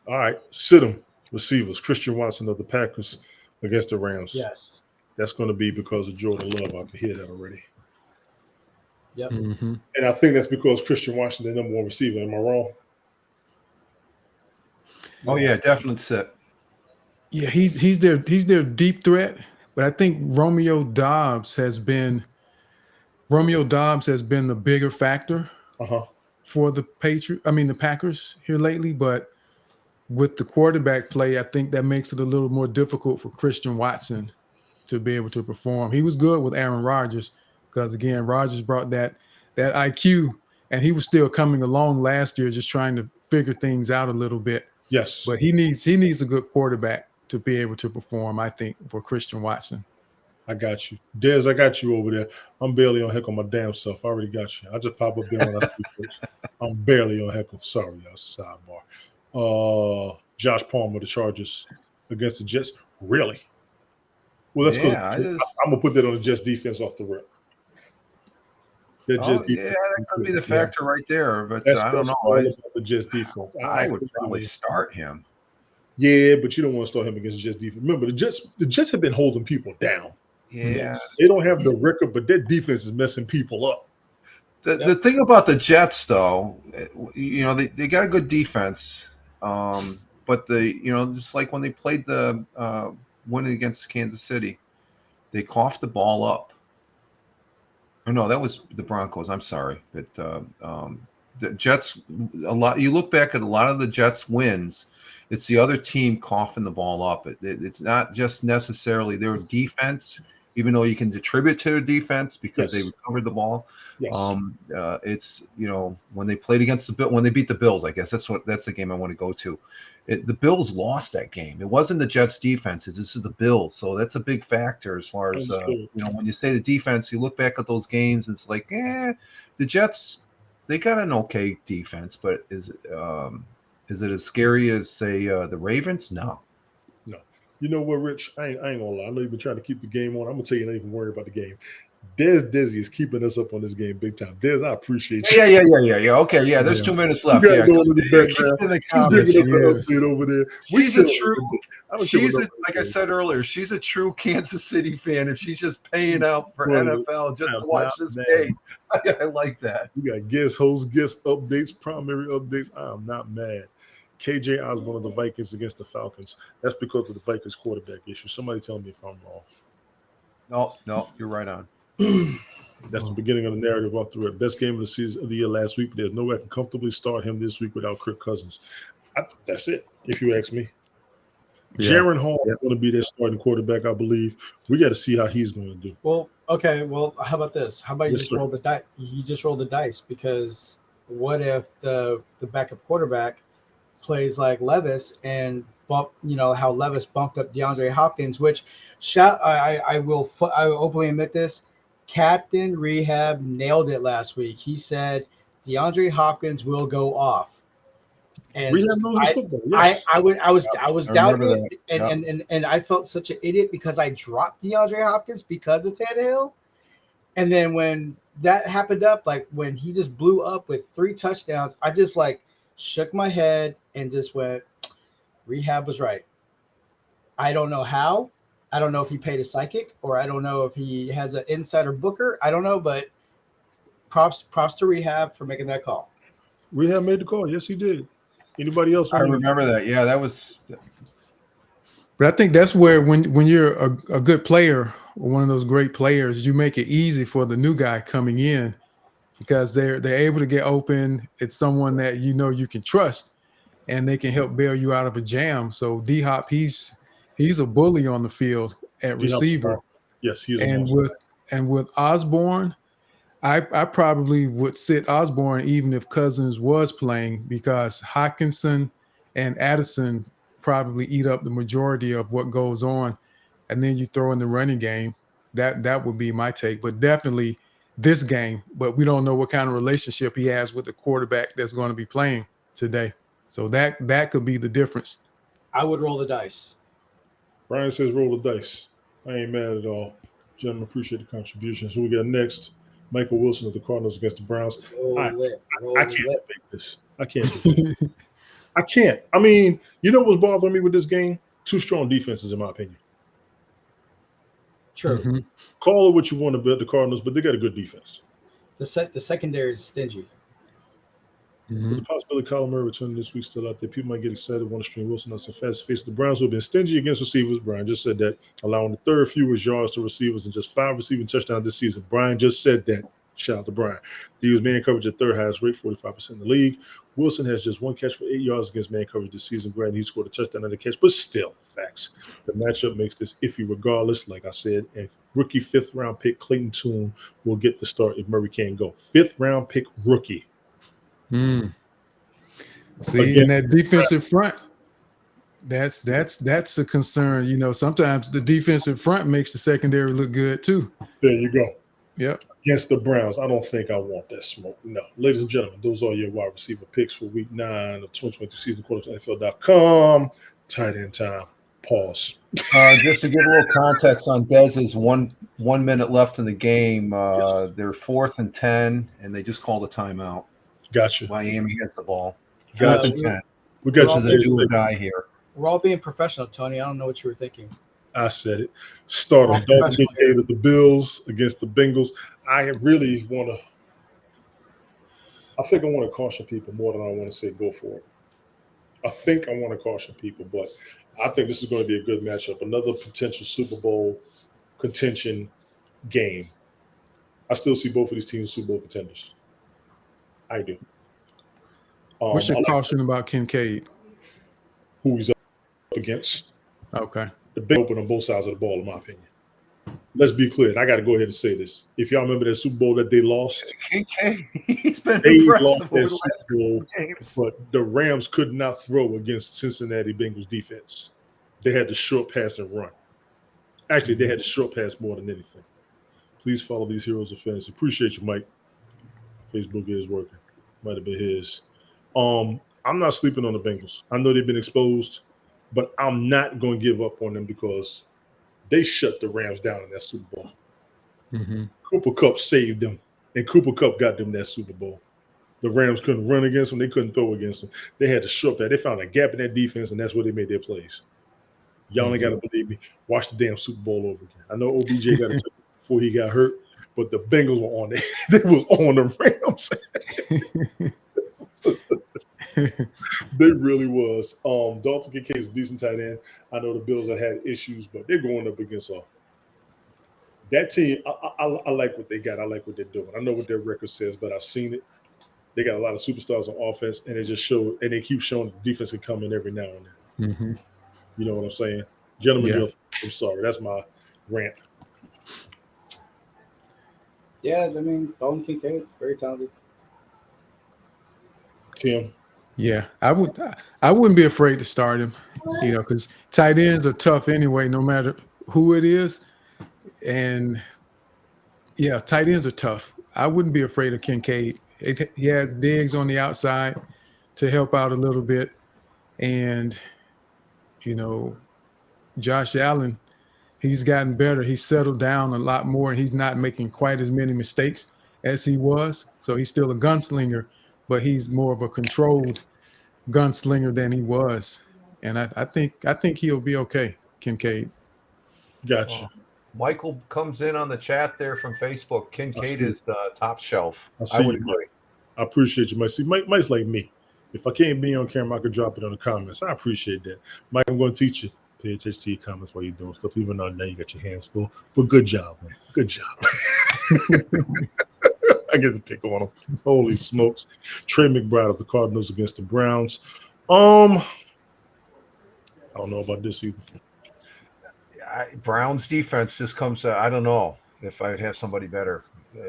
S1: All right. Sit him. Receivers. Christian Watson of the Packers against the Rams.
S15: Yes.
S1: That's going to be because of Jordan Love. I can hear that already.
S15: Yep.
S13: Mm-hmm.
S1: And I think that's because Christian Watson, the number 1 receiver. Am I wrong?
S3: Oh yeah, definite sit.
S13: Yeah, he's their deep threat, but I think Romeo Doubs has been the bigger factor for the Packers here lately. But with the quarterback play, I think that makes it a little more difficult for Christian Watson to be able to perform. He was good with Aaron Rodgers because, again, Rodgers brought that IQ, and he was still coming along last year, just trying to figure things out a little bit.
S1: Yes.
S13: But he needs a good quarterback to be able to perform, I think, for Christian Watson.
S1: I got you. Dez, I got you over there. I'm barely on heckle my damn self. I already got you. I just pop up there when I see folks. I'm barely on heckle. Sorry, y'all. Sidebar. Josh Palmer, the Chargers against the Jets. Really? Well, let's go.
S3: Yeah,
S1: I'm gonna put that on the Jets defense off the rip. That Jets
S3: yeah,
S1: defense.
S3: that could be the factor right there. But I don't
S1: That's
S3: know.
S1: all about the Jets defense.
S3: I would probably start him.
S1: Yeah, but you don't want to start him against the Jets defense. Remember, the Jets have been holding people down.
S3: Yeah,
S1: They don't have the record, but their defense is messing people up.
S3: The thing about the Jets, though, they got a good defense, but just like when they played the winning against Kansas City, they coughed the ball up. Or no, that was the Broncos. I'm sorry, but the Jets. A lot. You look back at a lot of the Jets wins. It's the other team coughing the ball up. It's not just necessarily their defense, even though you can attribute to their defense because they recovered the ball.
S1: Yes.
S3: It's when they played against when they beat the Bills. I guess that's the game I want to go to. The Bills lost that game. It wasn't the Jets' defense. This is the Bills, so that's a big factor as far as when you say the defense. You look back at those games, it's like, the Jets, they got an okay defense, but is it as scary as say the Ravens? No.
S1: You know what, Rich? I ain't gonna lie. I know you've been trying to keep the game on. I'm gonna tell you, not even worry about the game. Desi is keeping us up on this game big time. Des, I appreciate you.
S3: Yeah. Okay, yeah. There's 2 minutes left. Yeah,
S1: go in the background.
S3: In the
S1: She's
S3: comments,
S1: giving us an update over there.
S3: Like I said earlier, she's a true Kansas City fan. If she's just paying out for NFL just to watch this game, I like that.
S1: We got guest hosts, guest updates, primary updates. I am not mad. KJ Osborne of the Vikings against the Falcons. That's because of the Vikings quarterback issue. Somebody tell me if I'm wrong.
S3: No, you're right on.
S1: That's the beginning of the narrative off the rip. Best game of the season of the year last week. There's no way I can comfortably start him this week without Kirk Cousins. That's it, if you ask me.
S13: Yeah.
S1: Jaron Hall is going to be their starting quarterback, I believe. We got to see how he's going to do.
S15: Well, okay. Well, how about this? How about you
S1: Yes,
S15: just
S1: sir.
S15: roll the dice? You just roll the dice, because what if the backup quarterback plays like Levis and how Levis bumped up DeAndre Hopkins, which I will openly admit this. Captain Rehab nailed it last week. He said DeAndre Hopkins will go off. And
S1: Rehab knows his football. Yes.
S15: I was doubting it, and I felt such an idiot because I dropped DeAndre Hopkins because of Tannehill. And then when that happened like when he just blew up with 3 touchdowns, I just shook my head and just went, Rehab was right. I don't know how. I don't know if he paid a psychic, or I don't know if he has an insider booker. I don't know, but props to Rehab for making that call.
S1: Rehab made the call. Yes, he did. Anybody else?
S3: I remember that. Yeah, that was.
S13: But I think that's where when you're a good player, or one of those great players, you make it easy for the new guy coming in, because they're able to get open. It's someone that you can trust, and they can help bail you out of a jam. So D-Hop, he's a bully on the field at receiver.
S1: Yes, he's
S13: and with Osborne, I probably would sit Osborne even if Cousins was playing, because Hockenson and Addison probably eat up the majority of what goes on, and then you throw in the running game. That would be my take. But definitely this game. But we don't know what kind of relationship he has with the quarterback that's going to be playing today. So that could be the difference.
S15: I would roll the dice.
S1: Brian says roll the dice. I ain't mad at all. Gentlemen, appreciate the contributions. Who we got next? Michael Wilson of the Cardinals against the Browns. I can't debate this. I can't debate it. I can't. I mean, you know what's bothering me with this game? 2 strong defenses, in my opinion.
S15: True.
S13: Mm-hmm.
S1: Call it what you want about the Cardinals, but they got a good defense.
S15: The secondary is stingy.
S13: Mm-hmm.
S1: With the possibility of Kyler Murray returning this week still out there, people might get excited, want to string Wilson out so fast. Face the Browns who have been stingy against receivers. Brian just said that, allowing the 3rd fewest yards to receivers and just 5 receiving touchdowns this season. Brian just said that. Shout out to Brian. They use man coverage at 3rd highest rate, 45% in the league. Wilson has just 1 catch for 8 yards against man coverage this season. Granted, he scored a touchdown on the catch, but still, facts. The matchup makes this iffy regardless. Like I said, and rookie 5th round pick Clayton Tune will get the start if Murray can't go. 5th round pick rookie.
S13: See, in that defensive front. That's a concern. You know, sometimes the defensive front makes the secondary look good too.
S1: There you go.
S13: Yep.
S1: Against the Browns, I don't think I want that smoke. No. Ladies and gentlemen, those are your wide receiver picks for week 9 of 2022 season quarter NFL.com. Tight end time. Pause.
S3: Just to give a little context on Dez's 1 minute left in the game, they're 4th and 10, and they just called a timeout.
S1: Gotcha.
S3: Miami gets the ball.
S1: Gotcha.
S3: 4th and 10.
S1: We got
S3: This is a do or die here.
S15: We're all being professional, Tony. I don't know what you were thinking.
S1: I said it. Start on Dalton Kincaid of the Bills against the Bengals. I really want to. I think I want to caution people more than I want to say go for it. I think I want to caution people, but I think this is going to be a good matchup. Another potential Super Bowl contention game. I still see both of these teams Super Bowl contenders. I do.
S13: What's your caution about Kincaid?
S1: Who he's up against.
S13: Okay.
S1: The big open on both sides of the ball, in my opinion. Let's be clear, and I got to go ahead and say this. If y'all remember that Super Bowl that they lost,
S3: Kincaid, he's been
S1: they
S3: impressive
S1: lost
S3: over
S1: that
S3: the last
S1: Super Bowl,
S3: games.
S1: but the Rams could not throw against Cincinnati Bengals defense. They had to short pass and run. Actually, they had to short pass more than anything. Please follow these heroes of fantasy. Appreciate you, Mike. Facebook is working. Might have been his. I'm not sleeping on the Bengals. I know they've been exposed, but I'm not going to give up on them because they shut the Rams down in that Super Bowl.
S13: Mm-hmm.
S1: Cooper Kupp saved them, and Cooper Kupp got them that Super Bowl. The Rams couldn't run against them. They couldn't throw against them. They had to short that. They found a gap in that defense, and that's where they made their plays. Y'all ain't got to believe me. Watch the damn Super Bowl over again. I know OBJ got it before he got hurt, but the Bengals were on it. They was on the Rams. They really was. Dalton Kincaid is a decent tight end. I know the Bills have had issues, but they're going up against that team. I like what they got. I like what they're doing. I know what their record says, but I've seen it. They got a lot of superstars on offense, and they just show, and they keep showing the defense can come in every now and then.
S13: Mm-hmm.
S1: You know what I'm saying? Gentlemen,
S13: Yeah.
S1: I'm sorry. That's my rant.
S15: Yeah, I mean, Dalton Kincaid, very talented.
S1: Tim?
S13: Yeah, I wouldn't be afraid to start him, you know, because tight ends are tough anyway, no matter who it is. And yeah, tight ends are tough. I wouldn't be afraid of Kincaid. He has Diggs on the outside to help out a little bit. And, you know, Josh Allen, he's gotten better. He's settled down a lot more, and he's not making quite as many mistakes as he was. So he's still a gunslinger, but he's more of a controlled gunslinger than he was. And I think he'll be okay, Kincaid.
S1: Gotcha.
S3: Michael comes in on the chat there from Facebook. Kincaid
S1: see
S3: is the top shelf.
S1: I
S3: would
S1: see you,
S3: agree.
S1: I appreciate you, Mike. See, Mike's like me. If I can't be on camera, I could drop it on the comments. I appreciate that. Mike, I'm going to teach you. Pay attention to your comments while you're doing stuff, even though now you got your hands full. But good job, man. Good job. I get to pick on him. Holy smokes. Trey McBride of the Cardinals against the Browns. I don't know about this either.
S3: Brown's defense just comes. I don't know if I'd have somebody better,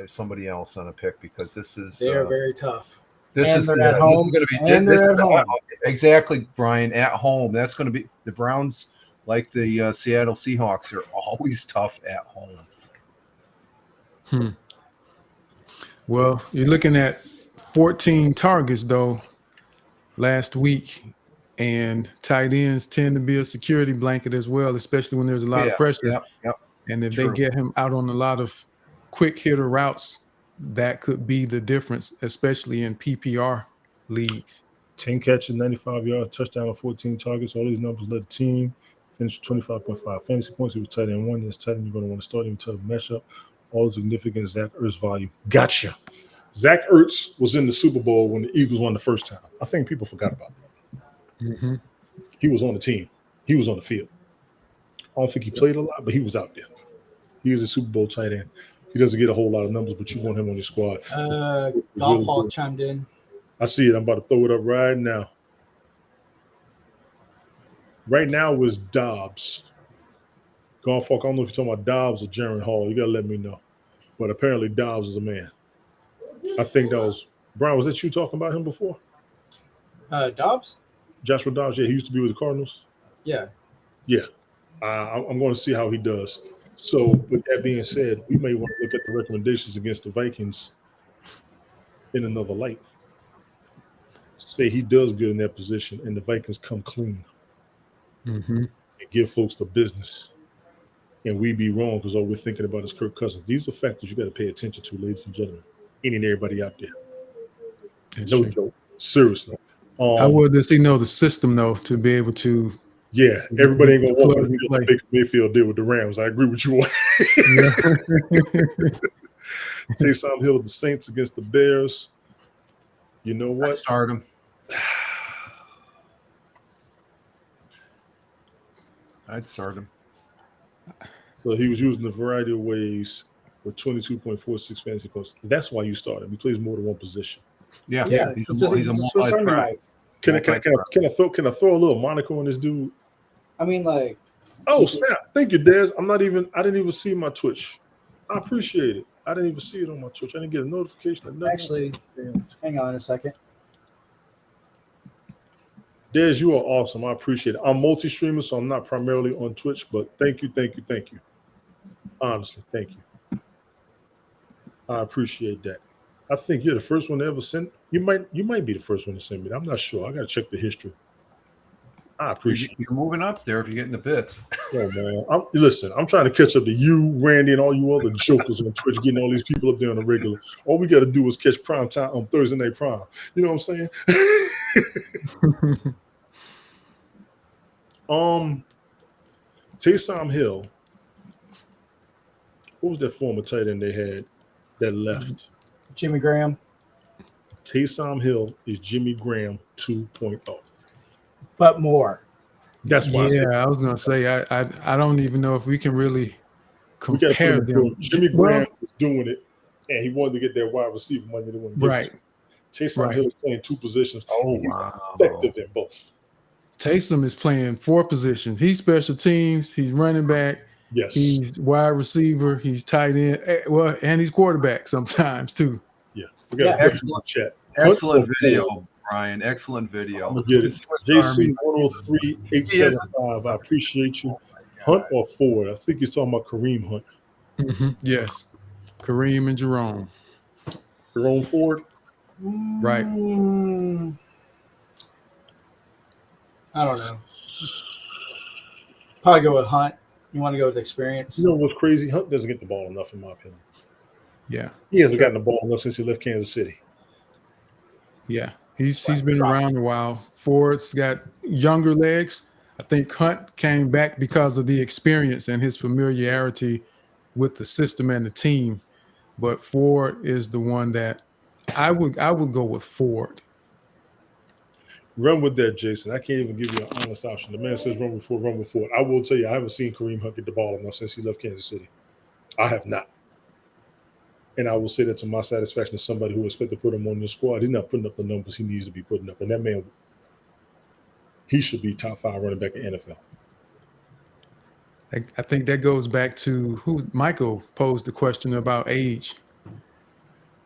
S3: somebody else on a pick, because this is
S15: They're very tough.
S3: This
S15: And
S3: is
S15: they're
S3: yeah,
S15: at home.
S3: This is going to be
S15: And
S3: this
S15: they're
S3: is
S15: at home.
S3: Exactly, Brian. At home, that's going to be the Browns. Like the Seattle Seahawks, are always tough at home.
S13: Well, you're looking at 14 targets though last week, and tight ends tend to be a security blanket as well, especially when there's a lot of pressure.
S3: Yep.
S13: And if
S3: True.
S13: they get him out on a lot of quick hitter routes, that could be the difference, especially in PPR leagues.
S1: 10 catches, 95 yards, touchdown on 14 targets. All these numbers led the team. Finished 25.5 fantasy points. He was tight end 1. This tight end you're going to want to start him to mesh up. All the significant Zach Ertz volume. Gotcha. Zach Ertz was in the Super Bowl when the Eagles won the first time. I think people forgot about it.
S13: Mm-hmm.
S1: He was on the team. He was on the field. I don't think he played a lot, but he was out there. He was a Super Bowl tight end. He doesn't get a whole lot of numbers, but you want him on your squad.
S15: Golf Hall chimed in.
S1: I see it. I'm about to throw it up right now. Right now was Dobbs. Golf Hawk, I don't know if you're talking about Dobbs or Jaron Hall. You got to let me know. But apparently Dobbs is a man. I think that was – Brian, was that you talking about him before?
S15: Dobbs?
S1: Joshua Dobbs, yeah, he used to be with the Cardinals.
S15: Yeah.
S1: Yeah, I'm going to see how he does. So, with that being said, we may want to look at the recommendations against the Vikings in another light. Say he does good in that position, and the Vikings come clean
S13: Mm-hmm.
S1: and give folks the business, and we be wrong because all we're thinking about is Kirk Cousins. These are factors you got to pay attention to, ladies and gentlemen. Any and everybody out there.
S13: That's
S1: No
S13: true.
S1: joke. Seriously.
S13: How well does he know the system though to be able to?
S1: Yeah, everybody ain't
S13: to
S1: gonna walk on
S13: plug
S1: the
S13: and
S1: field
S13: play?
S1: like Baker Mayfield did with the Rams. I agree with you on.
S13: Yeah.
S1: Taysom Hill of the Saints against the Bears. You know
S3: I
S1: what?
S3: start him. I'd start him.
S1: So he was using a variety of ways with 22.46 fantasy points. That's why you start him. He plays more than one position.
S3: Yeah,
S15: Yeah,
S3: he's
S15: he's
S3: a
S15: a Swiss Army
S3: multi-threat.
S15: knife.
S1: Can I throw a little moniker on this dude?
S15: I mean, like,
S1: Oh snap! Thank you, Des. I didn't even see my Twitch. I appreciate it. I didn't even see it on my Twitch. I didn't get a notification. Or nothing.
S15: actually, hang on a second.
S1: Des, you are awesome. I appreciate it. I'm multi-streamer, so I'm not primarily on Twitch, but thank you. Honestly, thank you. I appreciate that. I think you're the first one to ever send. You might be the first one to send me. I'm not sure. I gotta check the history. I appreciate
S3: You're moving up there if you're getting the bits.
S1: it. Oh man. Listen, I'm trying to catch up to you, Randy, and all you other jokers on Twitch, getting all these people up there on the regular. All we gotta do is catch prime time on Thursday Night Prime. You know what I'm saying? Taysom Hill. What was that former tight end they had that left?
S15: Jimmy Graham.
S1: Taysom Hill is Jimmy Graham 2.0.
S15: But more.
S1: That's why I said
S13: I was gonna say I don't even know if we can really
S1: we got to put
S13: compare
S1: him in
S13: them.
S1: Jimmy
S13: Well,
S1: Graham was doing it, and he wanted to get that wide receiver money. They want to give
S13: right.
S1: it to him. Taysom Hill is playing two positions.
S3: Oh,
S1: He's
S3: wow.
S1: effective in both.
S13: Taysom is playing 4 positions. He's special teams. He's running back.
S1: Yes.
S13: He's wide receiver. He's tight end. Well, and he's quarterback sometimes too.
S1: Yeah. We got a question in the chat.
S3: Excellent
S1: Hunt or
S3: video,
S1: Ford?
S3: Brian. Excellent video.
S1: I'm gonna get it.
S3: Swiss
S1: JC
S3: Army.
S1: 103875. I appreciate you. Hunt or Ford? I think he's talking about Kareem Hunt.
S13: Yes. Kareem and Jerome.
S1: Jerome Ford.
S13: Right.
S15: I don't know. Probably go with Hunt. You want to go with experience?
S1: You know what's crazy? Hunt doesn't get the ball enough, in my opinion.
S13: Yeah.
S1: He hasn't gotten the ball enough since he left Kansas City.
S13: Yeah. He's been around a while. Ford's got younger legs. I think Hunt came back because of the experience and his familiarity with the system and the team. But Ford is the one that I would go with Ford.
S1: Run with that, Jason. I can't even give you an honest option. The man says run with Ford, run with Ford. I will tell you, I haven't seen Kareem Hunt get the ball enough since he left Kansas City. I have not. And I will say that to my satisfaction as somebody who expect to put him on the squad. He's not putting up the numbers he needs to be putting up. And that man, he should be top 5 running back in NFL.
S13: I think that goes back to who Michael posed the question about age.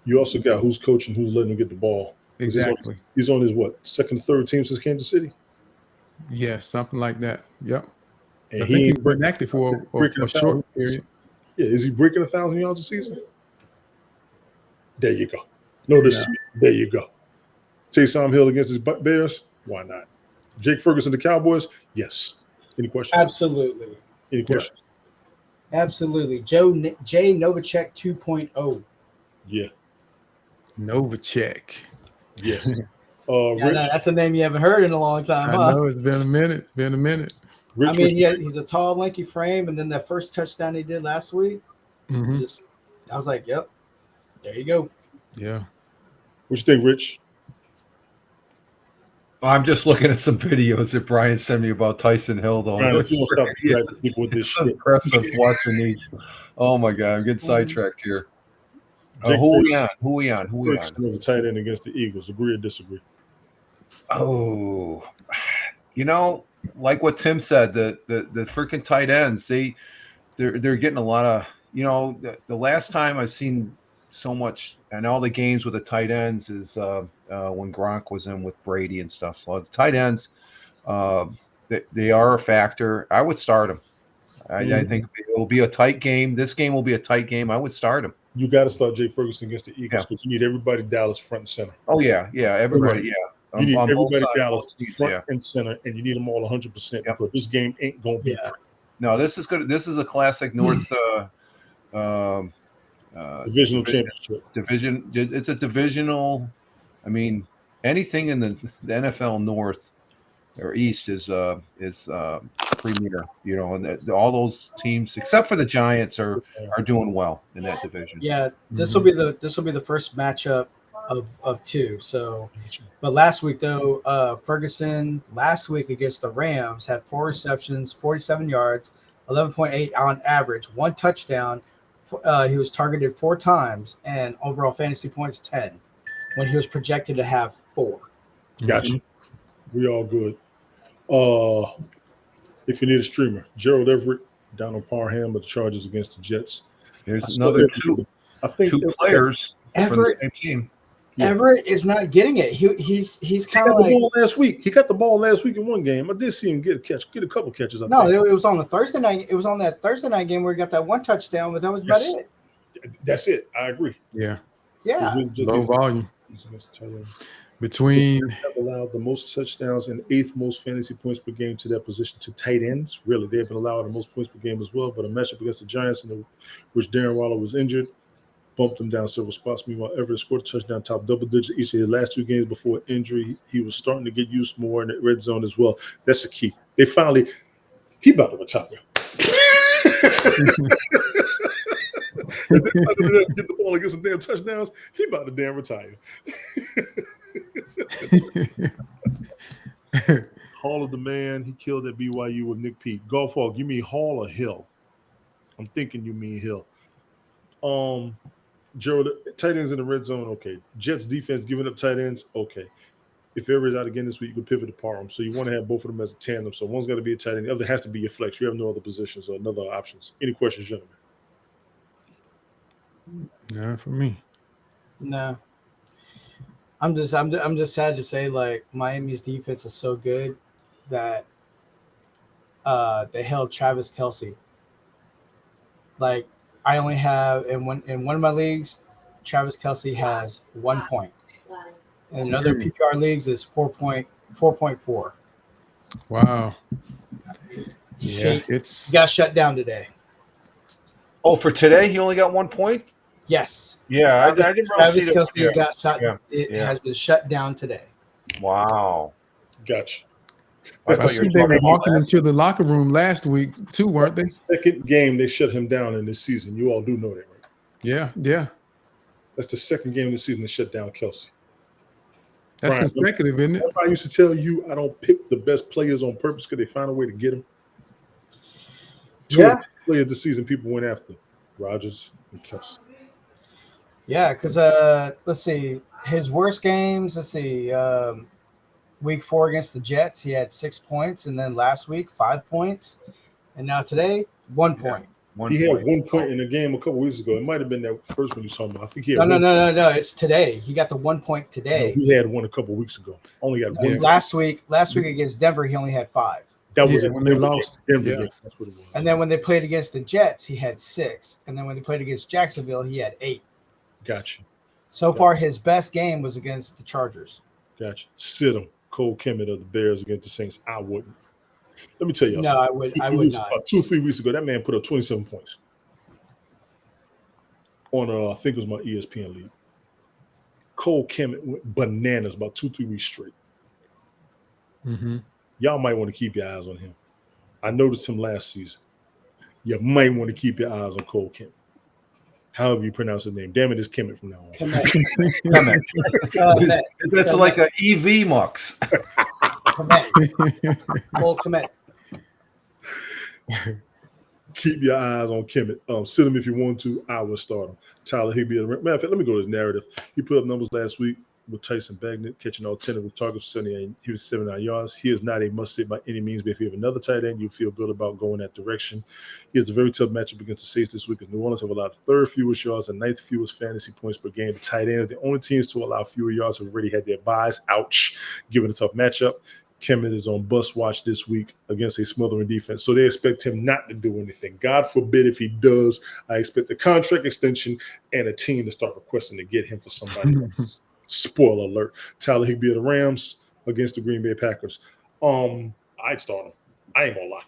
S1: You also got who's coaching, who's letting him get the ball.
S13: Exactly.
S1: He's on his second, third team since Kansas City?
S13: Yeah, something like that. Yep.
S1: And
S13: I think he was inactive for a short period.
S1: Yeah, is he breaking 1,000 yards a season? There you go. No disrespect. There you go. Taysom Hill against his Bears? Why not? Jake Ferguson, the Cowboys? Yes. Any questions?
S15: Absolutely.
S1: Any questions?
S15: Absolutely. Jay Novacek 2.0.
S1: Yeah.
S13: Novacek.
S1: Yes.
S15: Yeah,
S1: Rich,
S15: no, that's a name you haven't heard in a long time.
S13: I know it's been a minute.
S1: Rich,
S15: I mean, yeah, he's a tall, lanky frame, and then that first touchdown he did last week, I was like, "Yep, there you go."
S13: Yeah.
S1: What you think, Rich?
S3: I'm just looking at some videos that Brian sent me about Tyson Hill, though.
S1: Brian,
S3: It's impressive watching these. Oh my God, I'm getting sidetracked here. Who we on?
S1: Was a tight end against the Eagles. Agree or disagree?
S3: Oh, like what Tim said, the freaking tight ends, they're getting a lot of, the last time I've seen so much and all the games with the tight ends is when Gronk was in with Brady and stuff. So the tight ends, They are a factor. I would start him. I think it will be a tight game. This game will be a tight game. I would start him.
S1: You got to start Jay Ferguson against the Eagles because you need everybody Dallas front and center.
S3: Oh yeah, everybody,
S1: You need
S3: on both
S1: everybody
S3: sides,
S1: Dallas
S3: both teams,
S1: front and center, and you need them all 100% because this game ain't gonna be pretty.
S3: No, this is good. This is a classic North
S1: divisional championship.
S3: Division. It's a divisional. I mean, anything in the NFL North or East is premier. You know, and all those teams except for the Giants are doing well in that division.
S15: Yeah, this will be the first matchup of two. So, but last week though, Ferguson last week against the Rams had 4 receptions, 47 yards, 11.8 on average, 1 touchdown. He was targeted 4 times, and overall fantasy points 10, when he was projected to have 4.
S1: Gotcha. We all good. If you need a streamer, Gerald Everett down on Parham with the Chargers against the Jets.
S3: There's another two players
S15: Everett,
S3: from the same team.
S15: Everett is not getting it. He's kind of like
S1: last week. He got the ball last week in one game. I did see him get a couple catches.
S15: No, it was on the Thursday night. It was on that Thursday night game where he got that 1 touchdown, but that was about it.
S1: That's it. I agree.
S13: Yeah.
S1: Low
S13: volume. Between
S1: have allowed the most touchdowns and 8th most fantasy points per game to that position to tight ends. Really, they've been allowed the most points per game as well. But a matchup against the Giants, which Darren Waller was injured, bumped them down several spots. Meanwhile, Everett scored a touchdown, top double digits each of his last 2 games before injury. He was starting to get used more in the red zone as well. That's the key. He about to retire. If they get the ball and get some damn touchdowns, he about to damn retire. Hall is the man. He killed at BYU with Nick Pete. Golf Hawk, you mean Hall or Hill? I'm thinking you mean Hill. Gerald, tight ends in the red zone, okay. Jets defense giving up tight ends, okay. If Everett's out again this week, you can pivot to Parham. So you want to have both of them as a tandem. So one's got to be a tight end. The other has to be your flex. You have no other positions or another options. Any questions, gentlemen?
S13: No, for me.
S15: No. I'm just sad to say, like, Miami's defense is so good that they held Travis Kelce. Like, I only have in one of my leagues, Travis Kelce has 1 point. In other PPR leagues is 4.4.
S13: Wow. Yeah,
S15: he got shut down today.
S3: Oh, for today, he only got 1 point?
S15: Yes.
S3: Yeah, I didn't
S15: Travis
S3: see that.
S15: Kelce got shut. It has been shut down today.
S3: Wow.
S1: Gotcha.
S13: I think they were walking into the locker room last week too, weren't they?
S1: Second game they shut him down in this season. You all do know that, right?
S13: Yeah.
S1: That's the second game of the season they shut down Kelce.
S13: That's
S1: Brian,
S13: consecutive, isn't it?
S1: I used to tell you I don't pick the best players on purpose because they find a way to get them. 2 of the players this season people went after, Rodgers and Kelce.
S15: Yeah, because let's see, his worst games. Let's see, week 4 against the Jets, he had 6 points, and then last week 5 points, and now today 1 point.
S1: He had 1 point in a game a couple weeks ago. It might have been that first one you saw him. I think he had
S15: no. It's today. He got the 1 point today.
S1: No, he had one a couple weeks ago. Only got one.
S15: Last week against Denver, he only had 5.
S1: That was
S13: when they lost.
S1: Denver game. That's what it was.
S15: And then when they played against the Jets, he had 6. And then when they played against Jacksonville, he had 8.
S1: Gotcha.
S15: So far, his best game was against the Chargers.
S1: Gotcha. Sit him. Cole Kemet of the Bears against the Saints. I wouldn't. Let me tell you.
S15: No, I would not.
S1: About 2 or 3 weeks ago, that man put up 27 points on I think it was my ESPN league. Cole Kemet went bananas about 2-3 weeks straight.
S13: Mm-hmm.
S1: Y'all might want to keep your eyes on him. I noticed him last season. You might want to keep your eyes on Cole Kemet. However you pronounce his name. Damn it, it's Kemet from now on.
S3: Kemet. That's like an EV mux.
S15: Cole Kemet.
S1: Keep your eyes on Kemet. Sit him if you want to. I would start him. Tyler Higbee. Matter of fact, let me go to his narrative. He put up numbers last week with Tyson Bagnet, catching all 10 of his targets for 79 yards. He is not a must-sit by any means, but if you have another tight end, you feel good about going that direction. He has a very tough matchup against the Saints this week, as New Orleans have allowed 3rd fewest yards and 9th fewest fantasy points per game. The tight ends, the only teams to allow fewer yards, have already had their buys. Ouch. Given a tough matchup. Kemet is on bus watch this week against a smothering defense. So they expect him not to do anything. God forbid if he does, I expect a contract extension and a team to start requesting to get him for somebody else. Spoiler alert. Tyler Higbee of the Rams against the Green Bay Packers. I'd start him. I ain't gonna lie.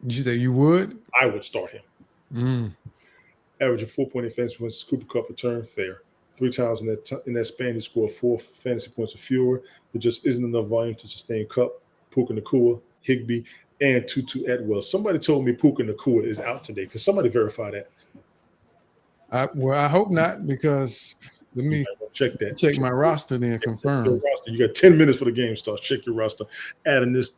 S13: Did you say you would?
S1: I would start him. Averaging 4.8 fantasy points. Cooper Cup return, fair. 3 times in that span, he scored 4 fantasy points or fewer. There just isn't enough volume to sustain Cup, Puka Nacua, Higbee, and Tutu Atwell. Somebody told me Puka Nacua is out today. Can somebody verify that?
S13: I hope not, because let me
S1: check that.
S13: Check my roster then, confirm.
S1: Your roster. You got 10 minutes for the game starts. Check your roster. Adding this,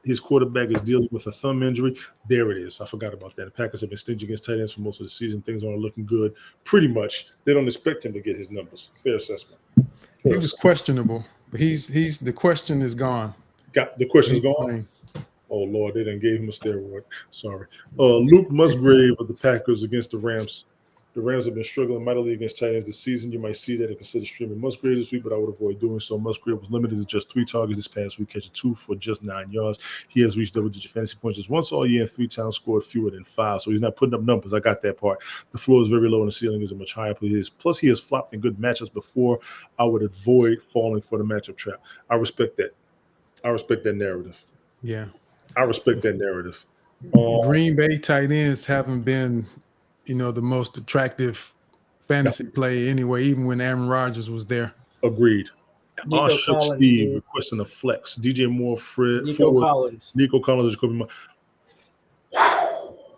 S1: his quarterback is dealing with a thumb injury. There it is. I forgot about that. The Packers have been stingy against tight ends for most of the season. Things aren't looking good. Pretty much, they don't expect him to get his numbers. Fair assessment.
S13: He was questionable, but he's the question is gone.
S1: Got the question's gone.
S13: Playing.
S1: Oh Lord, they done gave him a steroid. Sorry. Luke Musgrave of the Packers against the Rams. The Rams have been struggling mightily against tight ends this season. You might see that and consider streaming Musgrave this week, but I would avoid doing so. Musgrave was limited to just 3 targets this past week, catching 2 for just 9 yards. He has reached double-digit fantasy points just once all year and 3 times scored fewer than 5. So he's not putting up numbers. I got that part. The floor is very low and the ceiling is much higher. Plus, he has flopped in good matchups before. I would avoid falling for the matchup trap. I respect that. I respect that narrative.
S13: Yeah.
S1: I respect that narrative.
S13: Green Bay tight ends haven't been, the most attractive fantasy play anyway, even when Aaron Rodgers was there.
S1: Agreed.
S15: Nico Collins,
S1: Steve
S15: dude.
S1: requesting a flex. DJ Moore, Fred,
S15: Nico
S1: forward.
S15: Collins.
S1: Nico Collins, Jacoby Myers.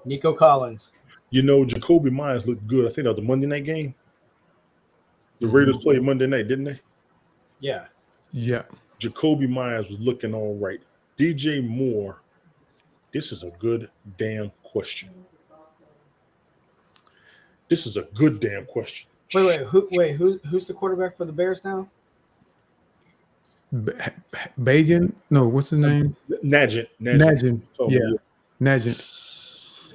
S15: Nico Collins.
S1: Jacoby Myers looked good. I think that was the Monday night game. The Raiders played Monday night, didn't they?
S15: Yeah.
S13: Yeah.
S1: Jacoby Myers was looking all right. DJ Moore, this is a good damn question. This is a good damn question.
S15: Who's the quarterback for the Bears now?
S13: Bagan? No, what's his name?
S1: Nagin.
S13: Yeah. Nagin.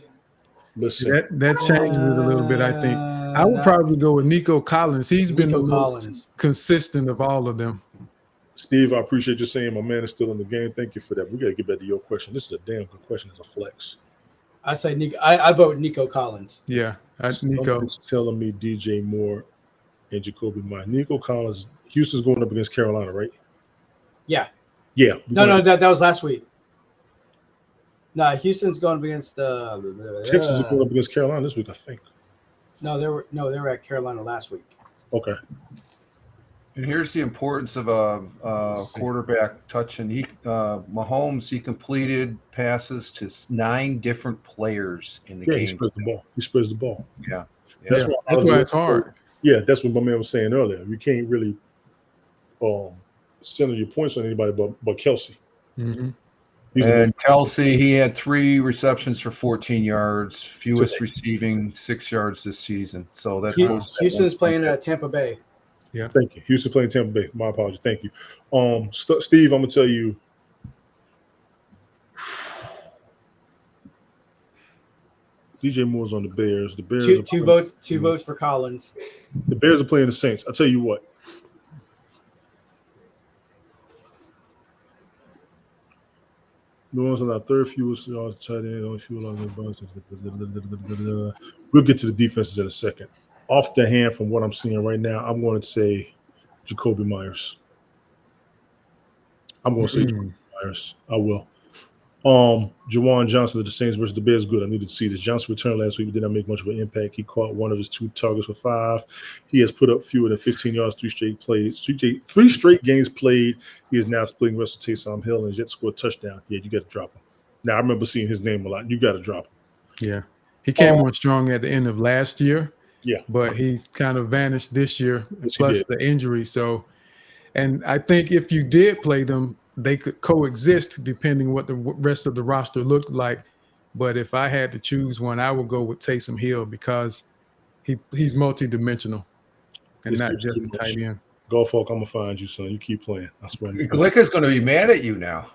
S1: Listen.
S13: That changes it a little bit, I think. I would probably go with Nico Collins. He's been the most consistent of all of them.
S1: Steve, I appreciate you saying my man is still in the game. Thank you for that. We got to get back to your question. This is a damn good question as a flex.
S15: I say Nico. I vote Nico Collins.
S13: Yeah, Nico.
S1: Somebody's telling me DJ Moore and Jacoby Myers. Nico Collins, Houston's going up against Carolina, right?
S15: Yeah.
S1: Yeah.
S15: No, that was last week. No, Houston's going up against
S1: Texas is going up against Carolina this week, I think.
S15: No, they were at Carolina last week.
S1: Okay.
S3: And here's the importance of a quarterback touching. Mahomes, he completed passes to 9 different players in the game.
S1: He spreads the ball. He spreads the ball.
S3: Yeah.
S1: That's
S13: why it's hard.
S1: Yeah, that's what my man was saying earlier. You can't really center your points on anybody but Kelsey.
S13: Mm-hmm.
S3: And Kelsey, he had 3 receptions for 14 yards, fewest receiving 6 yards this season. So that
S15: Houston's playing at Tampa Bay.
S13: Yeah.
S1: Thank you. Houston playing Tampa Bay. My apologies. Thank you. Steve, I'm gonna tell you. DJ Moore's on the Bears. The Bears
S15: two votes for Collins.
S1: The Bears are playing the Saints. I'll tell you what. New Orleans on our third fewest yards, tight end, only few yards. We'll get to the defenses in a second. Off the hand from what I'm seeing right now, I'm going to say Jacoby Myers. I'm going to say Jacoby Myers. I will. Jawan Johnson of the Saints versus the Bears. Good. I needed to see this. Johnson returned last week, but did not make much of an impact. He caught one of his 2 targets for 5. He has put up fewer than 15 yards, 3 straight games played. He is now splitting Russell Taysom Hill and yet scored a touchdown. Yeah, you got to drop him. Now I remember seeing his name a lot. You got to drop him.
S13: Yeah, he came on strong at the end of last year.
S1: Yeah,
S13: but he kind of vanished this year, plus the injury. So, and I think if you did play them, they could coexist depending what the rest of the roster looked like. But if I had to choose one, I would go with Taysom Hill because he's multidimensional and not just a tight end.
S1: Golf Hulk, I'm gonna find you, son. You keep playing. I swear.
S3: Glicka's going to be mad at you now.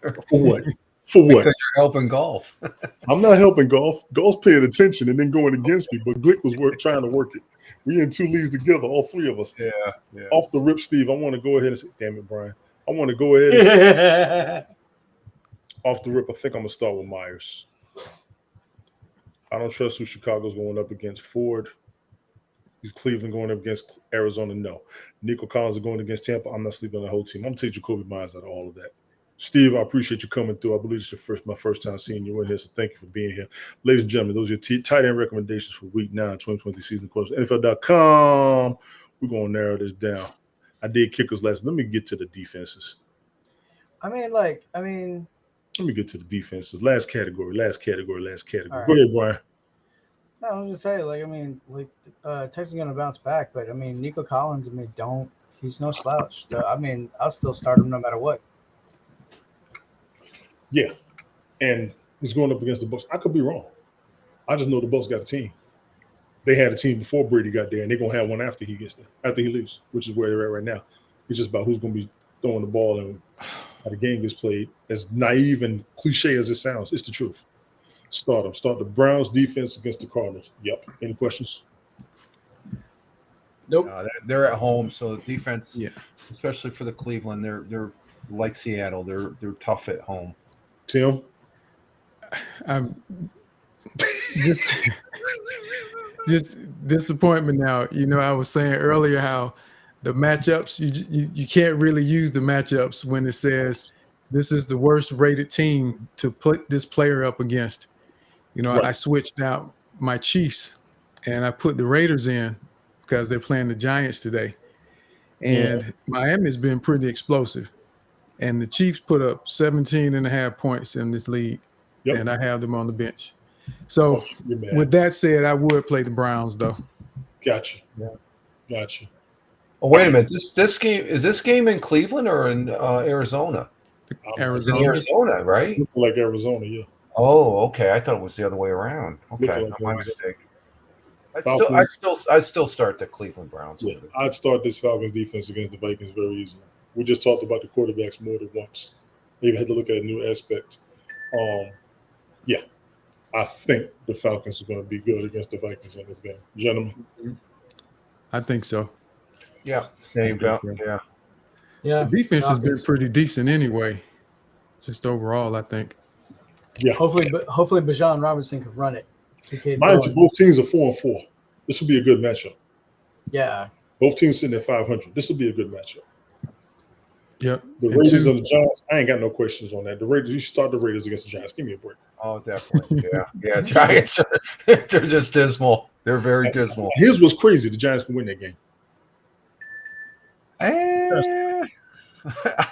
S1: For what? For what?
S3: Because you're helping golf.
S1: I'm not helping golf. Golf's paying attention and then going against me, but Glick was trying to work it. We in 2 leagues together, all 3 of us.
S3: Yeah.
S1: Off the rip, Steve, I want to go ahead and say, damn it, Brian. I want to go ahead and say, off the rip, I think I'm going to start with Myers. I don't trust who Chicago's going up against. Ford. Is Cleveland going up against Arizona? No. Nico Collins are going against Tampa. I'm not sleeping on the whole team. I'm going to take Jacoby Myers out of all of that. Steve, I appreciate you coming through. I believe it's my first time seeing you in here, so thank you for being here. Ladies and gentlemen, those are your tight end recommendations for Week 9, 2020 season. Of course, NFL.com. We're going to narrow this down. I did kickers last. Let me get to the defenses.
S15: I mean,
S1: let me get to the defenses. Last category.
S15: Right.
S1: Go ahead, Brian.
S15: No, I was gonna say, Texas gonna bounce back, but I mean, Nico Collins, he's no slouch. I'll still start him no matter what.
S1: Yeah, and he's going up against the Bucs. I could be wrong. I just know the Bucs got a team. They had a team before Brady got there, and they're gonna have one after he gets there, after he leaves, which is where they're at right now. It's just about who's gonna be throwing the ball and how the game gets played. As naive and cliche as it sounds, it's the truth. Start them. Start the Browns defense against the Cardinals. Yep. Any questions?
S15: Nope.
S3: They're at home, so defense, especially for the Cleveland, they're like Seattle. They're tough at home.
S1: Tim,
S13: I'm just disappointment now. I was saying earlier how the matchups you can't really use the matchups when it says this is the worst rated team to put this player up against.
S1: Right.
S13: I switched out my Chiefs and I put the Raiders in because they're playing the Giants today. And Miami's been pretty explosive. And the Chiefs put up 17.5 points in this league.
S1: Yep.
S13: And I have them on the bench. So with that said, I would play the Browns though.
S1: Gotcha.
S3: Yeah.
S1: Gotcha.
S3: Oh, wait a minute. This game in Cleveland or in Arizona?
S13: Arizona,
S3: right?
S1: Looking like Arizona, yeah.
S3: Oh, okay. I thought it was the other way around. Okay,
S1: Like
S3: my
S1: Arizona.
S3: mistake. I'd still start the Cleveland Browns.
S1: Yeah, I'd start this Falcons defense against the Vikings very easily. We just talked about the quarterbacks more than once. Maybe had to look at a new aspect. Yeah, I think the Falcons are going to be good against the Vikings in this game, gentlemen.
S13: I think so.
S3: Yeah, same. Yeah.
S13: The defense has been pretty decent anyway. Just overall, I think.
S1: Yeah.
S15: Hopefully Bijan Robinson can run it.
S1: Mind you, both teams are 4-4. This will be a good matchup.
S15: Yeah.
S1: Both teams sitting at 500. This will be a good matchup.
S13: Yep.
S1: The Raiders and the Giants, I ain't got no questions on that. The Raiders, you start the Raiders against the Giants. Give me a break.
S3: Oh, definitely. Yeah. Giants, they're just dismal. They're very dismal.
S1: Here's what's crazy: the Giants can win that game.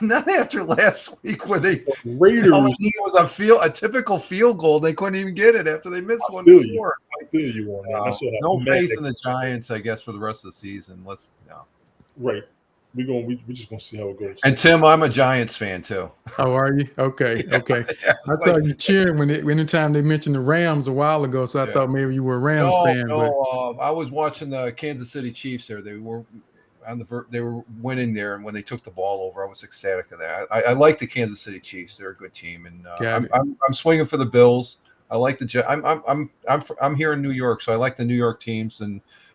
S3: Not after last week where they
S1: Raiders.
S3: It was a typical field goal. They couldn't even get it after they missed one
S1: feel
S3: before.
S1: I feel you on that. That's what
S3: no faith in the Giants, I guess, for the rest of the season.
S1: Right. We're just gonna see how it goes.
S3: And Tim, I'm a Giants fan too.
S13: Oh, are you? Okay. Okay. I saw you cheering anytime they mentioned the Rams a while ago, so I thought maybe you were a Rams fan.
S3: No, I was watching the Kansas City Chiefs there. They were they were winning there, and when they took the ball over, I was ecstatic of that. I like the Kansas City Chiefs; they're a good team, and I'm swinging for the Bills. I like the I'm here in New York, so I like the New York teams,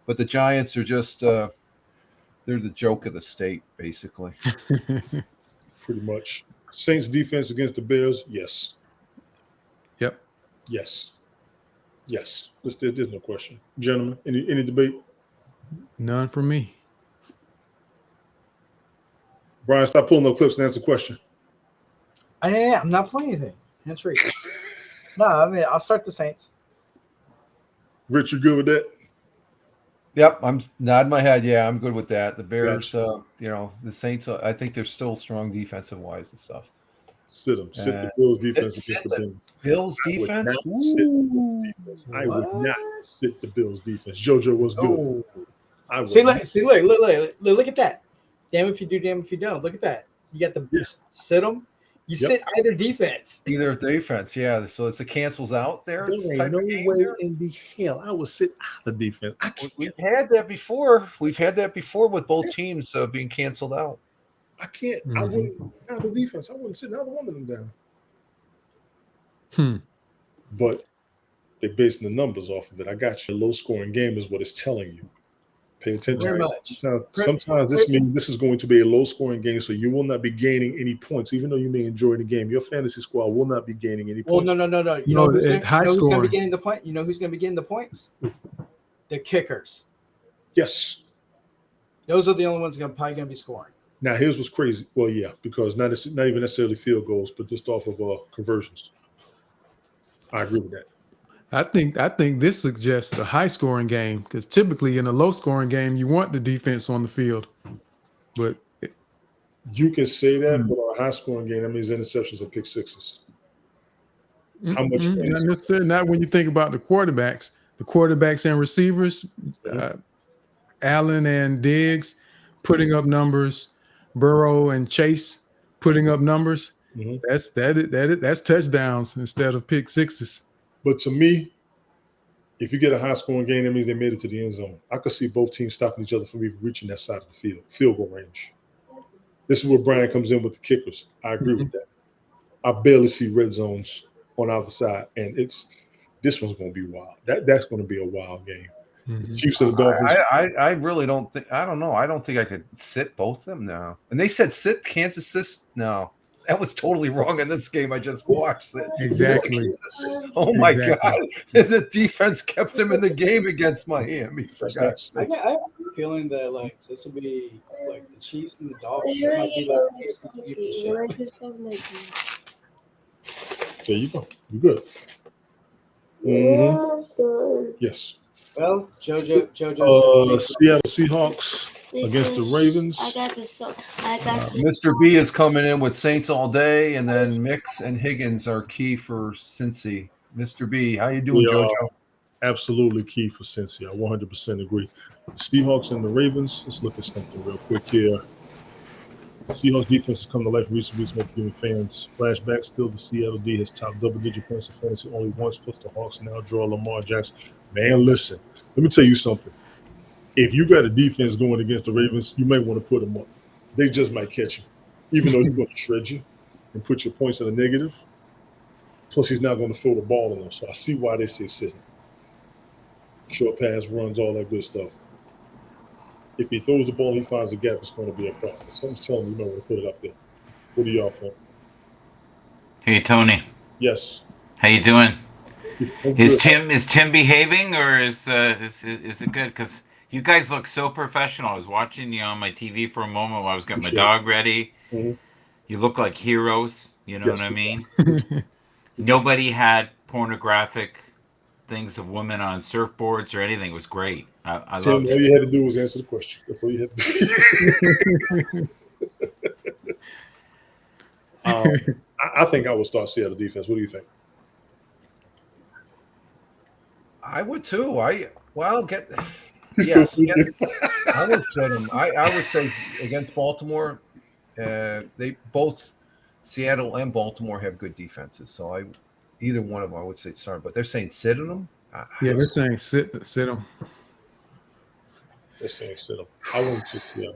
S3: but the Giants are just they're the joke of the state, basically.
S1: Pretty much. Saints defense against the Bears, yes.
S13: Yep.
S1: Yes. There's no question, gentlemen. Any debate?
S13: None from me.
S1: Brian, stop pulling up clips and answer the question.
S15: I'm not playing anything. That's right. No, I'll start the Saints.
S1: Rich, you good with that?
S3: Yep, I'm nodding my head. Yeah, I'm good with that. The Bears, the Saints, I think they're still strong defensive wise and stuff.
S1: Sit them. Sit the Bills defense against the
S3: Bills defense.
S1: I would not sit the Bills defense. JoJo was good.
S15: Look at that. Damn if you do, damn if you don't. Look at that. You got the sit them. You sit either defense.
S3: Either defense, yeah. So it's cancels out there.
S1: There ain't no way in the hell I would sit either defense.
S3: We've had that before. With both teams being canceled out.
S1: I can't. I wouldn't either defense. I wouldn't sit neither one of them down. But they're basing the numbers off of it. I got you. A low scoring game is what it's telling you. Pay attention.
S15: Very much.
S1: Sometimes this means this is going to be a low-scoring game, so you will not be gaining any points, even though you may enjoy the game. Your fantasy squad will not be gaining any
S15: Well,
S1: points.
S15: no. You
S13: No,
S15: know who's
S13: at high
S15: going to
S13: scoring.
S15: be getting the point? You know who's going to be getting the points? The kickers.
S1: Yes.
S15: Those are the only ones probably going to be scoring.
S1: Now, here's what's crazy. Well, yeah, because not even necessarily field goals, but just off of conversions. I agree with that.
S13: I think this suggests a high scoring game because typically in a low scoring game you want the defense on the field, but
S1: you can say that, but on a high scoring game that means interceptions and pick sixes. How much?
S13: Not necessarily. Not when you think about the quarterbacks and receivers. Allen and Diggs putting up numbers, Burrow and Chase putting up numbers. That's touchdowns instead of pick sixes.
S1: But to me, if you get a high scoring game, that means they made it to the end zone. I could see both teams stopping each other from even reaching that side of the field goal range. This is where Brian comes in with the kickers. I agree with that. I barely see red zones on either side, and this one's going to be wild. That's going to be a wild game. The Chiefs and the Dolphins.
S3: I really don't think. I don't know. I don't think I could sit both of them now. And they said sit Kansas. No, that was totally wrong in this game I just watched.
S13: Exactly.
S3: Oh my God! The defense kept him in the game against Miami. For God's
S15: I
S3: sake.
S15: have a feeling that like this will be like the Chiefs and the Dolphins. That might be like the AFC Championship.
S1: There you go. You good? Mm-hmm. Yes.
S15: Well, JoJo
S1: Seattle Seahawks against the Ravens.
S16: I got this. I got
S3: Mr. B is coming in with Saints all day, and then Mix and Higgins are key for Cincy. Mr. B, how you doing, JoJo?
S1: Absolutely key for Cincy. I 100% agree. Seahawks and the Ravens. Let's look at something real quick here. Seahawks defense has come to life in recent weeks, making fans flashback. Still, the Seattle D has topped double-digit points in fantasy only once, plus the Hawks now draw Lamar Jackson. Man, listen, let me tell you something. If you got a defense going against the Ravens, you might want to put them up. They just might catch you, even though he's going to shred you and put your points in the negative. Plus, he's not going to throw the ball in them, so I see why they say sitting. Short pass runs, all that good stuff. If he throws the ball, he finds a gap, it's going to be a problem. So I'm telling you, you might want to put it up there. What do y'all think?
S2: Hey, Tony.
S1: Yes.
S2: How you doing?
S1: Is
S2: Tim behaving, or is it good? Because you guys look so professional. I was watching you on my TV for a moment while I was getting my dog ready.
S1: Mm-hmm.
S2: You look like heroes. You know what I mean? Nobody had pornographic things of women on surfboards or anything. It was great. I loved it.
S1: All you had to do was answer the question. That's all you had to do. I think I would start Seattle defense. What do you think?
S3: I would too. I would set him. I would say against Baltimore, they both Seattle and Baltimore have good defenses. So either one of them I would say start. But they're saying sit on them.
S13: Yeah, they're saying sit them.
S1: They're saying sit them. I wouldn't sit Seattle.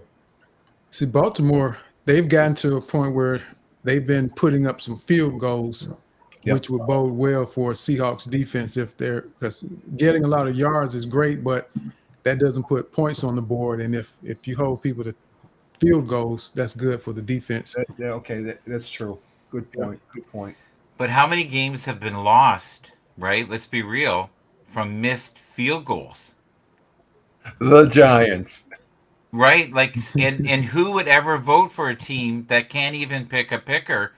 S13: See, Baltimore, they've gotten to a point where they've been putting up some field goals, which would bode well for Seahawks defense because getting a lot of yards is great, but that doesn't put points on the board. And if you hold people to field goals, that's good for the defense.
S3: That's true. Good point. Good point.
S2: But how many games have been lost, right? Let's be real, from missed field goals?
S3: The Giants.
S2: Right? Like, and who would ever vote for a team that can't even pick a kicker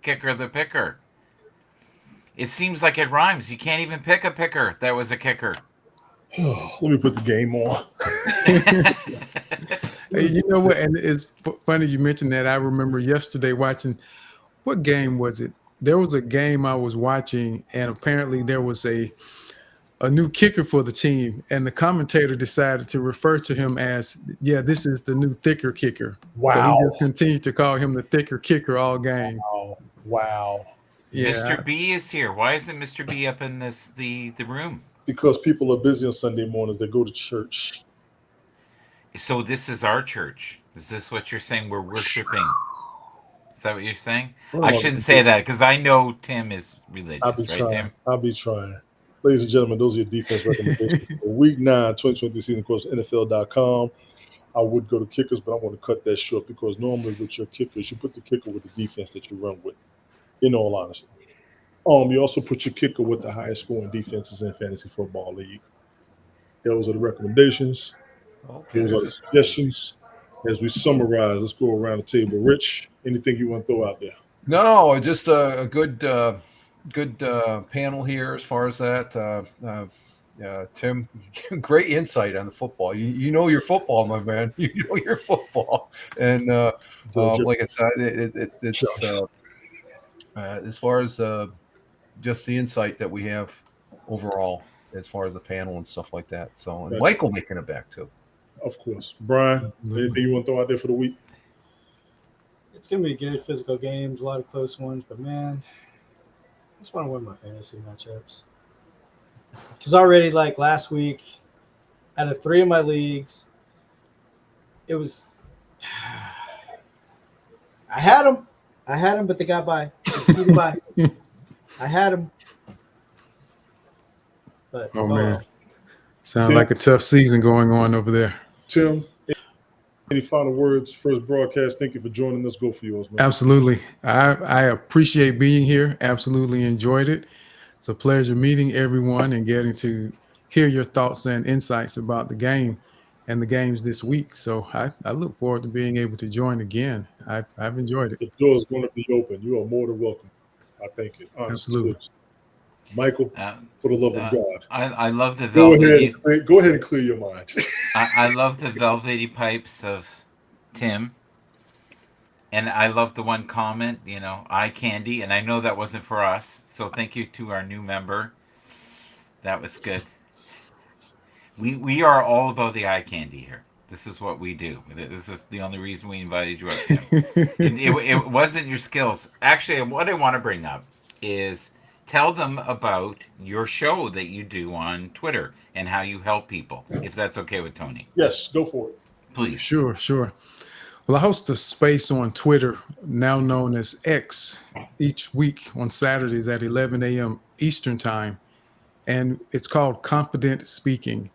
S2: the picker? It seems like it rhymes. You can't even pick a picker that was a kicker.
S1: Let me put the game on.
S13: Hey, you know what? And it's funny you mentioned that. I remember yesterday watching, what game was it? There was a game I was watching, and apparently there was a new kicker for the team, and the commentator decided to refer to him as, this is the new thicker kicker.
S1: Wow.
S13: So he just continued to call him the thicker kicker all game.
S1: Wow.
S13: Yeah.
S2: Mr. B is here. Why isn't Mr. B up in the room?
S1: Because people are busy on Sunday mornings. They go to church.
S2: So this is our church. Is this what you're saying? We're worshiping. Is that what you're saying? I shouldn't say that because I know Tim is religious, right, Tim?
S1: I'll be trying. Ladies and gentlemen, those are your defense recommendations for Week 9, 2020 season. Of course, NFL.com. I would go to kickers, but I want to cut that short because normally with your kickers, you put the kicker with the defense that you run with, in all honesty. You also put your kicker with the highest scoring defenses in fantasy football league. Those are the recommendations.
S3: Okay,
S1: Those are the suggestions. As we summarize, let's go around the table. Rich, anything you want to throw out there?
S3: No, just a good panel here as far as that. Tim, great insight on the football. You know your football, my man. You know your football, and like I said, it's as far as just the insight that we have overall as far as the panel and stuff like that. So, and
S1: Gotcha.
S3: Michael making it back too.
S1: Of course, Brian. Anything you want to throw out there for the week?
S15: It's gonna be good physical games, a lot of close ones, but man, I just want to win my fantasy matchups. Because already, like last week, out of 3 of my leagues, it was I had them, but they got by. By. I had them, but
S13: oh man, sounds like a tough season going on over there.
S1: Tim, any final words? First broadcast. Thank you for joining us. Go for yours, man.
S13: Absolutely. I appreciate being here. Absolutely enjoyed it. It's a pleasure meeting everyone and getting to hear your thoughts and insights about the game and the games this week. So I look forward to being able to join again. I've enjoyed it.
S1: The door is going to be open. You are more than welcome. I thank it. Honestly.
S13: Absolutely.
S1: Michael, for the love of God.
S2: I love the velvety.
S1: Go ahead and clear your mind.
S2: I love the velvety pipes of Tim. And I love the one comment, eye candy. And I know that wasn't for us. So thank you to our new member. That was good. We are all about the eye candy here. This is what we do. This is the only reason we invited you up, Tim. It wasn't your skills. Actually, what I want to bring up is tell them about your show that you do on Twitter and how you help people, if that's okay with Tony.
S1: Yes, go for it.
S2: Please.
S13: Sure. Well, I host a space on Twitter, now known as X, each week on Saturdays at 11 a.m. Eastern Time. And it's called Confident Speaking.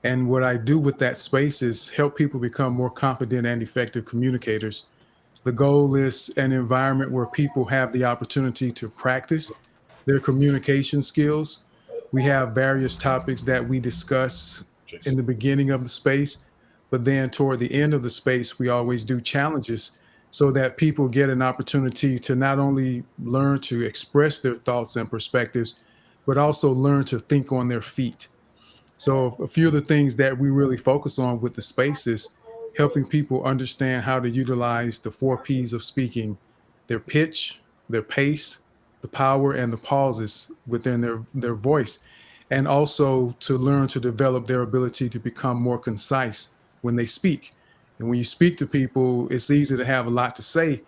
S13: And what I do with that space is help people become more confident and effective communicators. The goal is an environment where people have the opportunity to practice their communication skills. We have various topics that we discuss in the beginning of the space, but then toward the end of the space, we always do challenges so that people get an opportunity to not only learn to express their thoughts and perspectives, but also learn to think on their feet. So a few of the things that we really focus on with the space is helping people understand how to utilize the 4 P's of speaking: their pitch, their pace, the power, and the pauses within their voice, and also to learn to develop their ability to become more concise when they speak. And when you speak to people, it's easy to have a lot to say,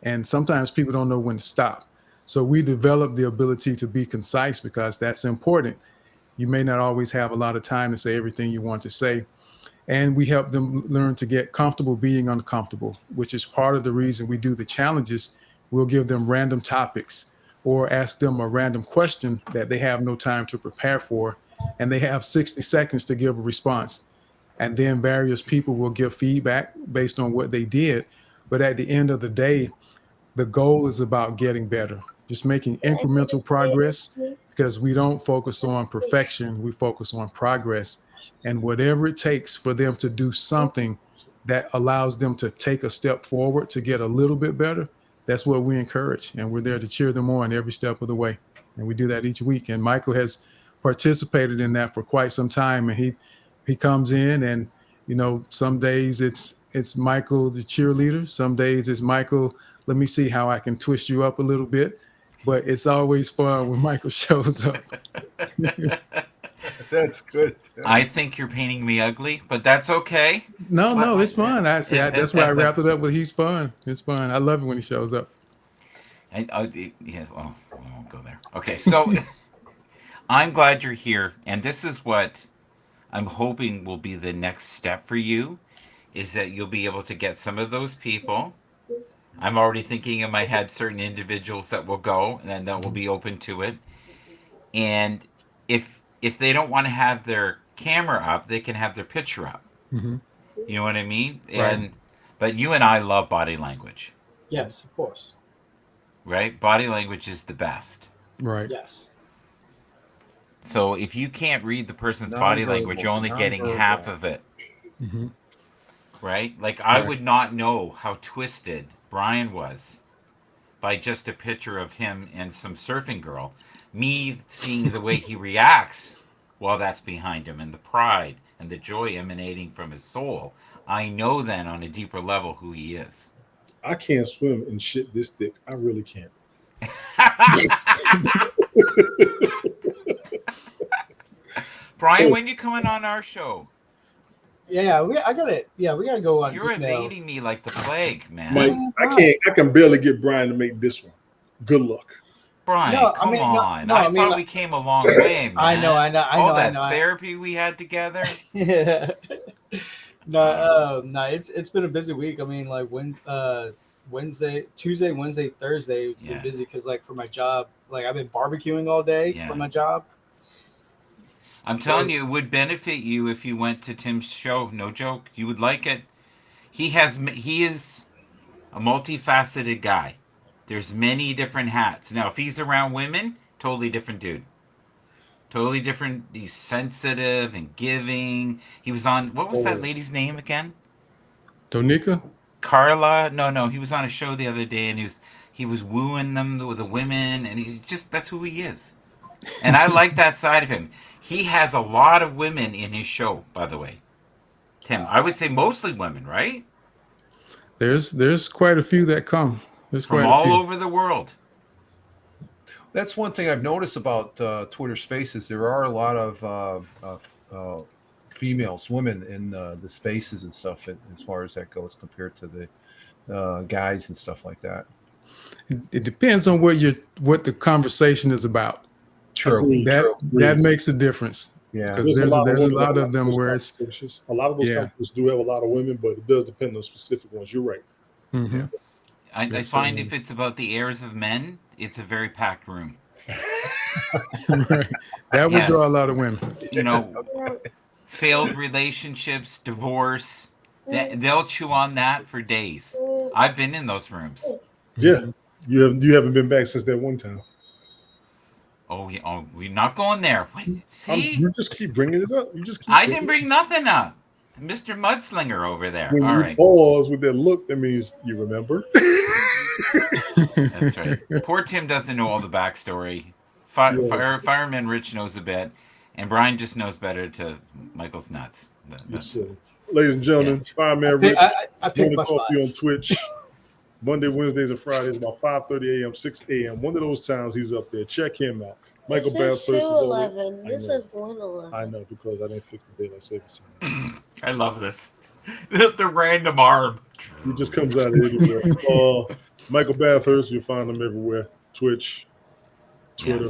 S13: and sometimes people don't know when to stop. So we develop the ability to be concise because that's important. You may not always have a lot of time to say everything you want to say. And we help them learn to get comfortable being uncomfortable, which is part of the reason we do the challenges. We'll give them random topics or ask them a random question that they have no time to prepare for, and they have 60 seconds to give a response. And then various people will give feedback based on what they did. But at the end of the day, the goal is about getting better, just making incremental progress, because we don't focus on perfection, we focus on progress. And whatever it takes for them to do something that allows them to take a step forward to get a little bit better, that's what we encourage. And we're there to cheer them on every step of the way. And we do that each week. And Michael has participated in that for quite some time. And he comes in and, some days it's Michael, the cheerleader. Some days it's Michael, let me see how I can twist you up a little bit. But it's always fun when Michael shows up.
S3: That's good.
S2: I think you're painting me ugly, but that's okay.
S13: No, it's fun. That's why I wrapped it up with he's fun. It's fun. I love it when he shows up.
S2: I won't go there. Okay, so I'm glad you're here, and this is what I'm hoping will be the next step for you, is that you'll be able to get some of those people. I'm already thinking in my head certain individuals that will go and that will be open to it. And if they don't want to have their camera up, they can have their picture up.
S13: Mm-hmm.
S2: You know what I mean?
S13: Right.
S2: But you and I love body language,
S15: Yes, of course.
S2: right? Body language is the best.
S13: Right.
S15: Yes.
S2: So if you can't read the person's body language, you're only getting half of it.
S13: Mm-hmm.
S2: Right? Like I
S13: Right.
S2: would not know how twisted Brian was by just a picture of him and some surfing girl. Me seeing the way he reacts while that's behind him and the pride and the joy emanating from his soul, I know then on a deeper level who he is.
S1: I can't swim in shit this thick. I really can't.
S2: Brian, when you coming on our show?
S15: Yeah, I got it. Yeah, we gotta go on.
S2: You're
S15: emails.
S2: evading me like the plague, man.
S1: Mike, I can barely get Brian to make this one. Good luck.
S2: Brian,
S15: No,
S2: come
S15: I mean,
S2: on.
S15: no,
S2: I
S15: I mean,
S2: thought we came a long way, man.
S15: I know.
S2: All that therapy we had together.
S15: Yeah. No, it's been a busy week. I mean, like Tuesday, Wednesday, Thursday, it's been busy because like for my job, like I've been barbecuing all day for my job.
S2: I'm telling you, it would benefit you if you went to Tim's show. No joke. You would like it. He is a multifaceted guy. There's many different hats. Now, if he's around women, totally different dude. Totally different. He's sensitive and giving. He was on, what was that lady's name again?
S13: Donika?
S2: Carla? No. He was on a show the other day and he was wooing them with the women, and that's who he is. And I like that side of him. He has a lot of women in his show, by the way. Tim, I would say mostly women, right?
S13: There's quite a few that come. There's
S2: from
S13: quite
S2: all over the world.
S3: That's one thing I've noticed about Twitter Spaces. There are a lot of females, women in the spaces and stuff, as far as that goes, compared to the guys and stuff like that.
S13: It depends on what the conversation is about.
S3: True.
S13: That makes a difference.
S3: Yeah,
S13: because there's a lot of them where it's
S1: a lot of those conferences do have a lot of women, but it does depend on specific ones. You're right.
S13: Mm-hmm.
S2: I find if it's about the heirs of men, it's a very packed room.
S13: Right. That would draw a lot of women.
S2: You know, failed relationships, divorce. They'll chew on that for days. I've been in those rooms.
S1: Yeah, you haven't been back since that one time.
S2: Oh, yeah. Oh, we're not going there. Wait, see,
S1: you just keep bringing it up.
S2: I didn't bring nothing up. Mr. Mudslinger over there.
S1: When
S2: all
S1: you
S2: right.
S1: pause with that look, that means you remember.
S2: That's right. Poor Tim doesn't know all the backstory. Fireman Rich knows a bit, and Brian just knows better to Michael's nuts.
S1: Ladies and gentlemen, Fireman Rich,
S15: I picked my
S1: coffee on
S15: spots.
S1: Twitch. Monday, Wednesdays, and Fridays, about 5:30 a.m., 6 a.m. One of those times he's up there. Check him out. Michael
S16: This
S1: Bathurst
S16: is
S1: is over.
S16: 2:11. This is 1:11.
S1: I know, because I didn't fix the daylight savings time.
S2: I love this. The random arm.
S1: He just comes out of everywhere. Michael Bathurst, you'll find him everywhere. Twitch, Twitter,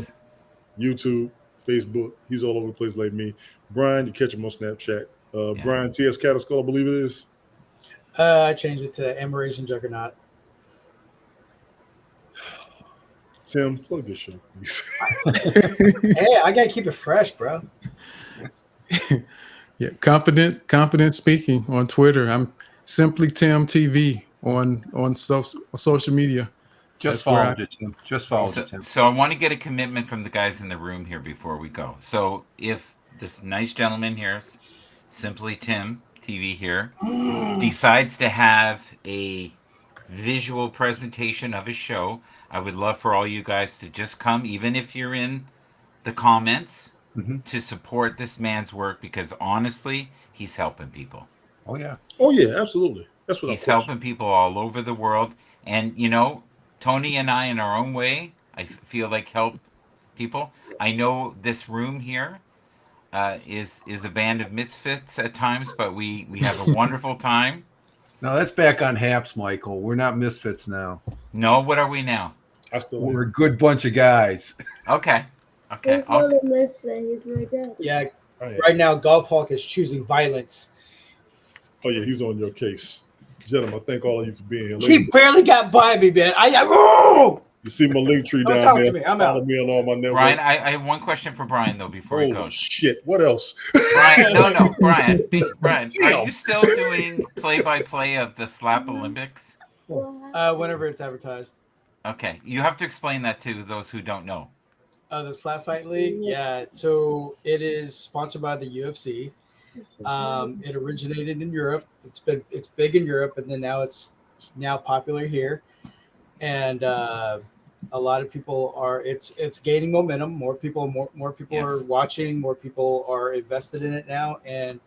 S1: YouTube, Facebook. He's all over the place like me. Brian, you catch him on Snapchat. Brian T.S. Cattle, I believe it is.
S15: I changed it to Amerasian Juggernaut.
S1: Tim, plug your show, please.
S15: Hey, I gotta keep it fresh, bro.
S13: Yeah, confident speaking on Twitter. I'm simply Tim TV on social media.
S3: Just followed it, Tim. Just followed it, Tim.
S2: So I want to get a commitment from the guys in the room here before we go. So if this nice gentleman here, simply Tim TV here, decides to have a visual presentation of his show, I would love for all you guys to just come, even if you're in the comments, to support this man's work, because honestly, he's helping people.
S3: Oh yeah.
S1: Oh yeah, absolutely. That's what
S2: he's helping people all over the world. And you know, Tony and I, in our own way, I feel like help people. I know this room here is a band of misfits at times, but we have a wonderful time.
S3: No, that's back on Haps, Michael. We're not misfits now.
S2: No, what are we now?
S3: We're a good bunch of guys.
S2: Okay.
S16: He's not a misfit. He's my dad.
S15: Yeah. Right now, Golf Hawk is choosing violence.
S1: Oh yeah, he's on your case, gentlemen. I thank all of you for being here.
S15: He barely got by me, man.
S1: You see my link tree
S15: Don't
S1: down
S15: talk
S1: there.
S15: to me. I'm
S1: Follow
S15: out.
S1: me on all my networks.
S2: Brian, I have one question for Brian though before he
S1: Holy
S2: goes.
S1: shit! What else?
S2: Brian, no, Brian, Brian, are
S1: Damn.
S2: you still doing play-by-play of the Slap Olympics?
S15: Whenever it's advertised.
S2: Okay, you have to explain that to those who don't know.
S15: The Slap Fight League, yeah. So it is sponsored by the UFC. It originated in Europe. It's big in Europe, and then it's now popular here. And a lot of people are. It's gaining momentum. More people are watching. More people are invested in it now, and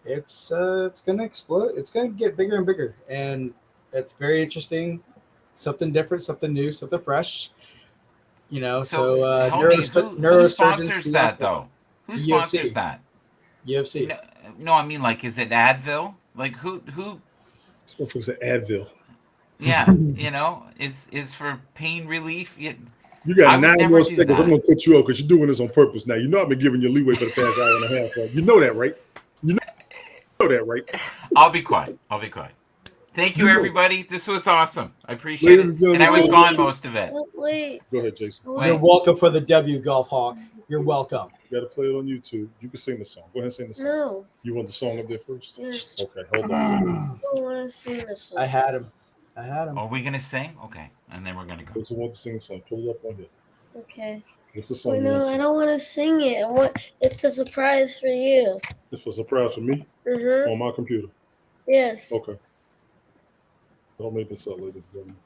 S15: it's going to explode. It's going to get bigger and bigger, and it's very interesting. Something different, something new, something fresh. You know, so
S2: who sponsors that though? Who sponsors that?
S15: UFC.
S2: No, I mean, like, is it Advil? Like, who?
S1: Sponsors Advil.
S2: Yeah, you know, is for pain relief.
S1: You got 9 more seconds. I'm gonna cut you off because you're doing this on purpose. Now you know I've been giving you leeway for the past hour and a half. Right? You know that, right? You know that, right?
S2: I'll be quiet. Thank you, everybody. This was awesome. I appreciate it. And I was gone most of it.
S1: Go ahead, Jason.
S15: You're welcome for the W, Golf Hawk. You're welcome.
S1: You got to play it on YouTube. You can sing the song. Go ahead and sing the song.
S16: No.
S1: You want the song up there first?
S16: Yes.
S1: Okay, hold on.
S16: I don't want to sing this song.
S15: I had him.
S2: Are we gonna sing? Okay, and then we're gonna go.
S1: Who's who wants to sing the song? Pull it up on here.
S16: Okay.
S1: What's the song?
S16: No, I don't want to sing it. It's a surprise for you.
S1: This was a surprise for me?
S16: Mm-hmm.
S1: On my computer?
S16: Yes.
S1: Okay. Don't make this up, ladies and gentlemen.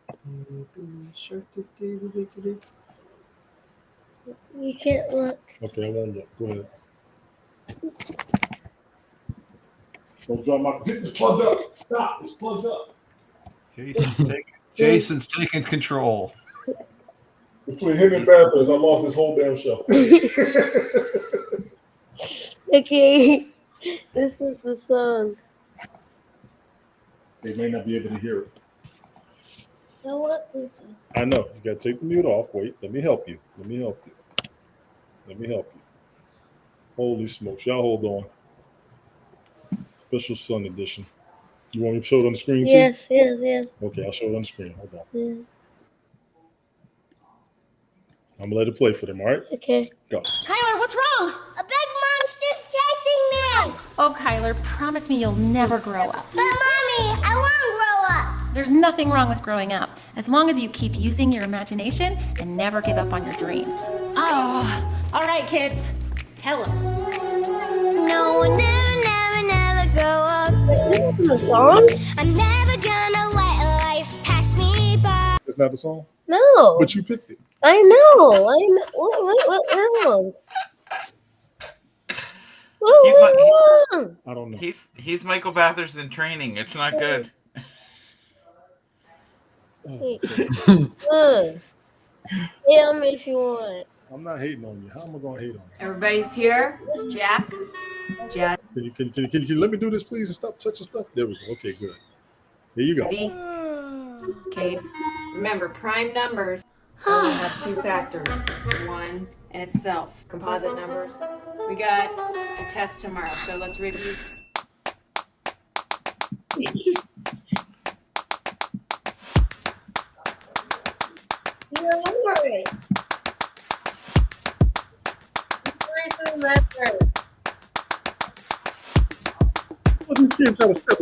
S16: You can't look.
S1: Okay, I won't look. Go ahead. Don't drop my. It's plugged up. Stop. It's plugged up.
S3: Jason's taking control.
S1: Between him and Bathurst, I lost this whole damn show.
S16: Okay. This is the song.
S1: They may not be able to hear it.
S16: I want to.
S1: I know. You got to take the mute off. Wait. Let me help you. Holy smokes. Y'all hold on. Special Sun edition. You want me to show it on the screen too?
S16: Yes.
S1: Okay, I'll show it on the screen. Hold on.
S16: Yeah.
S1: I'm going to let it play for them, all right?
S16: Okay.
S1: Go.
S17: Kyler, what's wrong?
S18: A big monster's chasing me!
S17: Oh, Kyler, promise me you'll never grow up.
S18: But Mommy, I want to grow up!
S17: There's nothing wrong with growing up, as long as you keep using your imagination and never give up on your dreams. Oh, all right, kids, tell them.
S18: No, we'll never grow up.
S16: This is the song?
S18: I'm never gonna let life pass me by.
S1: That's not the song?
S16: No.
S1: But you picked it.
S16: I know. What wrong?
S1: I don't know.
S2: He's Michael Bathurst in training. It's not good.
S16: Yeah, me if you want.
S1: I'm not hating on you. How am I going to hate on you?
S19: Everybody's here. Jack.
S1: Can you let me do this, please, and stop touching stuff? There we go. Okay, good. Here you go.
S19: Okay. Remember, prime numbers only have two factors. One and itself. Composite numbers. We got a test tomorrow, so let's review.
S1: Well, these kids have a step.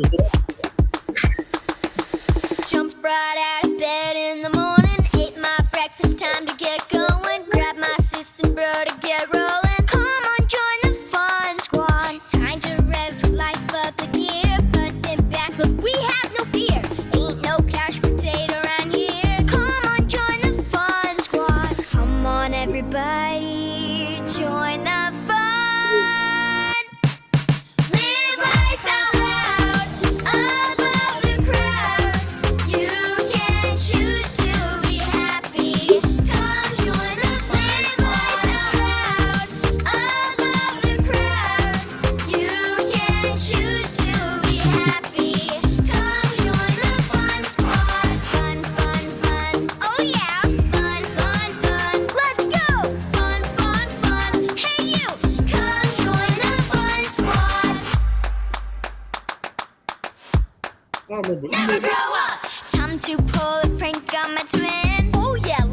S18: Jumped right out of bed in the morning, ate my breakfast, time to get going. Grab my sis and bro to get rolling. Come on, join the fun squad. Time to rev life up the gear, busting back, but we have no fear. Ain't no couch potato around here. Come on, join the fun squad. Come on, everybody, join the fun. Live life out loud, above the crowd. You can choose to be happy. Come join the fun squad. Above the crowd. You can choose to be happy. Come join the fun squad. Fun, fun, fun. Oh yeah. Fun, fun, fun. Let's go. Fun, fun, fun. Hey you. Come join the fun squad.
S1: I remember.
S18: Never grow up. Time to pull a prank on my twin. Oh yeah,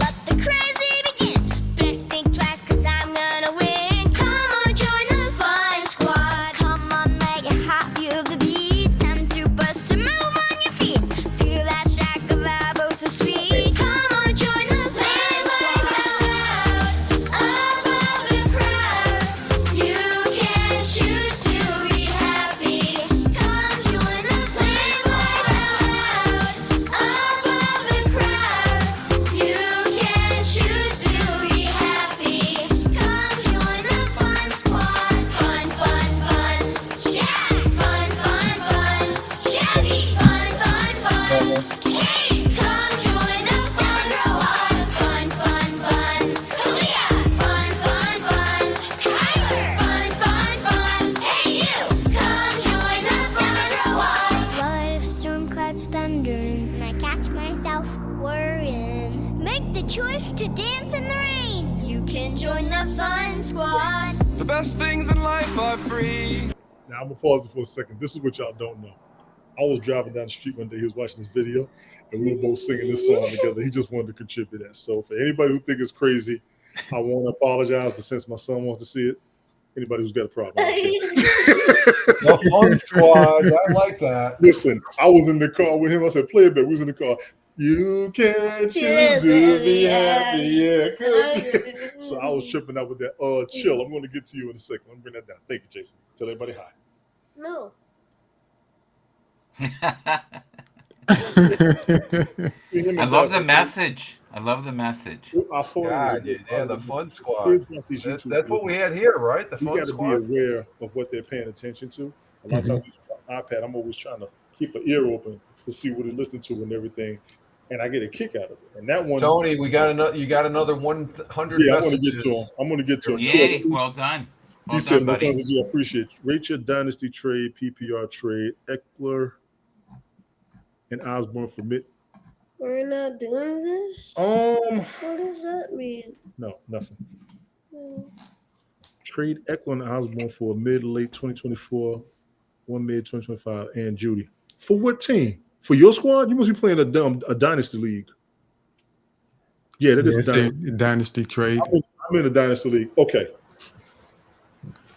S18: dance in the rain. You can join the fun squad.
S20: The best things in life are free.
S1: Now I'm gonna pause it for a second. This is what y'all don't know. I was driving down the street one day. He was watching this video, and we were both singing this song together. He just wanted to contribute that. So for anybody who think it's crazy, I want to apologize. But since my son wants to see it, anybody who's got a problem, I don't care.
S3: The fun squad. I like that.
S1: Listen, I was in the car with him. I said, "Play it back." We was in the car. You can choose to be happy, yeah. So I was tripping out with that. Chill. I'm going to get to you in a second. Let me bring that down. Thank you, Jason. Tell everybody hi.
S16: No.
S2: I love the message. I love the message.
S3: God, yeah, the fun squad. That's what we had here, right? The
S1: You
S3: fun
S1: got to be
S3: squad.
S1: aware of what they're paying attention to. A lot of times with my iPad, I'm always trying to keep an ear open to see what they're listening to and everything, and I get a kick out of it. And that one,
S3: Tony, we got another. You got another 100
S1: yeah,
S3: messages.
S1: I'm going to get to him. I'm going to get to him.
S2: Yay, well done. Well
S1: He said,
S2: done,
S1: "Los
S2: buddy.
S1: Angeles, I appreciate you. Rachel Dynasty trade, PPR trade, Eckler and Osborne for mid."
S16: We're not doing this?
S1: What
S16: does that mean?
S1: No, nothing. Trade Eckler and Osborne for mid-late 2024, one mid 2025, and Judy. For what team? For your squad? You must be playing a dynasty league. Yeah, that is
S13: It's
S1: a dynasty.
S13: a dynasty trade.
S1: I'm in a dynasty league. Okay.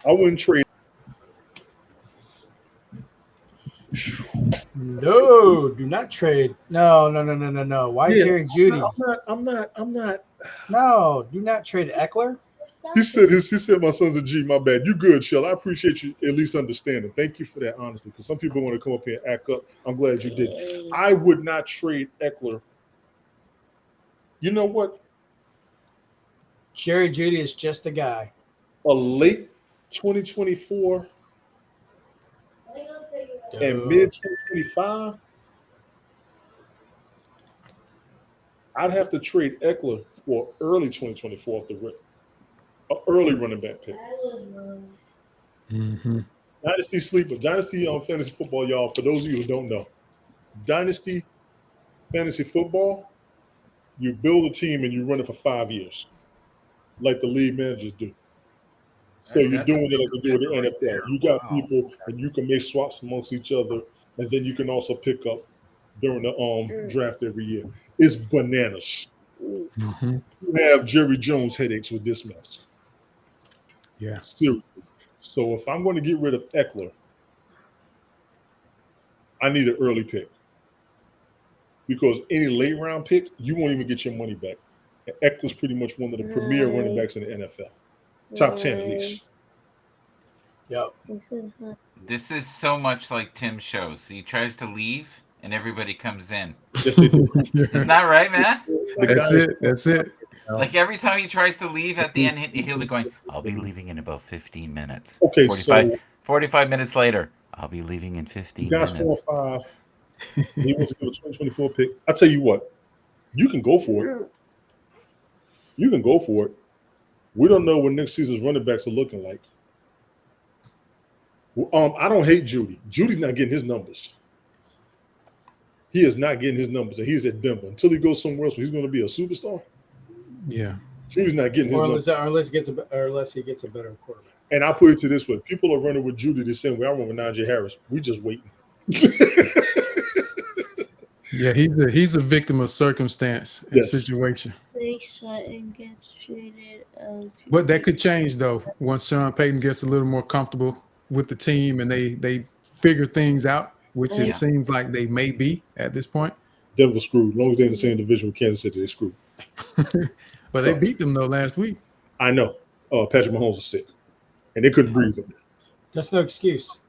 S1: I wouldn't trade.
S15: No, do not trade. No. Why
S1: Yeah,
S15: Jerry Judy?
S1: I'm not.
S15: No, do not trade Eckler.
S1: He said my son's a G. My bad. You good, Shell. I appreciate you at least understanding. Thank you for that, honestly, because some people want to come up here and act up. I'm glad you did. I would not trade Eckler. You know what?
S15: Jerry Judy is just the guy.
S1: A late 2024 and mid 2025, I'd have to trade Eckler for early 2024 off the rip. An early running back pick. Dynasty sleeper. Dynasty on fantasy football, y'all. For those of you who don't know, Dynasty fantasy football, you build a team and you run it for 5 years, like the league managers do. So you're doing it like you do in the NFL. You got people and you can make swaps amongst each other, and then you can also pick up during the draft every year. It's bananas. You have Jerry Jones headaches with this mess.
S13: Yeah.
S1: Seriously. So if I'm going to get rid of Eckler, I need an early pick. Because any late round pick, you won't even get your money back. And Eckler's pretty much one of the premier running backs in the NFL. Top 10 at least.
S15: Yep.
S2: This is so much like Tim's shows. He tries to leave and everybody comes in.
S1: Yes, they do.
S2: Isn't that right, man?
S13: That's it.
S2: Like every time he tries to leave at the end, he'll be going, I'll be leaving in about 15 minutes.
S1: Okay,
S2: 45 minutes later, I'll be leaving in 15
S1: guys
S2: minutes.
S1: 4 or 5. He wants to go to 2024 pick. I tell you what, you can go for it. You can go for it. We don't know what next season's running backs are looking like. I don't hate Judy. Judy's not getting his numbers. He is not getting his numbers, and he's at Denver. Until he goes somewhere else where he's going to be a superstar,
S13: Yeah.
S1: Judy's not getting his numbers.
S15: Unless he gets a better quarterback.
S1: And I put it to this way: people are running with Judy the same way I run with Najee Harris. We just waiting.
S13: Yeah, he's a victim of circumstance and situation.
S16: Sutton gets traded out.
S13: But that could change though once Sean Payton gets a little more comfortable with the team and they figure things out, which it seems like they may be at this point.
S1: Denver screwed. As long as they're in the same division with Kansas City, they're screwed.
S13: But they beat them though last week.
S1: I know. Patrick Mahomes was sick, and they couldn't breathe him.
S15: That's no excuse.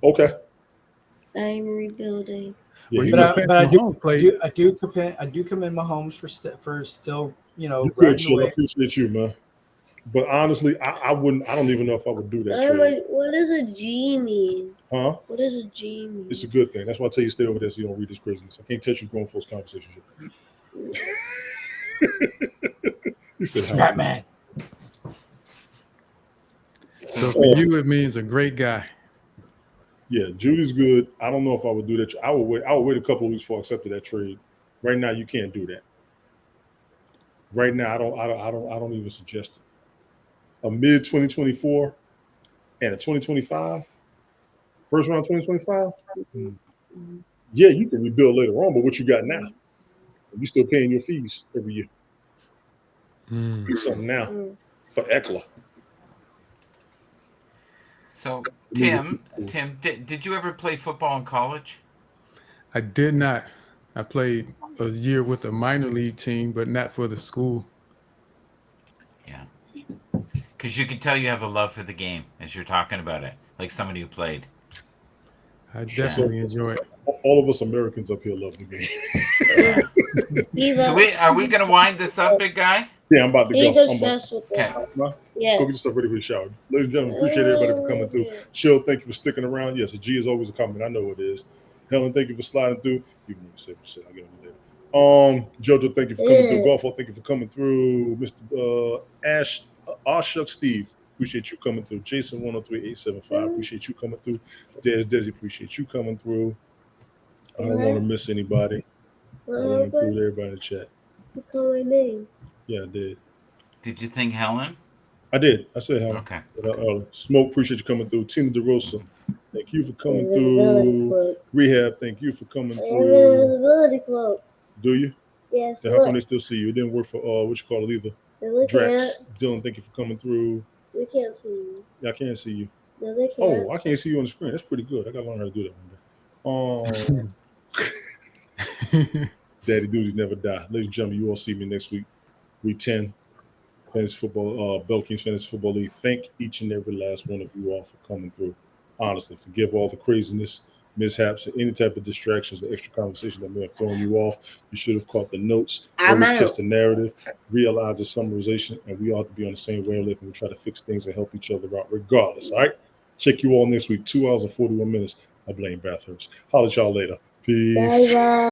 S1: Okay.
S16: I'm rebuilding.
S1: Yeah,
S15: But I do commend Mahomes for still
S1: you good, Chill. I appreciate you, man. But honestly, I wouldn't. I don't even know if I would do that. Trade.
S16: What does a G mean?
S1: Huh?
S16: What does a G mean?
S1: It's a good thing. That's why I tell you stay over there so you don't read this craziness. I can't touch you grown folks' conversations. He said,
S15: Batman.
S13: So for you, it means a great guy.
S1: Yeah, Judy's good. I don't know if I would do that. I would wait a couple of weeks before I accepted that trade. Right now, you can't do that. Right now, I don't even suggest it. A mid 2024 and a 2025, first round 2025. Yeah, you can rebuild later on, but what you got now? You still paying your fees every year. Get something now for Eckler.
S2: So Tim, did you ever play football in college?
S13: I did not. I played a year with a minor league team, but not for the school.
S2: Yeah. Because you can tell you have a love for the game as you're talking about it, like somebody who played.
S13: I definitely enjoy it.
S1: All of us Americans up here love the game.
S2: So are we going to wind this up, big guy?
S1: Yeah, I'm about to go.
S16: He's obsessed with it.
S2: Okay.
S16: Yes.
S1: Go get yourself ready for the shower. Ladies and gentlemen, appreciate everybody for coming through. Chill, thank you for sticking around. Yes, a G is always a comment. I know it is. Helen, thank you for sliding through. Even when you say what you said, I'll get on you later. Jojo, thank you for coming through. Golfo, thank you for coming through. Mr. Ashuk Steve, appreciate you coming through. Jason 103875, appreciate you coming through. Desi, appreciate you coming through. I don't want to miss anybody. I want to include everybody in the chat.
S16: You call my name.
S1: Yeah, I did.
S2: Did you think Helen?
S1: I did. I said Helen.
S2: Okay.
S1: Smoke, appreciate you coming through. Tina DeRosa, thank you for coming through. Rehab, thank you for coming through.
S16: Invisibility cloak.
S1: Do you?
S16: Yes.
S1: Then how come they still see you? It didn't work for what you call it either.
S16: They
S1: Drax.
S16: can't.
S1: Dylan, thank you for coming through.
S16: They can't see you.
S1: Yeah, I can't see you.
S16: No, they can't.
S1: Oh, I can't see you on the screen. That's pretty good. I gotta learn how to do that one day. Daddy duties never die. Ladies and gentlemen, you all see me next week. Week 10. Fantasy football, Bell Kings Fantasy Football League. Thank each and every last one of you all for coming through. Honestly, forgive all the craziness, mishaps, and any type of distractions or extra conversation that may have thrown you off. You should have caught the notes. Always just a narrative. Realize the summarization, and we ought to be on the same wavelength and we try to fix things and help each other out regardless. All right? Check you all next week. 2 hours and 41 minutes. I blame Bathurst. Holler at y'all later. Peace.
S16: Bye-bye.